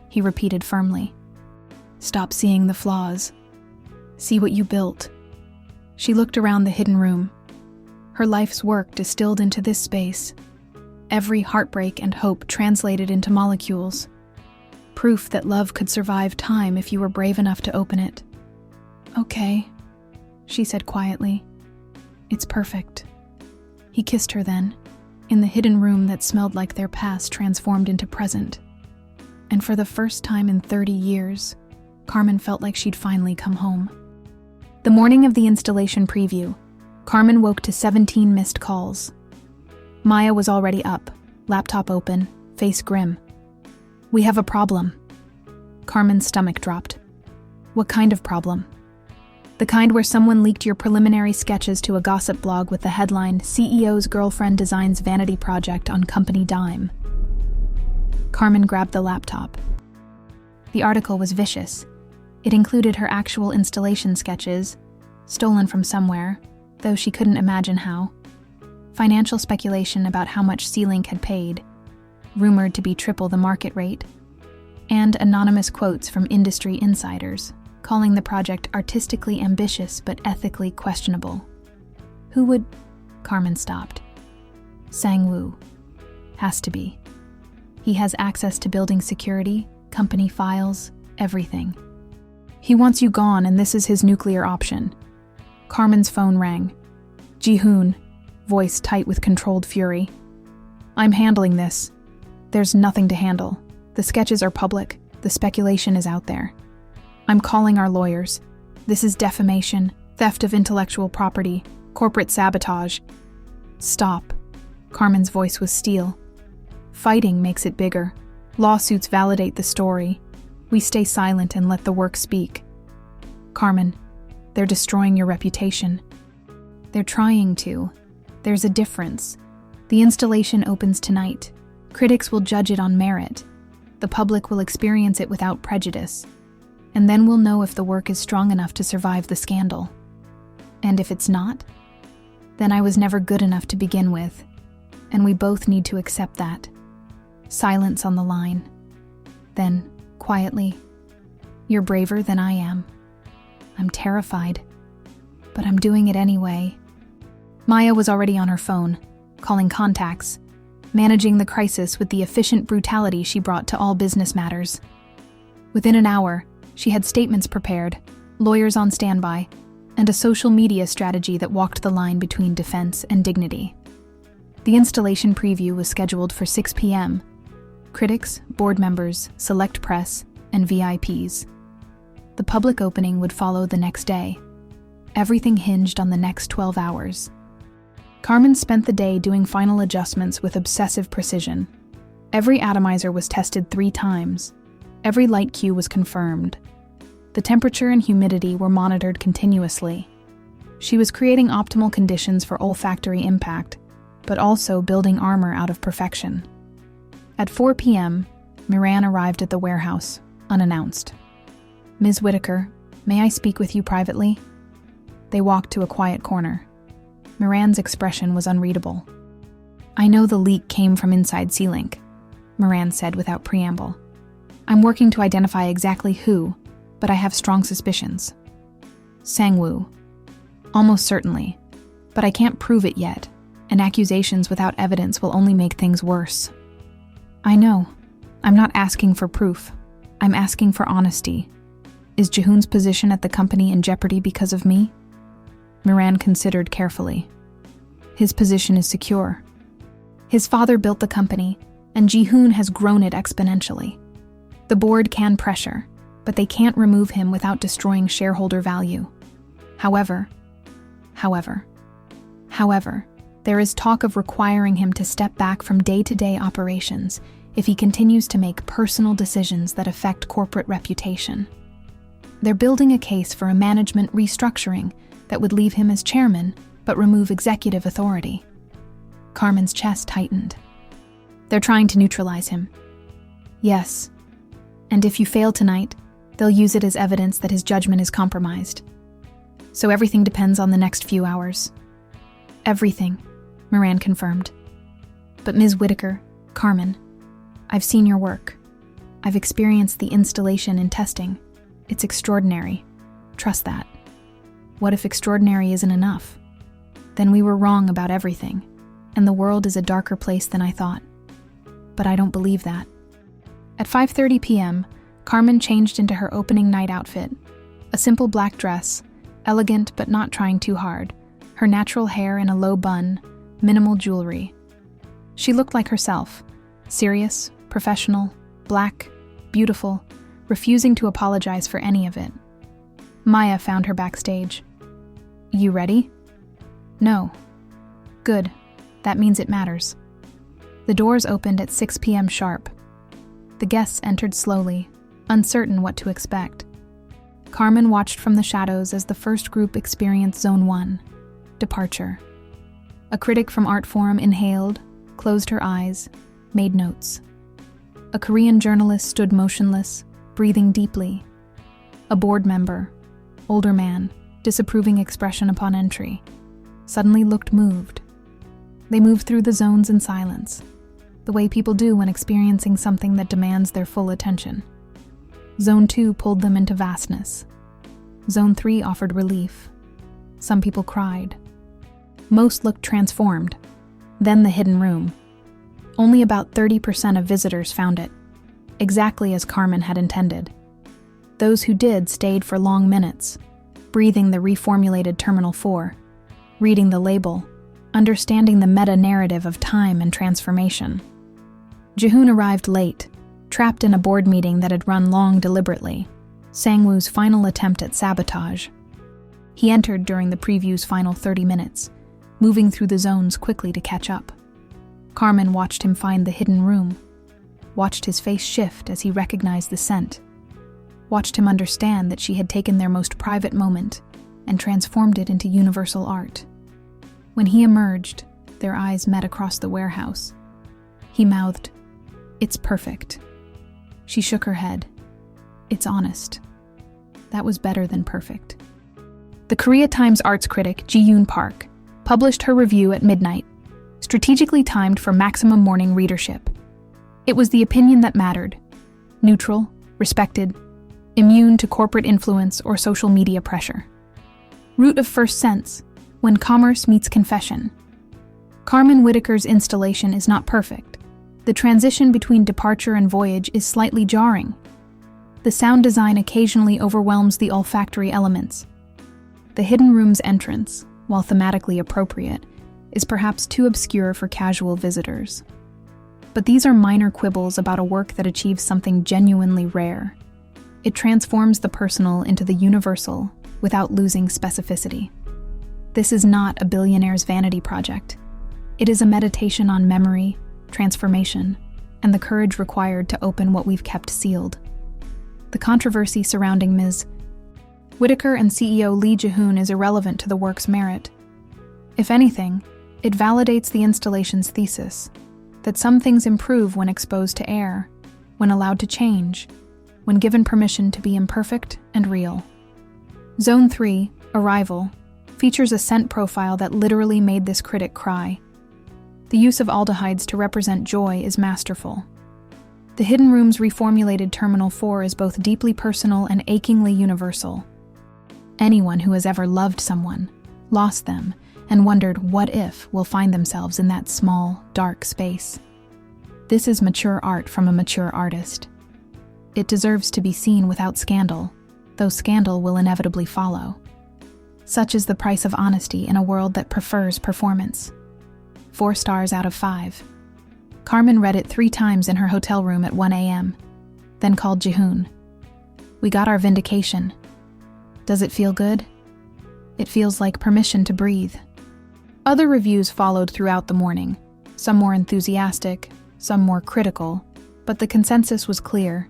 Speaker 1: he repeated firmly. Stop seeing the flaws. See what you built. She looked around the hidden room. Her life's work distilled into this space. Every heartbreak and hope translated into molecules. Proof that love could survive time if you were brave enough to open it. Okay, she said quietly. It's perfect. He kissed her then, in the hidden room that smelled like their past transformed into present. And for the first time in 30 years, Carmen felt like she'd finally come home. The morning of the installation preview, Carmen woke to 17 missed calls. Maya was already up, laptop open, face grim. We have a problem. Carmen's stomach dropped. What kind of problem? The kind where someone leaked your preliminary sketches to a gossip blog with the headline, CEO's girlfriend designs vanity project on company dime. Carmen grabbed the laptop. The article was vicious. It included her actual installation sketches, stolen from somewhere, though she couldn't imagine how. Financial speculation about how much C-Link had paid, rumored to be triple the market rate, and anonymous quotes from industry insiders, calling the project artistically ambitious but ethically questionable. Who would... Carmen stopped. Sang-woo. Has to be. He has access to building security, company files, everything. He wants you gone, and this is his nuclear option. Carmen's phone rang. Ji-hoon, voice tight with controlled fury. I'm handling this. There's nothing to handle. The sketches are public. The speculation is out there. I'm calling our lawyers. This is defamation, theft of intellectual property, corporate sabotage. Stop. Carmen's voice was steel. Fighting makes it bigger. Lawsuits validate the story. We stay silent and let the work speak. Carmen, they're destroying your reputation. They're trying to. There's a difference. The installation opens tonight. Critics will judge it on merit. The public will experience it without prejudice. And then we'll know if the work is strong enough to survive the scandal. And if it's not, then I was never good enough to begin with. And we both need to accept that. Silence on the line. Then, quietly, you're braver than I am. I'm terrified, but I'm doing it anyway. Maya was already on her phone, calling contacts, managing the crisis with the efficient brutality she brought to all business matters. Within an hour, she had statements prepared, lawyers on standby, and a social media strategy that walked the line between defense and dignity. The installation preview was scheduled for 6 p.m. Critics, board members, select press, and VIPs. The public opening would follow the next day. Everything hinged on the next 12 hours. Carmen spent the day doing final adjustments with obsessive precision. Every atomizer was tested 3 times. Every light cue was confirmed. The temperature and humidity were monitored continuously. She was creating optimal conditions for olfactory impact, but also building armor out of perfection. At 4 p.m., Miran arrived at the warehouse, unannounced. Ms. Whitaker, may I speak with you privately? They walked to a quiet corner. Miran's expression was unreadable. I know the leak came from inside C-Link, Miran said without preamble. I'm working to identify exactly who, but I have strong suspicions. Sang-woo. Almost certainly, but I can't prove it yet, and accusations without evidence will only make things worse. I know. I'm not asking for proof. I'm asking for honesty. Is Ji-hoon's position at the company in jeopardy because of me? Miran considered carefully. His position is secure. His father built the company, and Ji-hoon has grown it exponentially. The board can pressure, but they can't remove him without destroying shareholder value. However, there is talk of requiring him to step back from day-to-day operations if he continues to make personal decisions that affect corporate reputation. They're building a case for a management restructuring that would leave him as chairman but remove executive authority. Carmen's chest tightened. They're trying to neutralize him. Yes. And if you fail tonight, they'll use it as evidence that his judgment is compromised. So everything depends on the next few hours. Everything, Moran confirmed. But Ms. Whitaker, Carmen, I've seen your work. I've experienced the installation and testing. It's extraordinary. Trust that. What if extraordinary isn't enough? Then we were wrong about everything, and the world is a darker place than I thought. But I don't believe that. At 5:30 p.m., Carmen changed into her opening night outfit, a simple black dress, elegant but not trying too hard, her natural hair in a low bun, minimal jewelry. She looked like herself, serious, professional, black, beautiful, refusing to apologize for any of it. Maya found her backstage. You ready? No. Good. That means it matters. The doors opened at 6 p.m. sharp. The guests entered slowly, uncertain what to expect. Carmen watched from the shadows as the first group experienced Zone 1, departure. A critic from Art Forum inhaled, closed her eyes, made notes. A Korean journalist stood motionless, breathing deeply. A board member, older man, disapproving expression upon entry, suddenly looked moved. They moved through the zones in silence, the way people do when experiencing something that demands their full attention. Zone 2 pulled them into vastness. Zone 3 offered relief. Some people cried. Most looked transformed. Then the hidden room. Only about 30% of visitors found it, exactly as Carmen had intended. Those who did stayed for long minutes, breathing the reformulated Terminal 4, reading the label, understanding the meta-narrative of time and transformation. Jihoon arrived late, trapped in a board meeting that had run long deliberately, Sang-woo's final attempt at sabotage. He entered during the preview's final 30 minutes, moving through the zones quickly to catch up. Carmen watched him find the hidden room, watched his face shift as he recognized the scent, watched him understand that she had taken their most private moment and transformed it into universal art. When he emerged, their eyes met across the warehouse. He mouthed, "It's perfect." She shook her head. "It's honest." That was better than perfect. The Korea Times arts critic Ji-yoon Park published her review at midnight, strategically timed for maximum morning readership. It was the opinion that mattered, neutral, respected, immune to corporate influence or social media pressure. Root of first sense, when commerce meets confession. Carmen Whitaker's installation is not perfect. The transition between departure and voyage is slightly jarring. The sound design occasionally overwhelms the olfactory elements. The hidden room's entrance, while thematically appropriate, is perhaps too obscure for casual visitors. But these are minor quibbles about a work that achieves something genuinely rare. It transforms the personal into the universal without losing specificity. This is not a billionaire's vanity project. It is a meditation on memory, transformation, and the courage required to open what we've kept sealed. The controversy surrounding Ms. Whitaker and CEO Lee Ji-hoon is irrelevant to the work's merit. If anything, it validates the installation's thesis that some things improve when exposed to air, when allowed to change, when given permission to be imperfect and real. Zone 3, Arrival, features a scent profile that literally made this critic cry. The use of aldehydes to represent joy is masterful. The Hidden Room's reformulated Terminal 4 is both deeply personal and achingly universal. Anyone who has ever loved someone, lost them, and wondered what if will find themselves in that small, dark space. This is mature art from a mature artist. It deserves to be seen without scandal, though scandal will inevitably follow. Such is the price of honesty in a world that prefers performance. 4 stars out of 5. Carmen read it 3 times in her hotel room at 1 a.m., then called Ji-hoon. "We got our vindication. Does it feel good?" "It feels like permission to breathe." Other reviews followed throughout the morning, some more enthusiastic, some more critical, But the consensus was clear.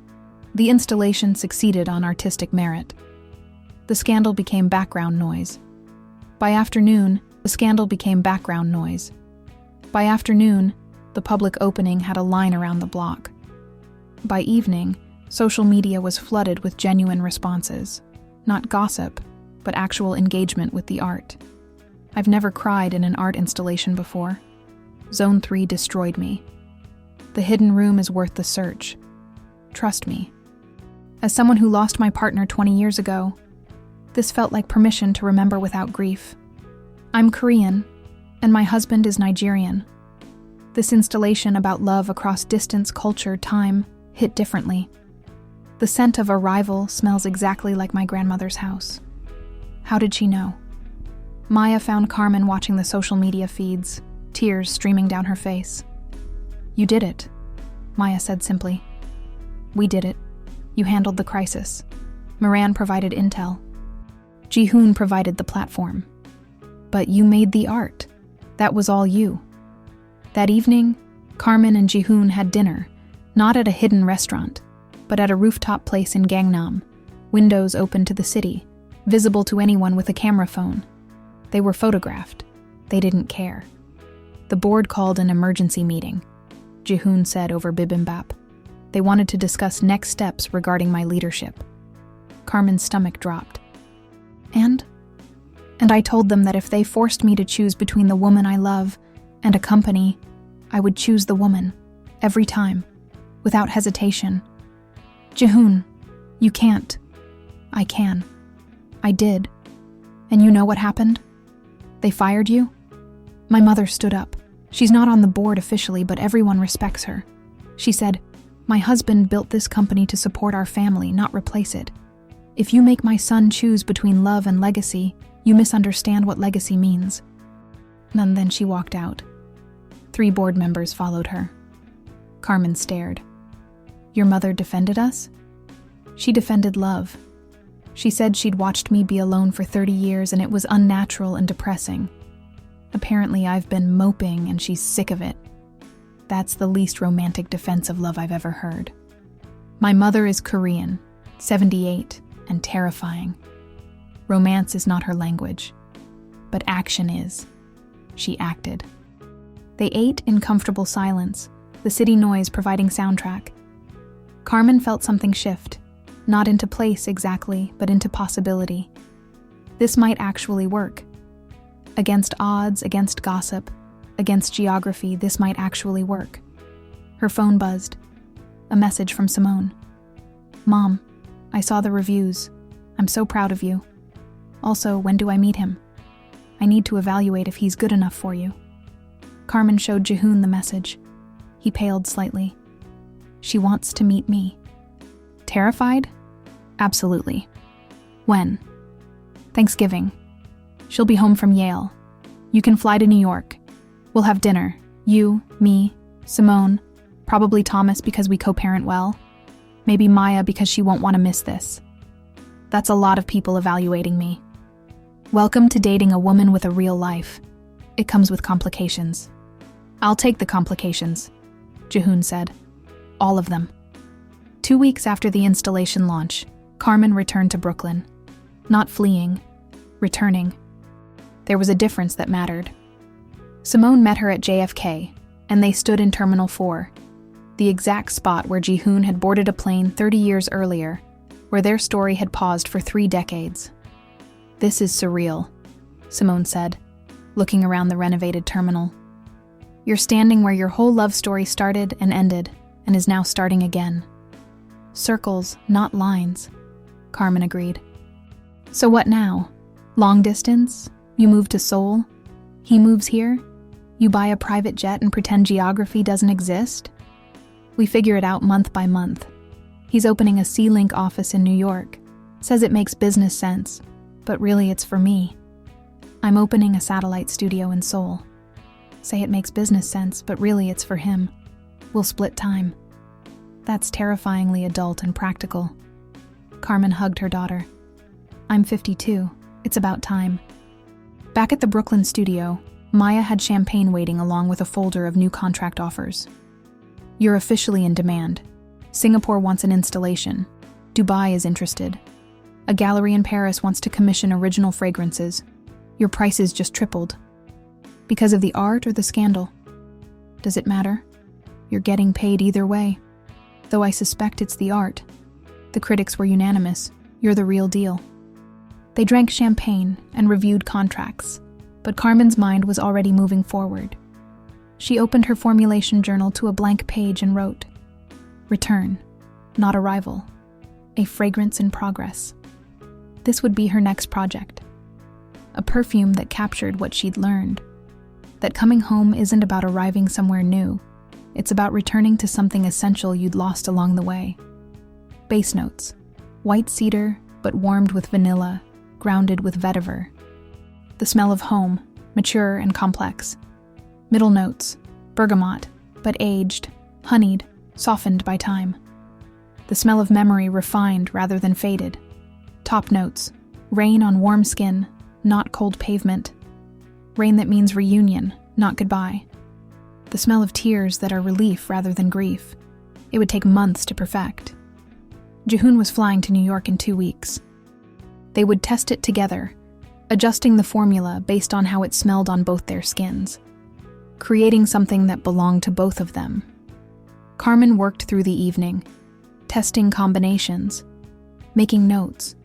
Speaker 1: The installation succeeded on artistic merit. The scandal became background noise. By afternoon, the scandal became background noise. By afternoon, the public opening had a line around the block. By evening, social media was flooded with genuine responses. Not gossip, but actual engagement with the art. I've never cried in an art installation before. Zone 3 destroyed me. The hidden room is worth the search. Trust me. As someone who lost my partner 20 years ago, this felt like permission to remember without grief. I'm Korean, and my husband is Nigerian. This installation about love across distance, culture, time, hit differently. The scent of arrival smells exactly like my grandmother's house. How did she know? Maya found Carmen watching the social media feeds, tears streaming down her face. You did it, Maya said simply. We did it. You handled the crisis. Moran provided intel. Ji-hoon provided the platform. But you made the art. That was all you. That evening, Carmen and Ji-hoon had dinner, not at a hidden restaurant, but at a rooftop place in Gangnam, windows open to the city, visible to anyone with a camera phone. They were photographed. They didn't care. The board called an emergency meeting, Ji-hoon said over bibimbap. They wanted to discuss next steps regarding my leadership. Carmen's stomach dropped. And I told them that if they forced me to choose between the woman I love and a company, I would choose the woman, every time, without hesitation. Ji-hoon, you can't. I can. I did. And you know what happened? They fired you? My mother stood up. She's not on the board officially, but everyone respects her. She said, my husband built this company to support our family, not replace it. If you make my son choose between love and legacy, you misunderstand what legacy means. And then she walked out. 3 board members followed her. Carmen stared. Your mother defended us? She defended love. She said she'd watched me be alone for 30 years and it was unnatural and depressing. Apparently I've been moping and she's sick of it. That's the least romantic defense of love I've ever heard. My mother is Korean, 78, and terrifying. Romance is not her language, but action is. She acted. They ate in comfortable silence, the city noise providing soundtrack. Carmen felt something shift, not into place exactly, but into possibility. This might actually work. Against odds, against gossip, against geography, this might actually work. Her phone buzzed. A message from Simone. Mom, I saw the reviews. I'm so proud of you. Also, when do I meet him? I need to evaluate if he's good enough for you. Carmen showed Ji-hoon the message. He paled slightly. She wants to meet me. Terrified? Absolutely. When? Thanksgiving. She'll be home from Yale. You can fly to New York. We'll have dinner. You, me, Simone, probably Thomas because we co-parent well. Maybe Maya because she won't want to miss this. That's a lot of people evaluating me. Welcome to dating a woman with a real life. It comes with complications. I'll take the complications, Ji-hoon said. All of them. 2 weeks after the installation launch, Carmen returned to Brooklyn. Not fleeing, returning. There was a difference that mattered. Simone met her at JFK, and they stood in Terminal 4, the exact spot where Ji-hoon had boarded a plane 30 years earlier, where their story had paused for 3 decades. This is surreal, Simone said, looking around the renovated terminal. You're standing where your whole love story started and ended, and is now starting again. Circles, not lines, Carmen agreed. So what now? Long distance? You move to Seoul? He moves here? You buy a private jet and pretend geography doesn't exist? We figure it out month by month. He's opening a C-Link office in New York. Says it makes business sense, but really it's for me. I'm opening a satellite studio in Seoul. Say it makes business sense, but really it's for him. We'll split time. That's terrifyingly adult and practical. Carmen hugged her daughter. I'm 52. It's about time. Back at the Brooklyn studio, Maya had champagne waiting along with a folder of new contract offers. You're officially in demand. Singapore wants an installation. Dubai is interested. A gallery in Paris wants to commission original fragrances. Your prices just tripled. Because of the art or the scandal? Does it matter? You're getting paid either way. Though I suspect it's the art. The critics were unanimous. You're the real deal. They drank champagne and reviewed contracts, but Carmen's mind was already moving forward. She opened her formulation journal to a blank page and wrote, "Return, not arrival. A fragrance in progress." This would be her next project. A perfume that captured what she'd learned. That coming home isn't about arriving somewhere new. It's about returning to something essential you'd lost along the way. Base notes: white cedar, but warmed with vanilla, grounded with vetiver. The smell of home, mature and complex. Middle notes: bergamot, but aged, honeyed, softened by time. The smell of memory refined rather than faded. Top notes: rain on warm skin, not cold pavement. Rain that means reunion, not goodbye. The smell of tears that are relief rather than grief. It would take months to perfect. Jihoon was flying to New York in 2 weeks. They would test it together, adjusting the formula based on how it smelled on both their skins, creating something that belonged to both of them. Carmen worked through the evening, testing combinations, making notes,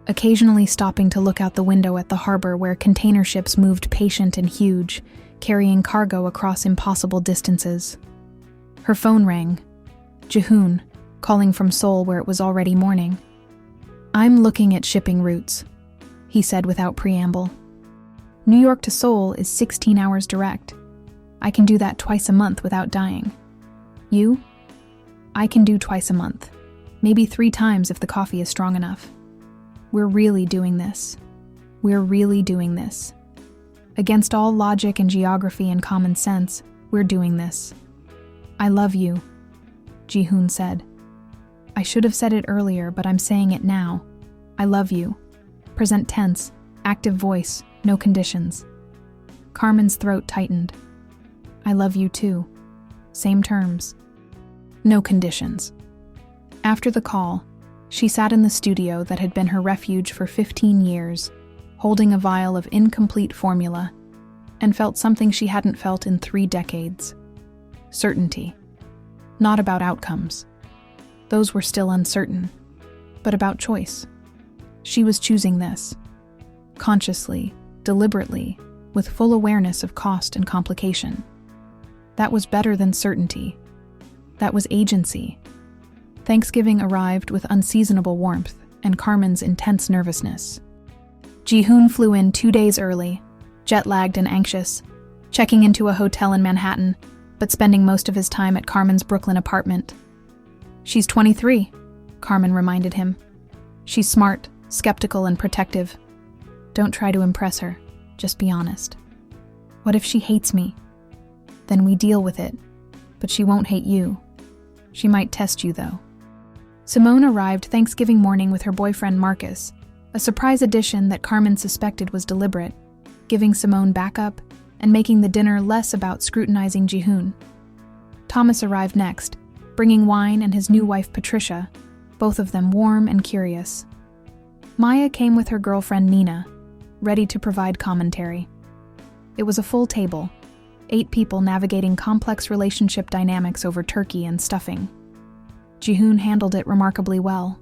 Speaker 1: occasionally stopping to look out the window at the harbor where container ships moved patient and huge, carrying cargo across impossible distances. Her phone rang. Jihoon, calling from Seoul where it was already morning. "I'm looking at shipping routes," he said without preamble. "New York to Seoul is 16 hours direct. I can do that twice a month without dying. You? I can do twice a month, maybe 3 times if the coffee is strong enough. We're really doing this. We're really doing this. Against all logic and geography and common sense, we're doing this. I love you," Jihoon said. "I should have said it earlier, but I'm saying it now. I love you. Present tense, active voice, no conditions." Carmen's throat tightened. "I love you too. Same terms. No conditions." After the call, she sat in the studio that had been her refuge for 15 years, holding a vial of incomplete formula, and felt something she hadn't felt in 3 decades. Certainty. Not about outcomes. Those were still uncertain, but about choice. She was choosing this. Consciously, deliberately, with full awareness of cost and complication. That was better than certainty. That was agency. Thanksgiving arrived with unseasonable warmth and Carmen's intense nervousness. Jihoon flew in 2 days early, jet-lagged and anxious, checking into a hotel in Manhattan, but spending most of his time at Carmen's Brooklyn apartment. "She's 23, Carmen reminded him. "She's smart, skeptical, and protective. Don't try to impress her, just be honest. What if she hates me? Then we deal with it, but she won't hate you. She might test you, though." Simone arrived Thanksgiving morning with her boyfriend Marcus, a surprise addition that Carmen suspected was deliberate, giving Simone backup and making the dinner less about scrutinizing Jihoon. Thomas arrived next, bringing wine and his new wife Patricia, both of them warm and curious. Maya came with her girlfriend Nina, ready to provide commentary. It was a full table, 8 people navigating complex relationship dynamics over turkey and stuffing. Jihoon handled it remarkably well.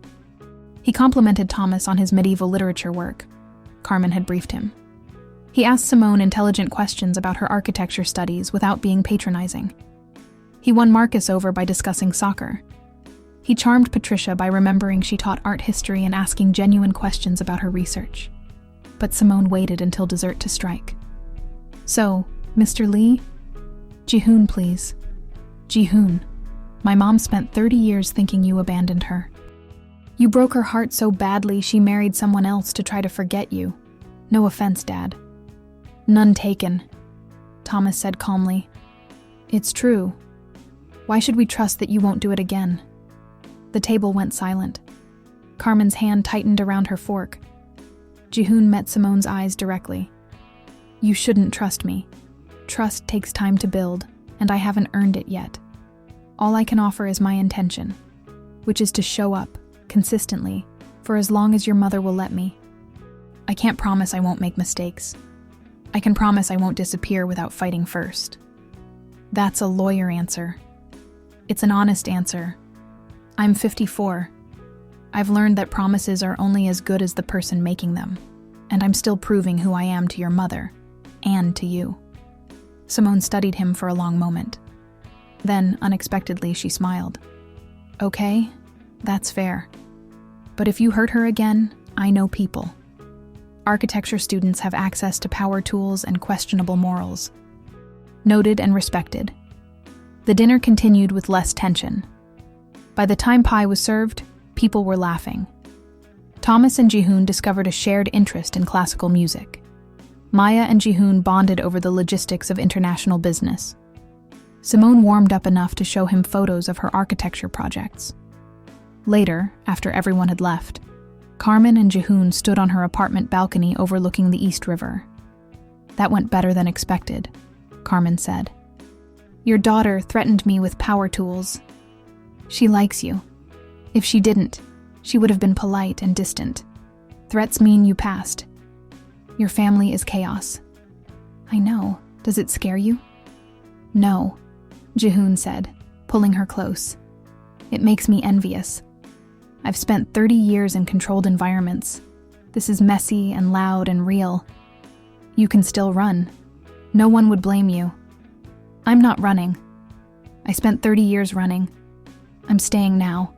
Speaker 1: He complimented Thomas on his medieval literature work. Carmen had briefed him. He asked Simone intelligent questions about her architecture studies without being patronizing. He won Marcus over by discussing soccer. He charmed Patricia by remembering she taught art history and asking genuine questions about her research. But Simone waited until dessert to strike. "So, Mr. Lee?" "Jihoon, please." "Jihoon, my mom spent 30 years thinking you abandoned her. You broke her heart so badly she married someone else to try to forget you. No offense, Dad." "None taken," Thomas said calmly. "It's true. Why should we trust that you won't do it again?" The table went silent. Carmen's hand tightened around her fork. Jihoon met Simone's eyes directly. "You shouldn't trust me. Trust takes time to build, and I haven't earned it yet. All I can offer is my intention, which is to show up, consistently, for as long as your mother will let me. I can't promise I won't make mistakes. I can promise I won't disappear without fighting first. That's a lawyer answer. It's an honest answer. I'm 54. I've learned that promises are only as good as the person making them, and I'm still proving who I am to your mother, and to you. Simone studied him for a long moment. Then, unexpectedly, she smiled. Okay, that's fair. But if you hurt her again, I know people. Architecture students have access to power tools and questionable morals. Noted and respected. The dinner continued with less tension. By the time pie was served, people were laughing. Thomas and Jihoon discovered a shared interest in classical music. Maya and Jihoon bonded over the logistics of international business. Simone warmed up enough to show him photos of her architecture projects. Later, after everyone had left, Carmen and Jihoon stood on her apartment balcony overlooking the East River. That went better than expected, Carmen said. Your daughter threatened me with power tools. She likes you. If she didn't, she would have been polite and distant. Threats mean you passed. Your family is chaos. I know. Does it scare you? No, Jihoon said, pulling her close. It makes me envious. I've spent 30 years in controlled environments. This is messy and loud and real. You can still run. No one would blame you. I'm not running. I spent 30 years running. I'm staying now.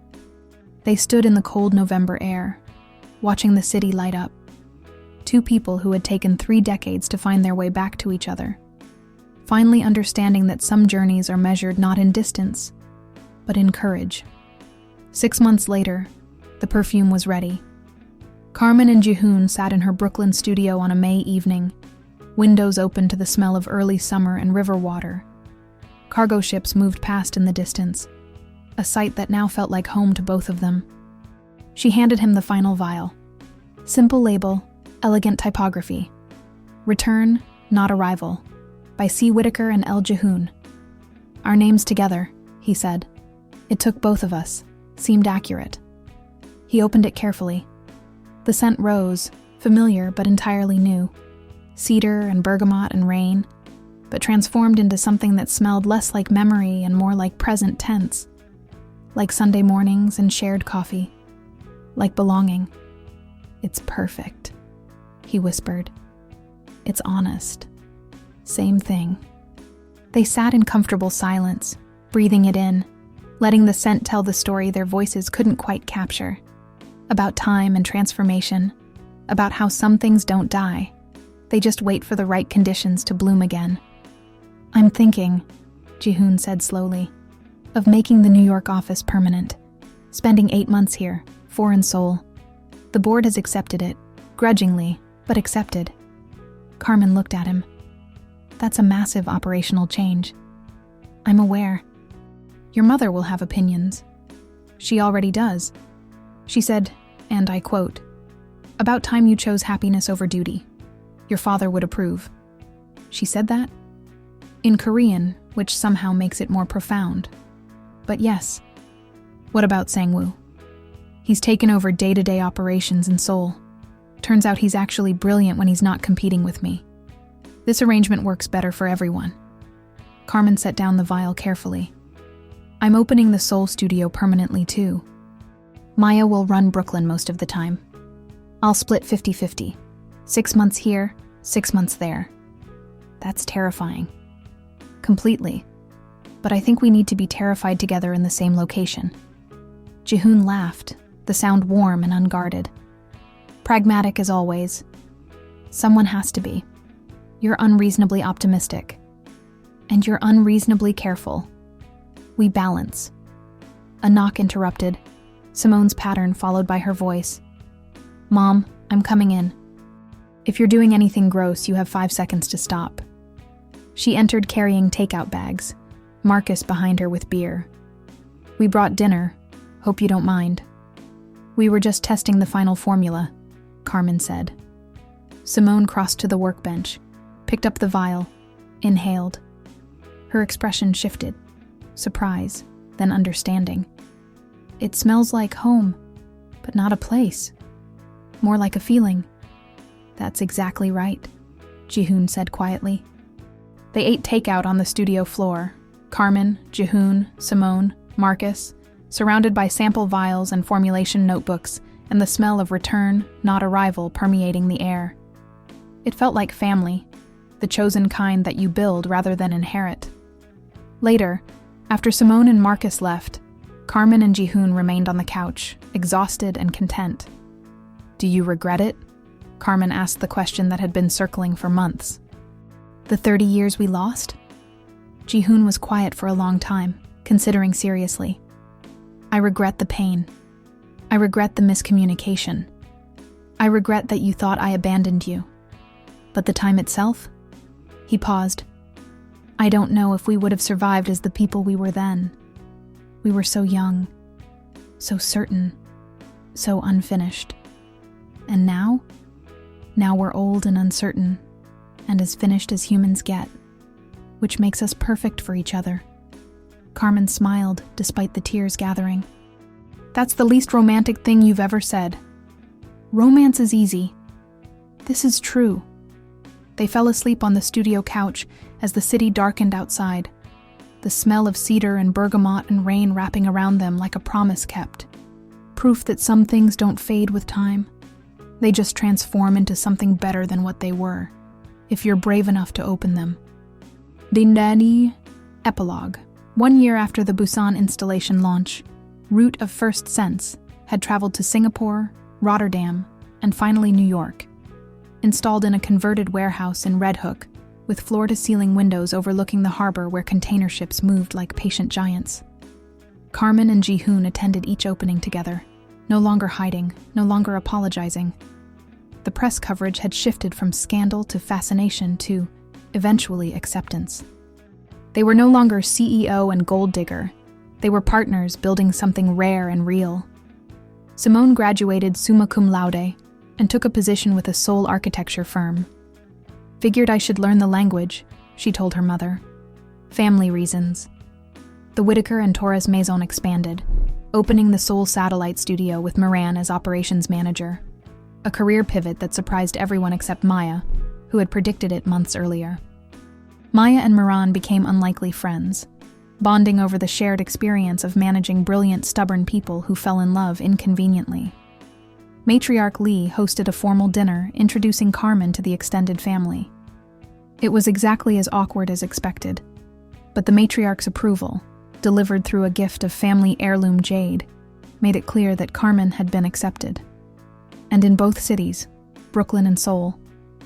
Speaker 1: They stood in the cold November air, watching the city light up. Two people who had taken 3 decades to find their way back to each other, finally understanding that some journeys are measured not in distance, but in courage. 6 months later, the perfume was ready. Carmen and Jihoon sat in her Brooklyn studio on a May evening, windows open to the smell of early summer and river water. Cargo ships moved past in the distance, a sight that now felt like home to both of them. She handed him the final vial. Simple label, elegant typography. Return, not arrival. By C. Whitaker and L. Jihoon. Our names together, he said. It took both of us. Seemed accurate. He opened it carefully. The scent rose, familiar but entirely new. Cedar and bergamot and rain, but transformed into something that smelled less like memory and more like present tense. Like Sunday mornings and shared coffee. Like belonging. It's perfect, he whispered. It's honest. Same thing. They sat in comfortable silence, breathing it in, letting the scent tell the story their voices couldn't quite capture. About time and transformation, about how some things don't die. They just wait for the right conditions to bloom again. I'm thinking, Jihoon said slowly, of making the New York office permanent, spending 8 months here, 4 in Seoul. The board has accepted it, grudgingly, but accepted. Carmen looked at him. That's a massive operational change. I'm aware. Your mother will have opinions. She already does. She said, and I quote, "About time you chose happiness over duty. Your father would approve." She said that? In Korean, which somehow makes it more profound. But yes. What about Sang-woo? He's taken over day-to-day operations in Seoul. Turns out he's actually brilliant when he's not competing with me. This arrangement works better for everyone. Carmen set down the vial carefully. I'm opening the Seoul studio permanently too. Maya will run Brooklyn most of the time. I'll split 50-50. 6 months here, 6 months there. That's terrifying. Completely. But I think we need to be terrified together in the same location. Jihoon laughed, the sound warm and unguarded. Pragmatic as always. Someone has to be. You're unreasonably optimistic. And you're unreasonably careful. We balance. A knock interrupted, Simone's pattern followed by her voice. Mom, I'm coming in. If you're doing anything gross, you have 5 seconds to stop. She entered carrying takeout bags, Marcus behind her with beer. We brought dinner. Hope you don't mind. We were just testing the final formula, Carmen said. Simone crossed to the workbench, picked up the vial, inhaled. Her expression shifted. Surprise, then understanding. It smells like home, but not a place. More like a feeling. That's exactly right, Jihoon said quietly. They ate takeout on the studio floor. Carmen, Jihoon, Simone, Marcus, surrounded by sample vials and formulation notebooks, and the smell of return, not arrival, permeating the air. It felt like family, the chosen kind that you build rather than inherit. Later, after Simone and Marcus left, Carmen and Jihoon remained on the couch, exhausted and content. "Do you regret it?" Carmen asked the question that had been circling for months. "The 30 years we lost?" Jihoon was quiet for a long time, considering seriously. "I regret the pain. I regret the miscommunication. I regret that you thought I abandoned you. But the time itself?" He paused. "I don't know if we would have survived as the people we were then. We were so young, so certain, so unfinished. And now? Now we're old and uncertain, and as finished as humans get, which makes us perfect for each other." Carmen smiled, despite the tears gathering. "That's the least romantic thing you've ever said. Romance is easy. This is true." They fell asleep on the studio couch as the city darkened outside, the smell of cedar and bergamot and rain wrapping around them like a promise kept. Proof that some things don't fade with time. They just transform into something better than what they were, if you're brave enough to open them. Dindani. Epilogue. 1 year after the Busan installation launch, Root of First Sense had traveled to Singapore, Rotterdam, and finally New York. Installed in a converted warehouse in Red Hook, with floor-to-ceiling windows overlooking the harbor where container ships moved like patient giants. Carmen and Jihoon attended each opening together, no longer hiding, no longer apologizing. The press coverage had shifted from scandal to fascination to, eventually, acceptance. They were no longer CEO and gold digger. They were partners building something rare and real. Simone graduated summa cum laude and took a position with a Seoul architecture firm. "Figured I should learn the language," she told her mother. "Family reasons." The Whitaker and Torres Maison expanded, opening the Seoul satellite studio with Moran as operations manager, a career pivot that surprised everyone except Maya, who had predicted it months earlier. Maya and Moran became unlikely friends, bonding over the shared experience of managing brilliant, stubborn people who fell in love inconveniently. Matriarch Lee hosted a formal dinner introducing Carmen to the extended family. It was exactly as awkward as expected, but the matriarch's approval, delivered through a gift of family heirloom jade, made it clear that Carmen had been accepted. And in both cities, Brooklyn and Seoul,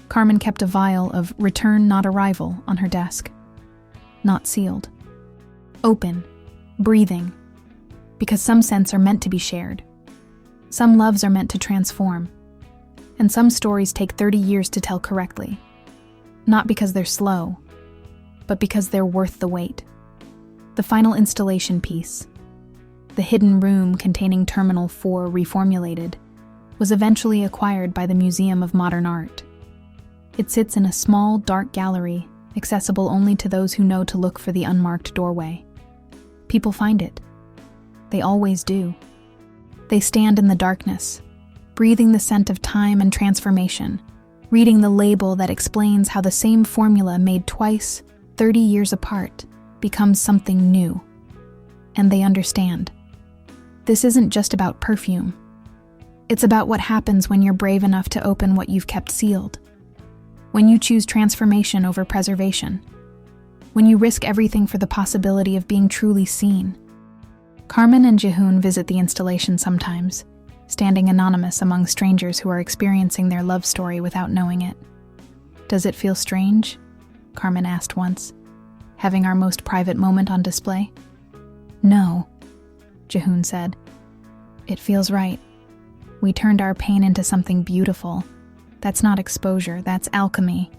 Speaker 1: Carmen kept a vial of return not arrival on her desk. Not sealed. Open. Breathing. Because some scents are meant to be shared. Some loves are meant to transform. And some stories take 30 years to tell correctly. Not because they're slow, but because they're worth the wait. The final installation piece, the hidden room containing Terminal 4 reformulated, was eventually acquired by the Museum of Modern Art. It sits in a small, dark gallery, accessible only to those who know to look for the unmarked doorway. People find it. They always do. They stand in the darkness, breathing the scent of time and transformation, reading the label that explains how the same formula made twice, 30 years apart, becomes something new. And they understand. This isn't just about perfume. It's about what happens when you're brave enough to open what you've kept sealed. When you choose transformation over preservation. When you risk everything for the possibility of being truly seen. Carmen and Jihoon visit the installation sometimes, standing anonymous among strangers who are experiencing their love story without knowing it. "Does it feel strange?" Carmen asked once, "having our most private moment on display?" "No," Jihoon said. "It feels right. We turned our pain into something beautiful. That's not exposure, that's alchemy."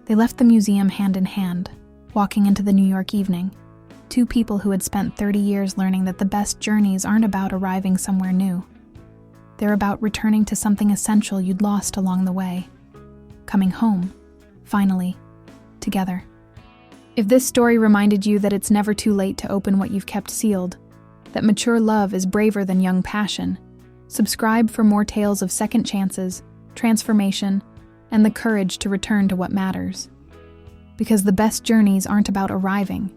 Speaker 1: They left the museum hand in hand, walking into the New York evening. Two people who had spent 30 years learning that the best journeys aren't about arriving somewhere new. They're about returning to something essential you'd lost along the way. Coming home, finally, together. If this story reminded you that it's never too late to open what you've kept sealed, that mature love is braver than young passion, subscribe for more tales of second chances, transformation, and the courage to return to what matters. Because the best journeys aren't about arriving,